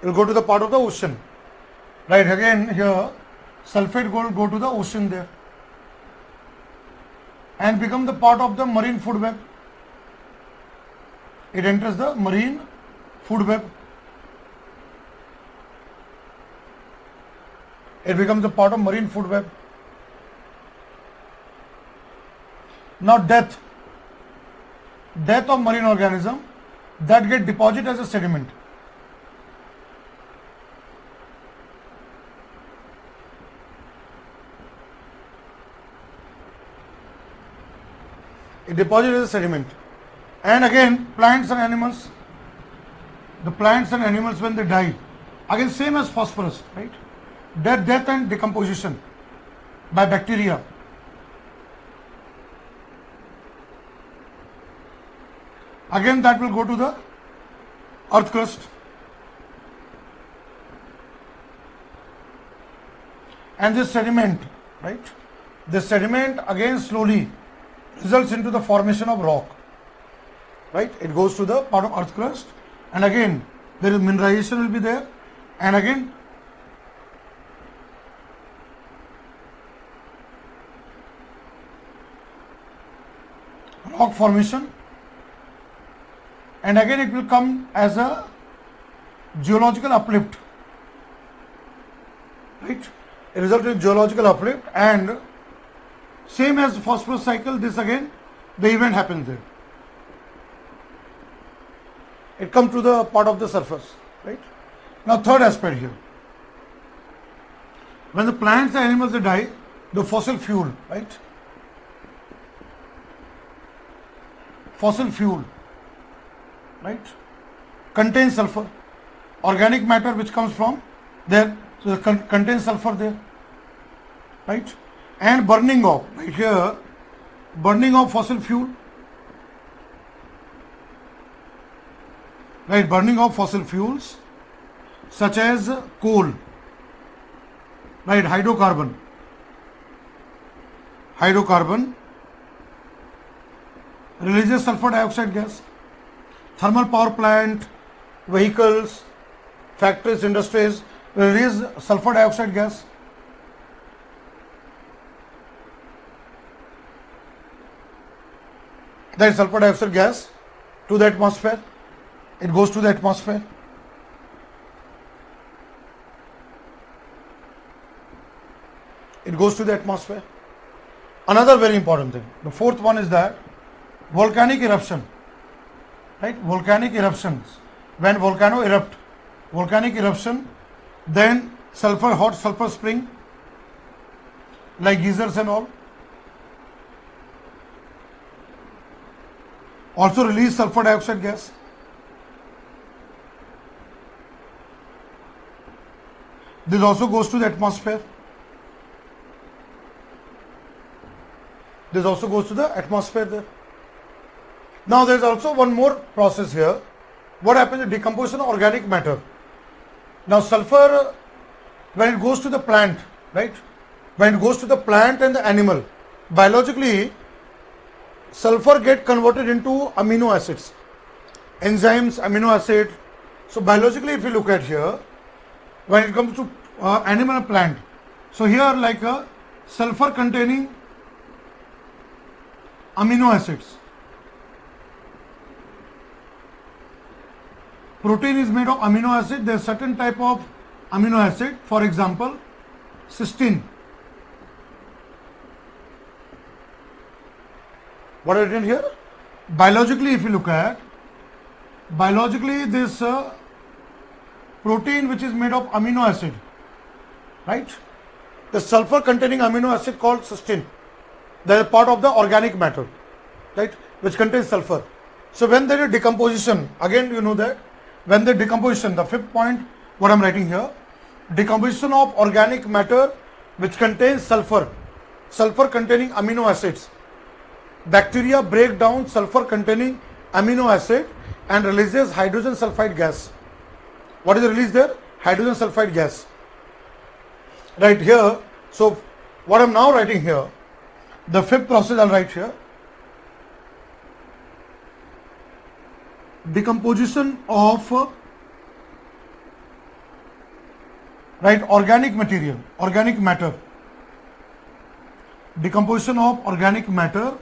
It will go to the part of the ocean, right, again here sulfate will go to the ocean there and become the part of the marine food web. It enters the marine food web. It becomes a part of marine food web. Now death of marine organism, that get deposited as a sediment. It deposits as a sediment. And again, plants and animals, the plants and animals when they die, again same as phosphorus, right? Death and decomposition by bacteria. Again that will go to the earth crust. And this sediment, right? This sediment again slowly results into the formation of rock. Right? It goes to the part of earth crust, and again there is mineralization will be there, and again rock formation, and again it will come as a geological uplift, right? It results in geological uplift, and same as phosphorus cycle, this again the event happens there. It comes to the part of the surface, right? Now third aspect here, when the plants and animals they die, the fossil fuel, right? Fossil fuel, right, contains sulfur, organic matter which comes from there, so it contains sulfur there, right? And burning of, right here, burning of fossil fuel, right, burning of fossil fuels such as coal, right, hydrocarbon releases sulfur dioxide gas. Thermal power plant, vehicles, factories, industries release sulfur dioxide gas. That is sulfur dioxide gas to the atmosphere. It goes to the atmosphere. It goes to the atmosphere. Another very important thing, the fourth one is that volcanic eruption, right? Volcanic eruptions. When volcano erupt, volcanic eruption, then hot sulfur spring, like geysers and all. also release sulfur dioxide gas. This also goes to the atmosphere. This also goes to the atmosphere there. Now there is also one more process here. What happens in decomposition of organic matter? Now sulfur, when it goes to the plant, right? When it goes to the plant and the animal, biologically, sulfur get converted into amino acids, enzymes, amino acid. So biologically, if you look at here, when it comes to animal and plant, so here like a sulfur containing amino acids. Protein is made of amino acid. There is certain type of amino acid, for example, cysteine. What is written here? Biologically, if you look at, biologically this protein which is made of amino acid, right? The sulfur containing amino acid called cysteine. That is part of the organic matter, right? Which contains sulfur. So when there is decomposition, again you know that when the decomposition, the fifth point, what I am writing here, decomposition of organic matter which contains sulfur, sulfur containing amino acids. Bacteria break down sulfur containing amino acid and releases hydrogen sulfide gas. What is released there? Hydrogen sulfide gas. Right here. So what I am now writing here, the fifth process I will write here. Decomposition of organic material, organic matter. Decomposition of organic matter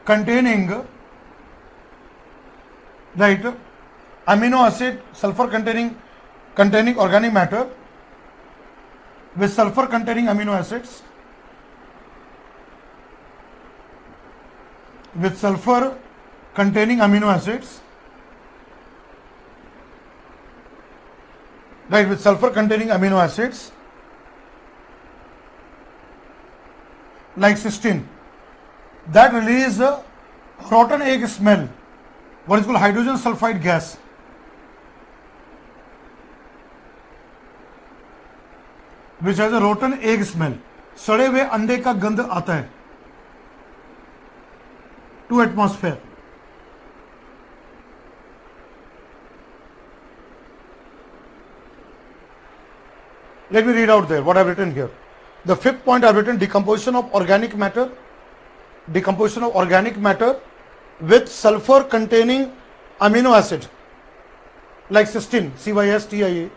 containing amino acid, sulfur containing organic matter with sulfur containing amino acids, with sulfur containing amino acids, with sulfur containing amino acids like cysteine, that release rotten egg smell, what is called hydrogen sulfide gas. Which has a rotten egg smell, सड़े हुए अंडे का गंध आता है to atmosphere. Let me read out there what I have written here. The fifth point I have written, decomposition of organic matter, decomposition of organic matter with sulfur containing amino acid like cysteine, cysteine,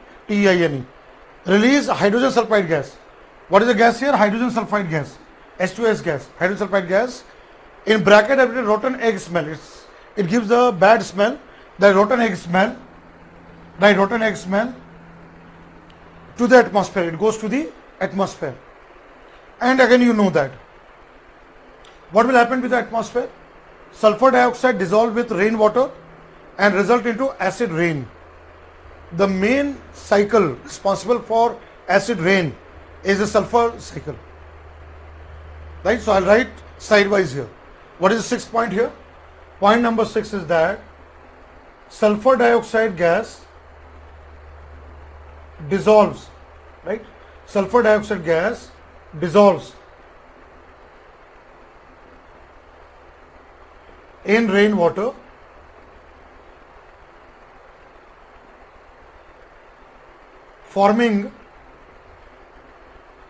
release hydrogen sulfide gas. What is the gas here? Hydrogen sulfide gas, H2S gas, hydrogen sulfide gas. In bracket I have written rotten egg smell. It gives a bad smell, the rotten egg smell, rotten egg smell to the atmosphere. It goes to the atmosphere. And again you know that. What will happen with the atmosphere? Sulfur dioxide dissolve with rainwater and result into acid rain. The main cycle responsible for acid rain is the sulfur cycle. Right? So I'll write sidewise here. What is the sixth point here? Point number 6 is that sulfur dioxide gas dissolves, right? Sulfur dioxide gas dissolves in rainwater forming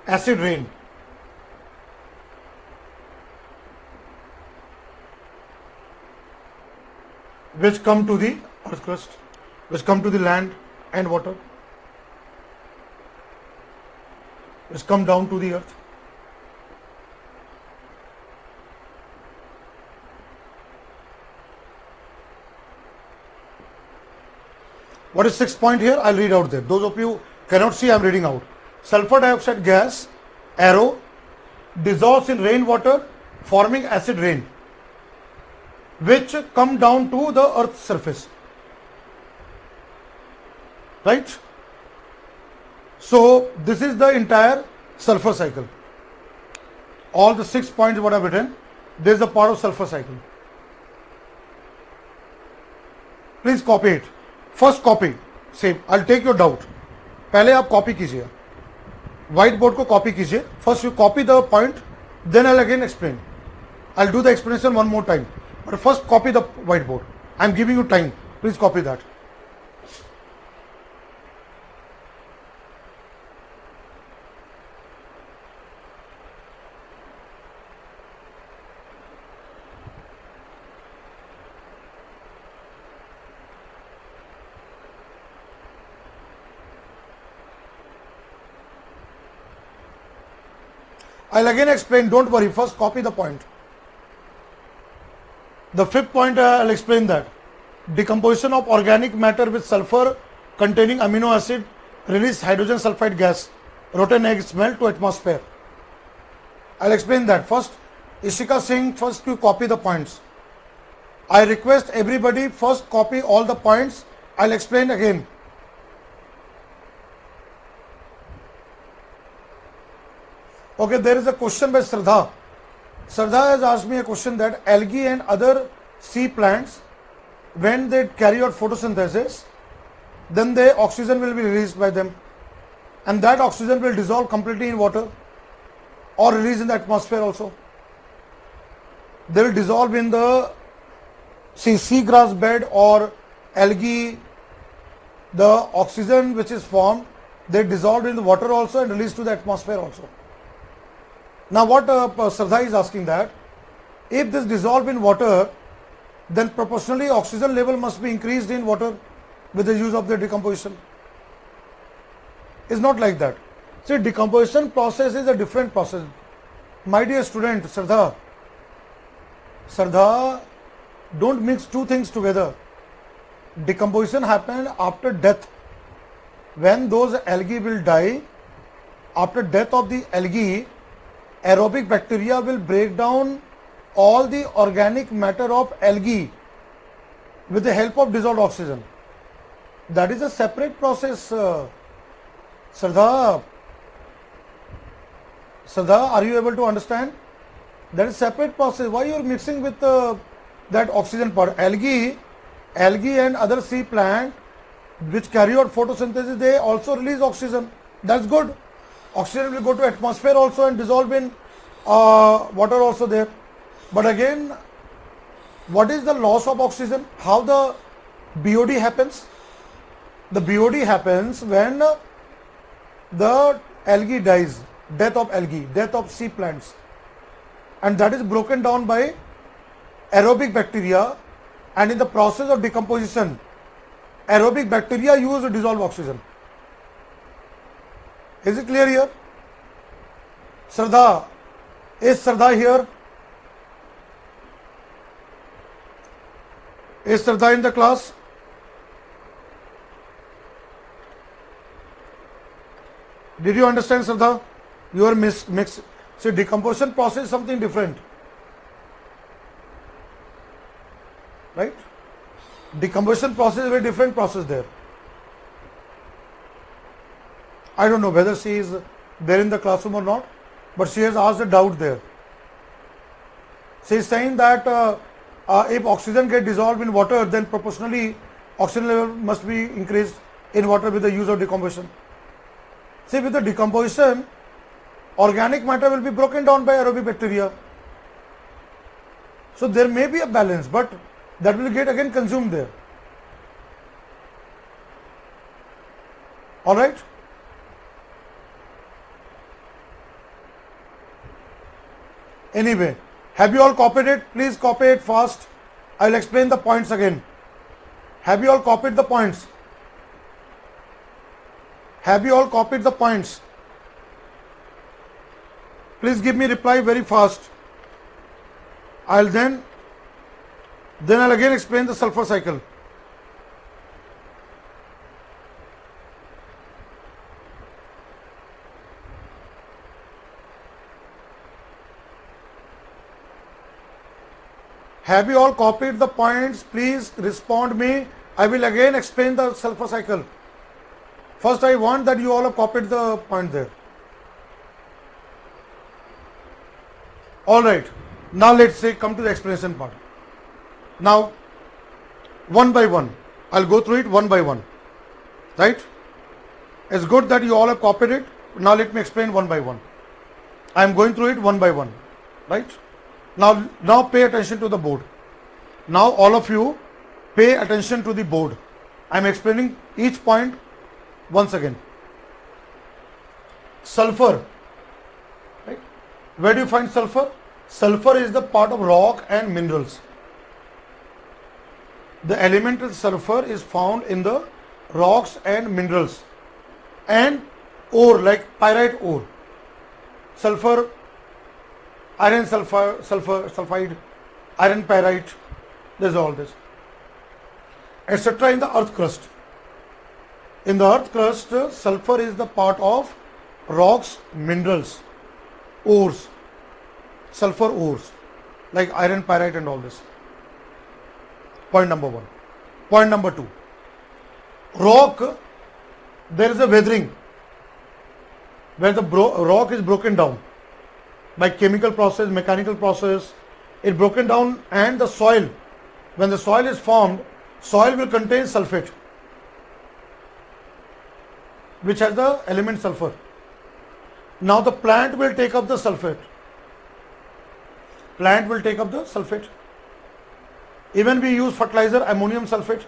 acid rain. Which come to the earth crust, which come to the land and water, which come down to the earth. What is sixth point here? I'll read out there. Those of you cannot see, I'm reading out. Sulfur dioxide gas, arrow, dissolves in rainwater, forming acid rain, which come down to the earth's surface. Right? So this is the entire sulfur cycle. All the 6 points what I have written There is a part of sulfur cycle. Please copy it. First copy. Same. I'll take your doubt. पहले आप copy कीजिए. White board को copy कीजिए. First you copy the point, then I'll again explain. I'll do the explanation one more time. But first copy the whiteboard. I'm giving you time. Please copy that. I'll again explain, don't worry, first copy the point. The fifth point, I'll explain that. Decomposition of organic matter with sulfur containing amino acid release hydrogen sulfide gas, rotten egg smell to atmosphere. I'll explain that. First, Ishika Singh, first you copy the points. I request everybody first copy all the points. I'll explain again. Okay, there is a question by Shraddha. Shraddha has asked me a question that algae and other sea plants, when they carry out photosynthesis, then the oxygen will be released by them, and that oxygen will dissolve completely in water or release in the atmosphere also. They will dissolve in the seagrass bed or algae. The oxygen which is formed, they dissolve in the water also and released to the atmosphere also. Now what Shraddha is asking that, if this dissolve in water, then proportionally oxygen level must be increased in water with the use of the decomposition. It's not like that. See, decomposition process is a different process. My dear student, Shraddha, don't mix two things together. Decomposition happens after death. When those algae will die, after death of the algae, aerobic bacteria will break down all the organic matter of algae with the help of dissolved oxygen. That is a separate process. Shraddha, are you able to understand? That is separate process. Why you are mixing with that oxygen part? Algae and other sea plant which carry out photosynthesis, they also release oxygen. That's good. Oxygen will go to atmosphere also and dissolve in water also there. But again, what is the loss of oxygen? How the BOD happens? The BOD happens when the algae dies, death of sea plants, and that is broken down by aerobic bacteria, and in the process of decomposition, aerobic bacteria use to dissolve oxygen. Is it clear here? Shraddha, is Shraddha here? Is Shraddha in the class? Did you understand, Shraddha? You are mix. See, decomposition process is something different. Right? Decomposition process is a very different process there. I don't know whether she is there in the classroom or not, but she has asked a doubt there. She is saying that if oxygen gets dissolved in water, then proportionally oxygen level must be increased in water with the use of decomposition. See, with the decomposition, organic matter will be broken down by aerobic bacteria. So there may be a balance, but that will get again consumed there. All right? Anyway, have you all copied it? Please copy it fast. I will explain the points again. Have you all copied the points? Have you all copied the points? Please give me reply very fast. I'll then I'll again explain the sulfur cycle. Have you all copied the points? Please respond me. I will again explain the sulfur cycle. First, I want that you all have copied the point there. All right. Now let's say come to the explanation part. Now one by one, I'll go through it one by one, right? It's good that you all have copied it. Now let me explain one by one. I am going through it one by one, right? Now pay attention to the board. Now all of you pay attention to the board. I am explaining each point once again. Sulfur, right? Where do you find sulfur? Sulfur is the part of rock and minerals. The elemental sulfur is found in the rocks and minerals and ore like pyrite ore, sulfur, iron sulfide, iron pyrite, there's all this, etc. in the earth crust. In the earth crust, sulfur is the part of rocks, minerals, ores, sulfur ores like iron pyrite and all this. Point number one. Point number two. Rock, there is a weathering where the rock is broken down by chemical process, mechanical process. It's broken down, and the soil, when the soil is formed, soil will contain sulfate, which has the element sulfur. Now the plant will take up the sulfate. Plant will take up the sulfate. Even we use fertilizer, ammonium sulfate.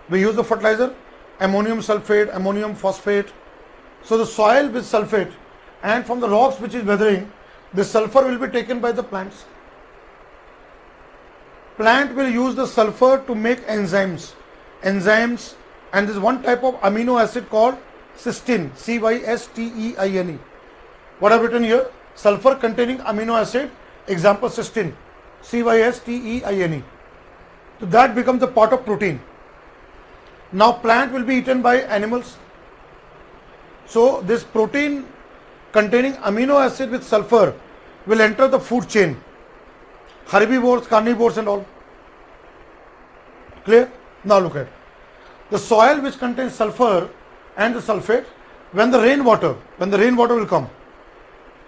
We use the fertilizer, ammonium sulfate, ammonium phosphate. So the soil with sulfate, and from the rocks which is weathering, the sulfur will be taken by the plants. Plant will use the sulfur to make enzymes. Enzymes, and there is one type of amino acid called cysteine, cysteine. What I've written here? Sulfur containing amino acid, example cysteine, cysteine. So that becomes the part of protein. Now plant will be eaten by animals. So this protein containing amino acid with sulfur will enter the food chain. Herbivores, carnivores and all. Clear? Now look at the soil which contains sulfur and the sulfate. When the rainwater will come,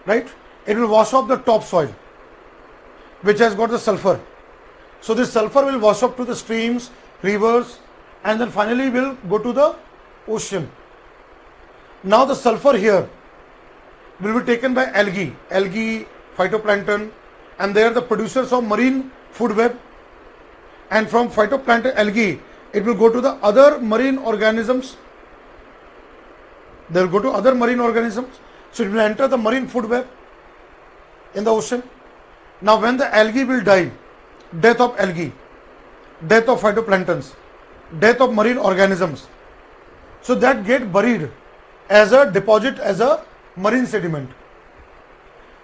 right, it will wash off the topsoil which has got the sulfur. So this sulfur will wash up to the streams, rivers, and then finally will go to the ocean. Now the sulfur here will be taken by algae, phytoplankton, and they are the producers of marine food web. And from phytoplankton algae, it will go to the other marine organisms. They will go to other marine organisms. So it will enter the marine food web in the ocean. Now when the algae will die, death of algae, death of phytoplanktons, death of marine organisms, so that get buried as a deposit, as a marine sediment.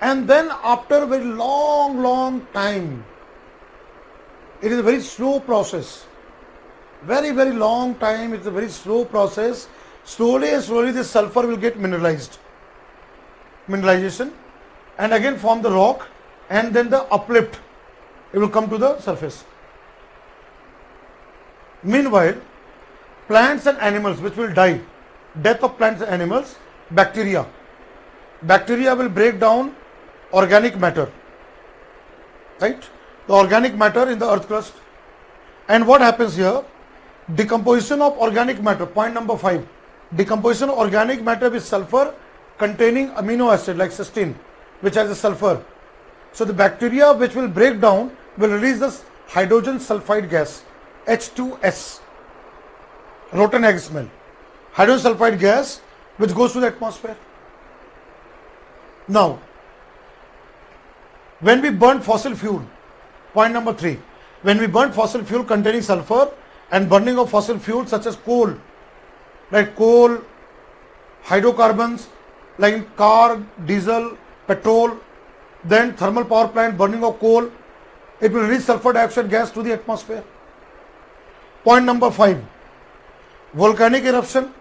And then after a very long time, it is a very slow process, very long time, it's a very slow process. Slowly this sulfur will get mineralization, and again form the rock, and then the uplift, it will come to the surface. Meanwhile, plants and animals which will die, death of plants and animals, bacteria will break down organic matter, right, the organic matter in the earth crust. And what happens here? Decomposition of organic matter. Point number 5, decomposition of organic matter with sulfur containing amino acid like cysteine, which has a sulfur. So the bacteria which will break down will release this hydrogen sulfide gas, H2S, rotten egg smell, hydrogen sulfide gas which goes to the atmosphere. Now, when we burn fossil fuel, point number 3, when we burn fossil fuel containing sulfur, and burning of fossil fuels such as coal, like coal, hydrocarbons like in car, diesel, petrol, then thermal power plant burning of coal, it will release sulfur dioxide gas to the atmosphere. Point number 5, volcanic eruption,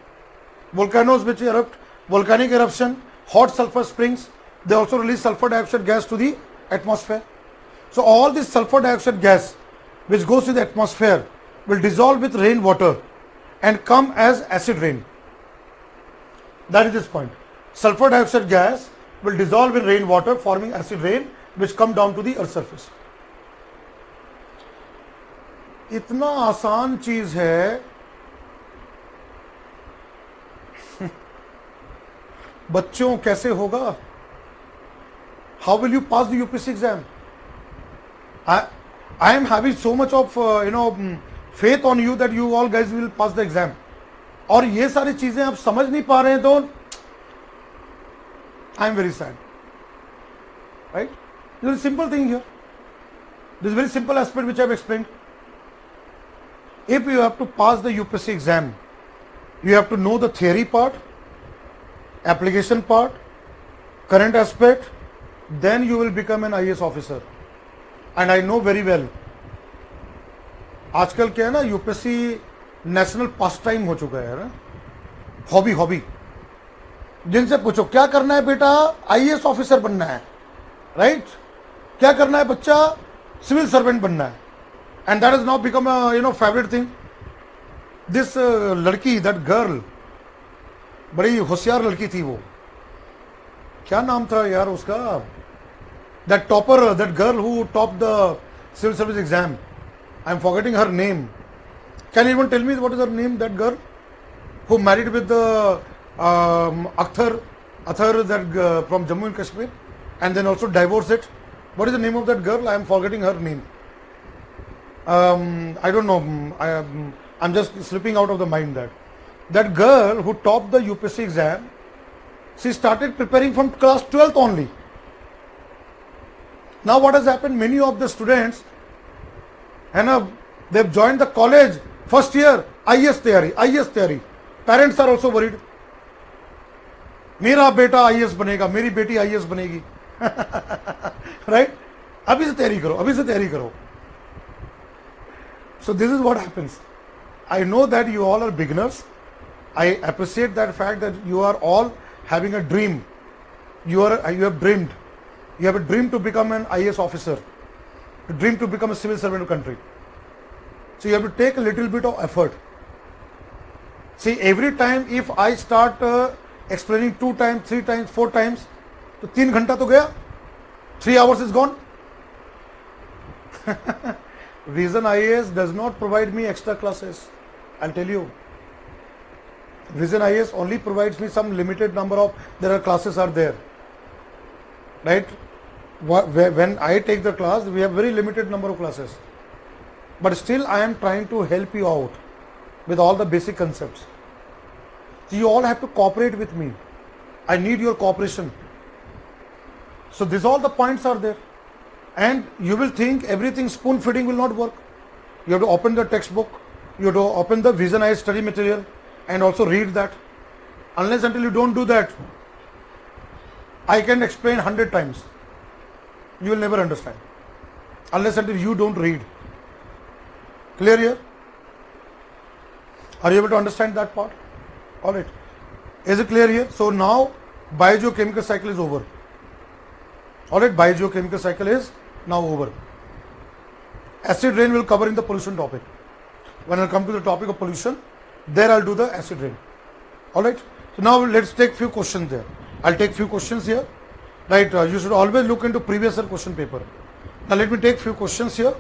volcanoes which erupt, volcanic eruption, hot sulfur springs, they also release sulfur dioxide gas to the atmosphere. So all this sulfur dioxide gas which goes to the atmosphere will dissolve with rainwater and come as acid rain. That is this point. Sulfur dioxide gas will dissolve in rainwater forming acid rain, which come down to the earth surface. इतना आसान चीज है, बच्चों कैसे होगा? How will you pass the UPSC exam? I am having so much of faith on you that you all guys will pass the exam. और ये सारी चीजें आप समझ नहीं पा रहे हैं तो I am very sad. Right? There is a simple thing here. This is very simple aspect which I have explained. If you have to pass the UPSC exam, you have to know the theory part, application part, current aspect, then you will become an IAS officer. And I know very well. आजकल क्या है ना, UPSC national पास time हो चुका है ना, hobby. जिनसे पूछो क्या करना है बेटा, आईएएस ऑफिसर बनना है, राइट? क्या करना है बच्चा, सिविल सर्वेंट बनना है. And that is now become favourite thing. This लड़की, दैट गर्ल, बड़ी होशियार लड़की थी वो, क्या नाम था यार उसका, that topper, that girl who top the civil service exam. I am forgetting her name. Can anyone tell me what is her name, that girl who married with Athar, that from Jammu and Kashmir, and then also divorced it. What is the name of that girl? I am forgetting her name. I don't know. I'm just slipping out of the mind. That girl who topped the UPSC exam, she started preparing from class 12th only. Now what has happened? Many of the students, and they've joined the college first year, IAS theory. Parents are also worried. मेरा बेटा IAS बनेगा, मेरी बेटी IAS बनेगी. Right? अभी से तैयारी करो. So this is what happens. I know that you all are beginners. I appreciate that fact that you are all having a dream. You have dreamed. You have a dream to become an IAS officer, a dream to become a civil servant of country. So you have to take a little bit of effort. See, every time if I start explaining 2 times, 3 times, 4 times, तो 3 घंटा तो गया, 3 hours is gone. Vision IAS does not provide me extra classes. I'll tell you. Vision IAS only provides me some limited number of, there are classes are there. Right? When I take the class, we have very limited number of classes. But still I am trying to help you out with all the basic concepts. So you all have to cooperate with me. I need your cooperation. So these all the points are there. And you will think everything spoon feeding will not work. You have to open the textbook. You have to open the Vision IAS study material and also read that. Unless until you don't do that, I can explain 100 times. You will never understand. Unless until you don't read. Clear here? Are you able to understand that part? All right. Is it clear here? So now biogeochemical cycle is over. All right, biogeochemical cycle is now over. Acid rain will cover in the pollution topic. When I come to the topic of pollution, there I'll do the acid rain. All right. So now let's take few questions there. I'll take few questions here. Right. You should always look into previous year question paper. Now let me take few questions here,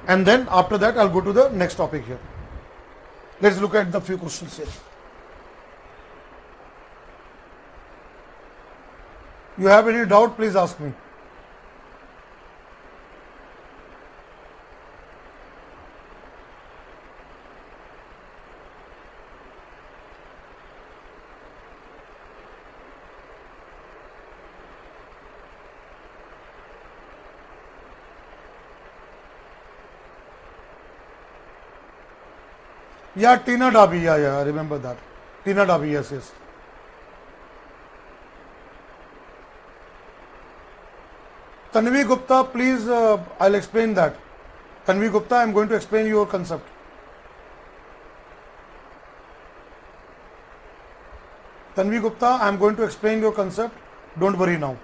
and then after that I'll go to the next topic here. Let's look at the few questions here. You have any doubt, please ask me. Yeah, Tina Dabi, yeah, I remember that. Tina Dabi, yes. Tanvi Gupta, please, I'll explain that. Tanvi Gupta, I'm going to explain your concept. Tanvi Gupta, I'm going to explain your concept. Don't worry now.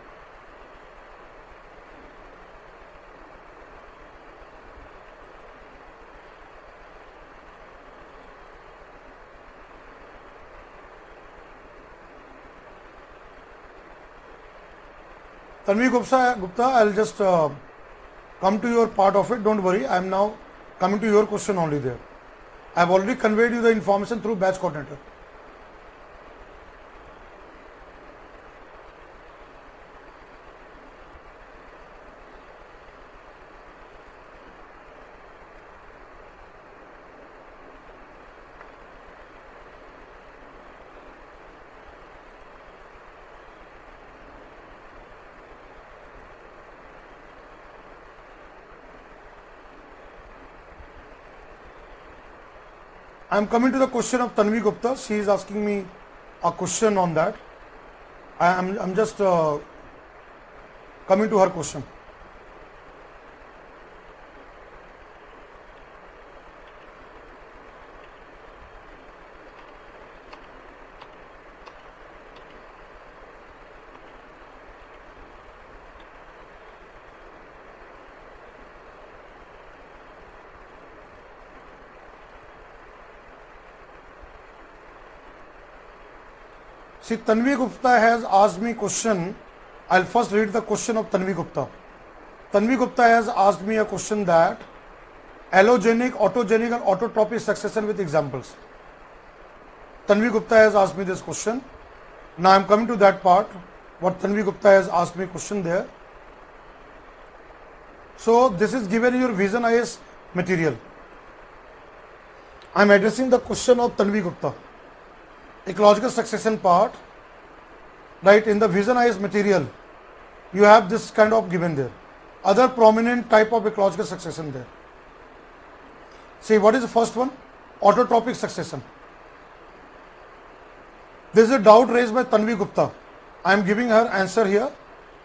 Tanvi Gupta, I'll just come to your part of it. Don't worry. I am now coming to your question only there. I have already conveyed you the information through batch coordinator. I am coming to the question of Tanvi Gupta. She is asking me a question on that. I'm just coming to her question. See, Tanvi Gupta has asked me question. I'll first read the question of Tanvi Gupta. Tanvi Gupta has asked me a question that allogenic, autogenic and autotrophic succession with examples. Tanvi Gupta has asked me this question. Now I'm coming to that part. What Tanvi Gupta has asked me question there. So this is given in your Vision IS material. I'm addressing the question of Tanvi Gupta. Ecological succession part, right? In the Vision IS material, you have this kind of given there. Other prominent type of ecological succession there. See, what is the first one? Autotrophic succession. This is a doubt raised by Tanvi Gupta. I am giving her answer here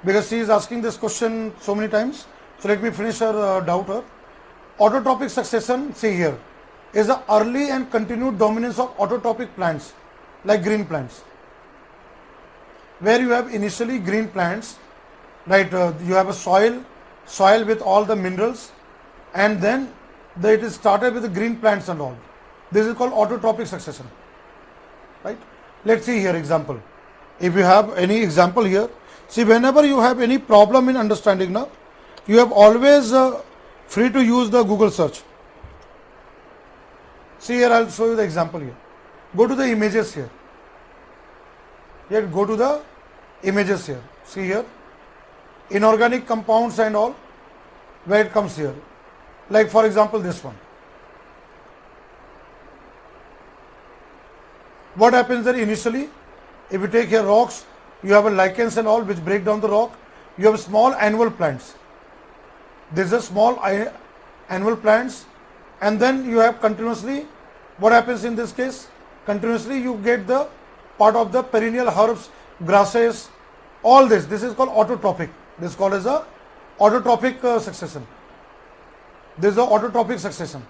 because she is asking this question so many times. So let me finish her doubt here. Autotrophic succession, see here, is the early and continued dominance of autotrophic plants like green plants, where you have initially green plants, right? You have a soil with all the minerals, and then it is started with the green plants and all. This is called autotrophic succession, right? Let's see here example. If you have any example here, see, whenever you have any problem in understanding now, you have always free to use the Google search. See here, I'll show you the example here. Go to the images here. Yet go to the images here. See here, inorganic compounds and all, where it comes here. Like for example, this one. What happens there initially? If you take here rocks, you have a lichens and all which break down the rock. You have small annual plants. This is small annual plants, and then you have continuously. What happens in this case? Continuously you get the part of the perennial herbs, grasses, all this. This is called autotrophic. This is called as a autotrophic succession. This is the autotrophic succession.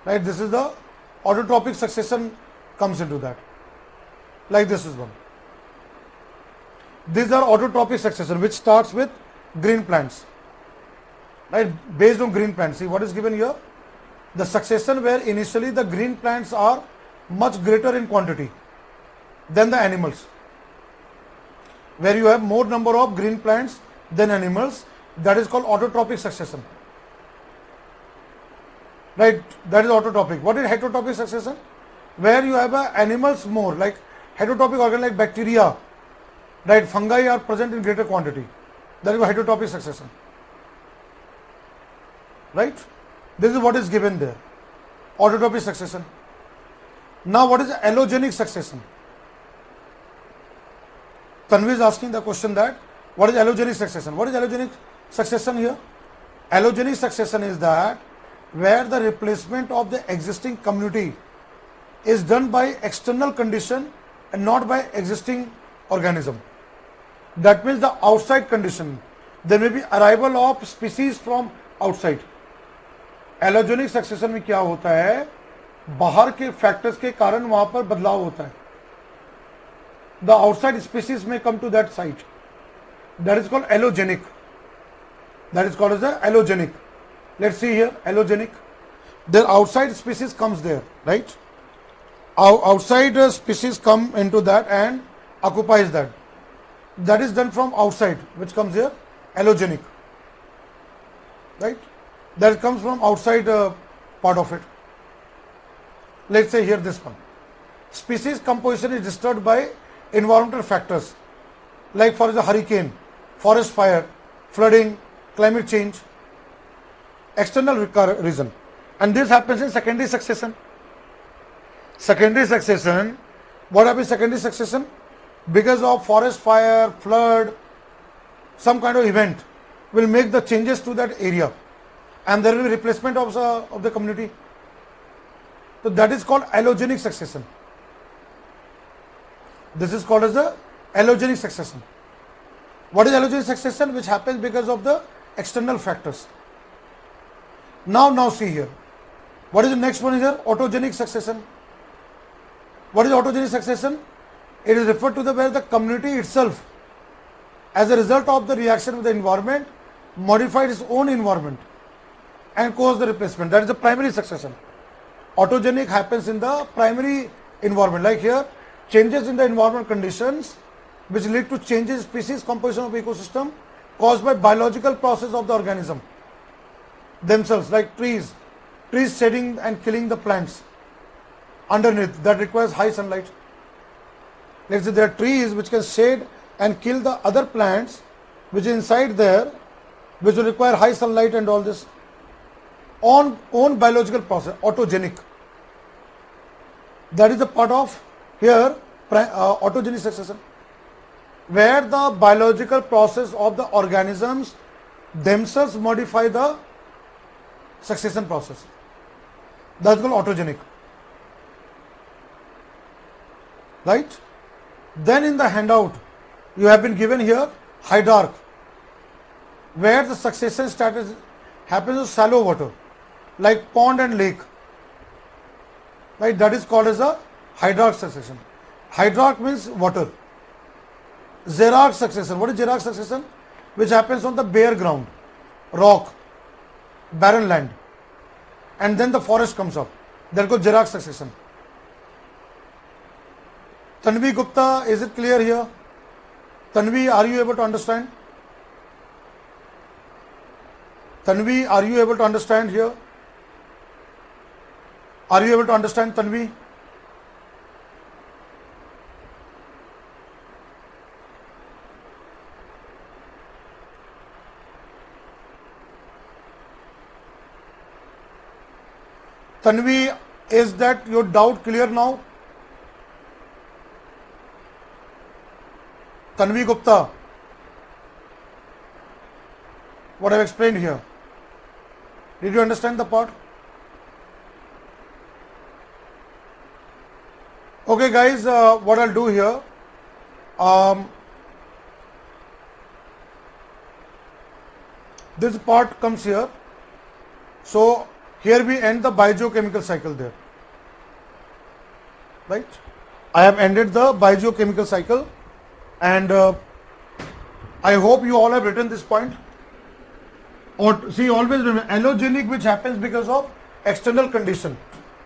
Right? This is the autotrophic succession comes into that. Like this is one. These are autotrophic succession which starts with green plants. Right? Based on green plants. See what is given here? The succession where initially the green plants are much greater in quantity than the animals. Where you have more number of green plants than animals, that is called autotrophic succession. Right? That is autotrophic. What is heterotrophic succession? Where you have animals more, like heterotrophic organ like bacteria, right? Fungi are present in greater quantity. That is heterotrophic succession. Right? This is what is given there. Autotrophic succession. Now what is allogenic succession? Tanvi is asking the question that what is allogenic succession? What is allogenic succession here? Allogenic succession is that where the replacement of the existing community is done by external condition and not by existing organism. That means the outside condition. There may be arrival of species from outside. Allogenic succession में क्या होता है, बाहर के factors के कारण वहां पर बदलाव होता है. द आउटसाइड स्पीसीज में come to that site. That is called allogenic. That is called as a allogenic. Let's see here, allogenic. The outside species comes there, right? Outside species come into that and occupies that. That is done from outside, which comes here, allogenic, right? That comes from outside part of it. Let's say here this one. Species composition is disturbed by environmental factors, like for example hurricane, forest fire, flooding, climate change, external reason, and this happens in secondary succession. Secondary succession, what happens in secondary succession? Because of forest fire, flood, some kind of event will make the changes to that area, and there will be replacement of the community. So that is called allogenic succession. This is called as a allogenic succession. What is allogenic succession? Which happens because of the external factors. Now see here. What is the next one here? Autogenic succession. What is autogenic succession? It is referred to where the community itself, as a result of the reaction with the environment, modified its own environment and caused the replacement. That is the primary succession. Autogenic happens in the primary environment, like here, changes in the environment conditions which lead to changes in species composition of ecosystem caused by biological process of the organism themselves, like trees shedding and killing the plants underneath that requires high sunlight. Let's say there are trees which can shade and kill the other plants which is inside there, which will require high sunlight and all this. Own biological process, autogenic. That is the part of here autogenic succession, where the biological process of the organisms themselves modify the succession process. That's called autogenic. Right? Then in the handout, you have been given here hydrarch, where the succession status happens in shallow water, like pond and lake. Right? That is called as a hydrarch succession. Hydrarch means water. Xerarch succession. What is xerarch succession? Which happens on the bare ground, rock, barren land, and then the forest comes up. That goes xerarch succession. Tanvi Gupta, is it clear here? Tanvi, are you able to understand? Tanvi, are you able to understand here? Are you able to understand, Tanvi? Tanvi, is that your doubt clear now? Tanvi Gupta, what I have explained here, did you understand the part? Okay guys, what I'll do here, this part comes here. So here we end the biogeochemical cycle there, right? I have ended the biogeochemical cycle, and I hope you all have written this point. Or see, always remember, allogenic, which happens because of external condition,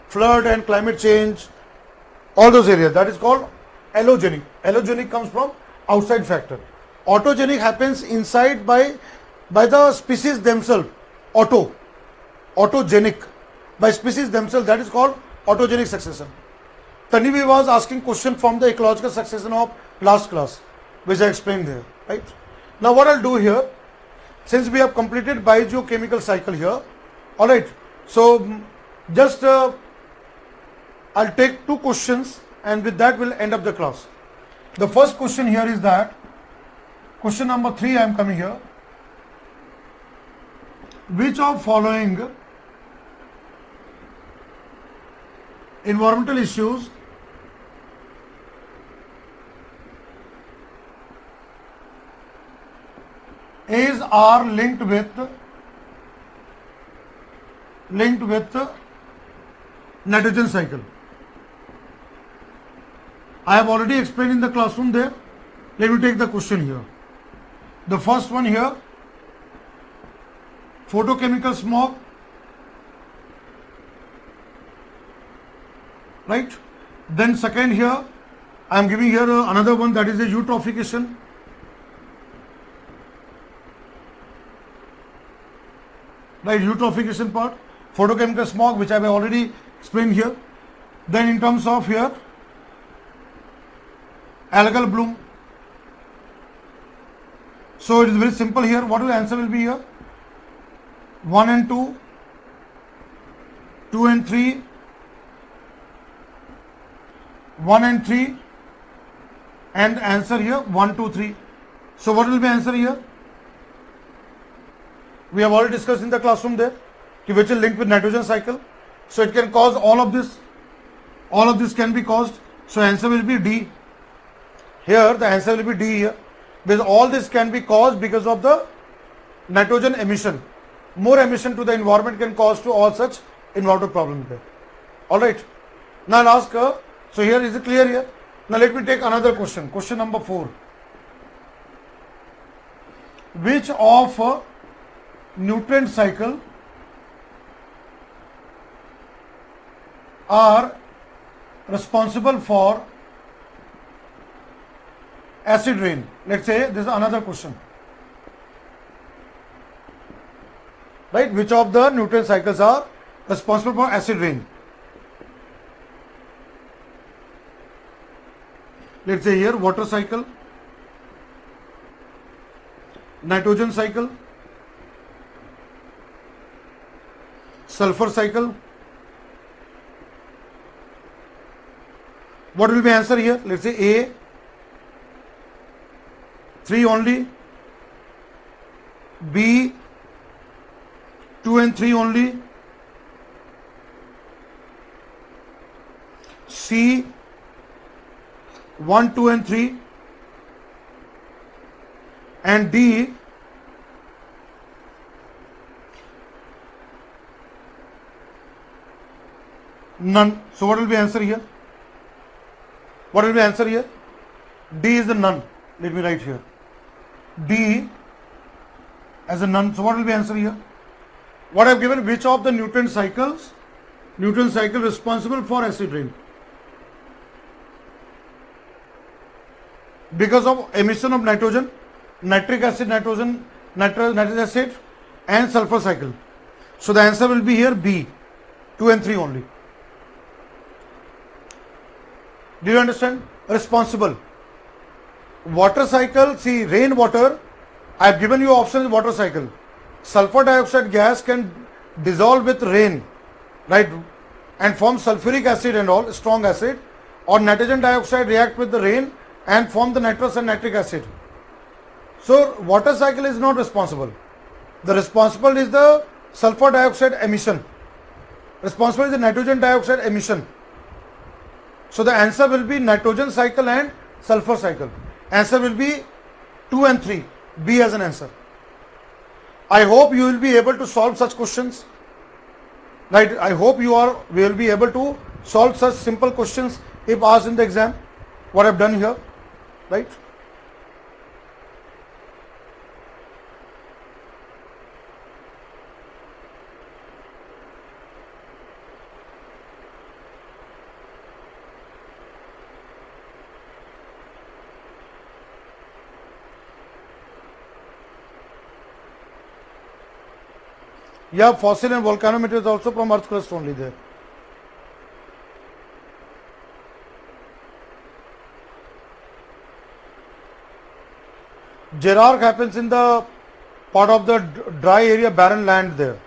flood and climate change, all those areas, that is called allogenic. Allogenic comes from outside factor. Autogenic happens inside by the species themselves. Autogenic by species themselves, that is called autogenic succession. Tanvi was asking question from the ecological succession of last class, which I explained there, right? Now what I'll do here, since we have completed biogeochemical cycle here, all right, so just I'll take two questions, and with that we'll end up the class. The first question here is that, question number 3, I am coming here. Which of following environmental issues are linked with nitrogen cycle? I have already explained in the classroom there. Let me take the question here. The first one here, photochemical smog, right? Then second here, I am giving here another one, that is a eutrophication. Right, eutrophication part, photochemical smog, which I have already explained here. Then in terms of here, algal bloom. So it is very simple here. What will the answer will be here? 1 and 2, 2 and 3, 1 and 3, and answer here 1, 2, 3. So what will be answer here? We have already discussed in the classroom there, which is linked with nitrogen cycle. So it can cause all of this. All of this can be caused. So answer will be D. Here the answer will be D here. Because all this can be caused because of the nitrogen emission. More emission to the environment can cause to all such environmental problems there. Alright. Now I'll ask her. So here is it clear here? Now let me take another question. Question number 4. Which of nutrient cycle are responsible for acid rain? Let's say this is another question. Right? Which of the nutrient cycles are responsible for acid rain? Let's say here water cycle, nitrogen cycle, sulfur cycle. What will be answer here? Let's say A, 3 only, B, 2 and 3 only, C, 1, 2 and 3, and D, none. So what will be answer here? What will be answer here? D is the none. Let me write here. D as a none. So what will be answer here? What I have given, which of the nutrient cycle responsible for acid rain? Because of emission of nitrogen, nitric acid, nitric acid and sulfur cycle. So the answer will be here B, 2 and 3 only. Do you understand? Responsible. Water cycle, see rainwater, I have given you options water cycle. Sulfur dioxide gas can dissolve with rain, right, and form sulfuric acid and all, strong acid, or nitrogen dioxide react with the rain and form the nitrous and nitric acid. So water cycle is not responsible. The responsible is the sulfur dioxide emission. Responsible is the nitrogen dioxide emission. So the answer will be nitrogen cycle and sulfur cycle. Answer will be 2 and 3. B as an answer. I hope you will be able to solve such questions. Right? I hope you will be able to solve such simple questions if asked in the exam. What I have done here. Right? Yeah, fossil and volcano materials also from earth crust only there. Gerarch happens in the part of the dry area, barren land there.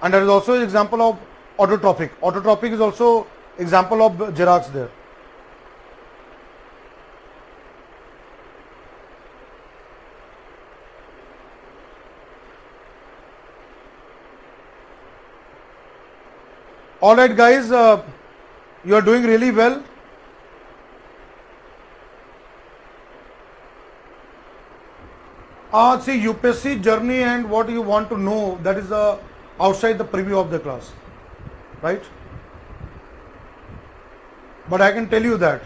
And there is also an example of autotrophic. Autotrophic is also example of Gerarchs there. All right, guys, you are doing really well. See, UPSC journey and what you want to know, that is outside the preview of the class, right? But I can tell you that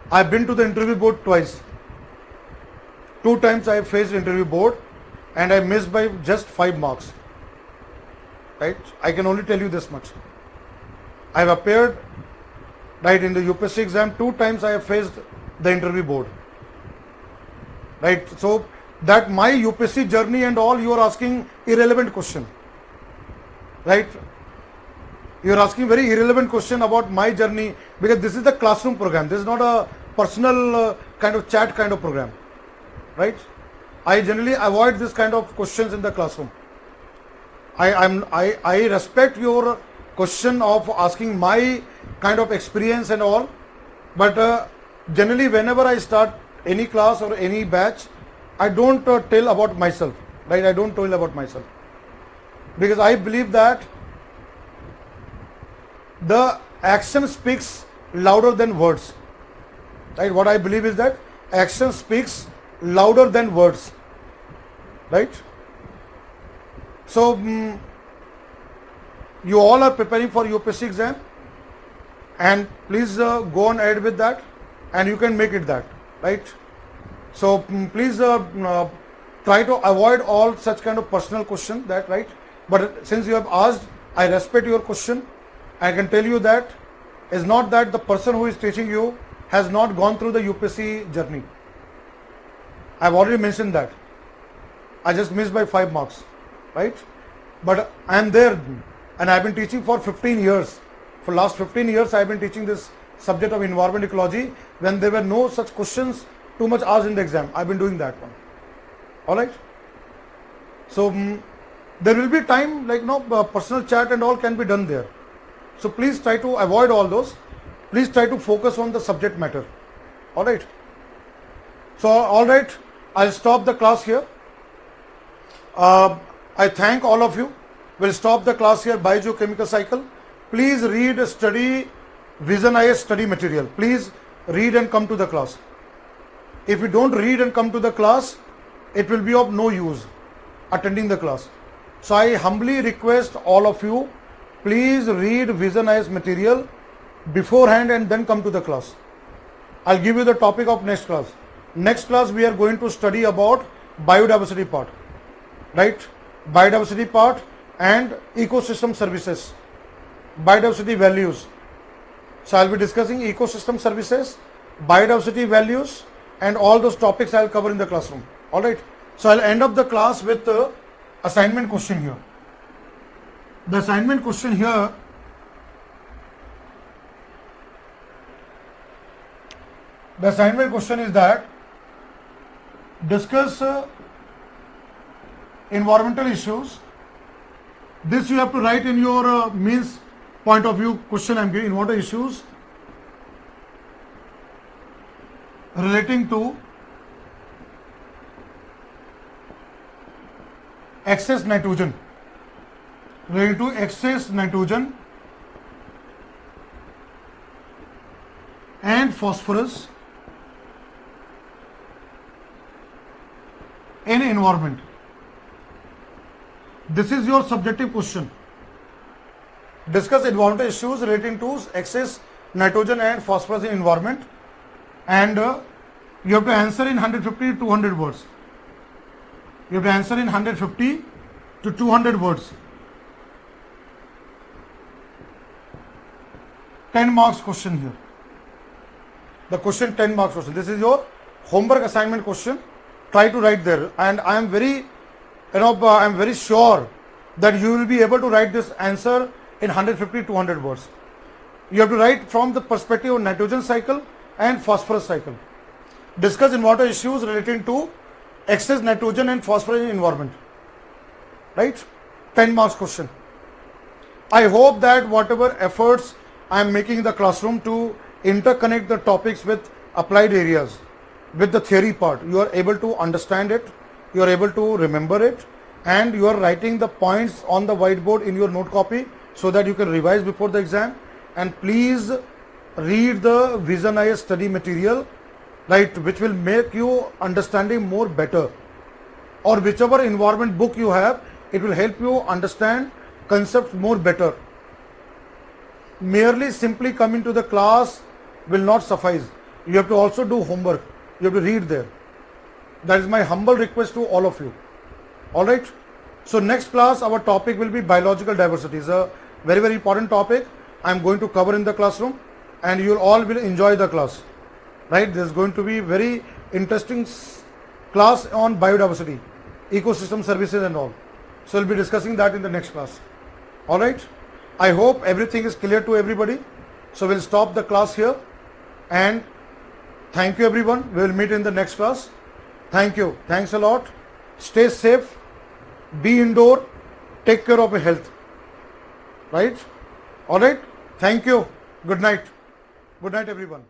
I have been to the interview board twice. 2 times I have faced interview board and I missed by just 5 marks. Right? I can only tell you this much. I have appeared right? In the UPSC exam, 2 times I have faced the interview board, right? So that my UPSC journey and all, you are asking irrelevant question, right? You are asking very irrelevant question about my journey, because this is the classroom program. This is not a personal kind of chat kind of program, right? I generally avoid this kind of questions in the classroom. I respect your question of asking my kind of experience and all, but generally whenever I start any class or any batch, I don't tell about myself, right? I don't tell about myself, because I believe that the action speaks louder than words, right? What I believe is that action speaks louder than words, right? So you all are preparing for UPSC exam, and please go on ahead with that, and you can make it that, right? So please try to avoid all such kind of personal question, that, right? But since you have asked, I respect your question. I can tell you that it's not that the person who is teaching you has not gone through the UPSC journey. I've already mentioned that. I just missed by 5 marks, right? But I am there, and I've been teaching for 15 years. For last 15 years, I've been teaching this subject of environment ecology when there were no such questions too much asked in the exam. I've been doing that one. All right. So there will be time, like personal chat and all can be done there. So please try to avoid all those. Please try to focus on the subject matter. All right. So all right, I'll stop the class here. I thank all of you. We'll stop the class here. Biogeochemical cycle. Please read, study Vision IS study material. Please read and come to the class. If you don't read and come to the class, it will be of no use attending the class. So I humbly request all of you, please read Vision IS material beforehand and then come to the class. I'll give you the topic of next class. Next class we are going to study about biodiversity part, right? Biodiversity part and ecosystem services, biodiversity values. So I'll be discussing ecosystem services, biodiversity values, and all those topics I'll cover in the classroom. All right. So I'll end up the class with the assignment question here. The assignment question here, is that discuss environmental issues. This you have to write in your means point of view question. I'm giving water issues relating to excess nitrogen, and phosphorus in environment. This is your subjective question. Discuss environmental issues relating to excess nitrogen and phosphorus in environment, and you have to answer in 150 to 200 words. You have to answer in 150 to 200 words. 10 marks question here. The question 10 marks question. This is your homework assignment question. Try to write there, and I am very, I am very sure that you will be able to write this answer in 150 to 200 words. You have to write from the perspective of nitrogen cycle and phosphorus cycle. Discuss environmental issues relating to excess nitrogen and phosphorus in environment. Right? 10 marks question. I hope that whatever efforts I am making in the classroom to interconnect the topics with applied areas, with the theory part, you are able to understand it, you are able to remember it, and you are writing the points on the whiteboard in your note copy so that you can revise before the exam. And please read the Vision IS study material, right, which will make you understanding more better, or whichever environment book you have, it will help you understand concepts more better. Merely simply coming to the class will not suffice. You have to also do homework. You have to read there. That is my humble request to all of you. All right. So next class our topic will be biological diversity. It's a very, very important topic I am going to cover in the classroom. and you all will enjoy the class, right? There's going to be very interesting class on biodiversity, ecosystem services and all. So we'll be discussing that in the next class. All right. I hope everything is clear to everybody. So we'll stop the class here, and thank you everyone. We will meet in the next class. Thank you. Thanks a lot. Stay safe. Be indoor. Take care of your health. Right? All right. Thank you. Good night. Good night everyone.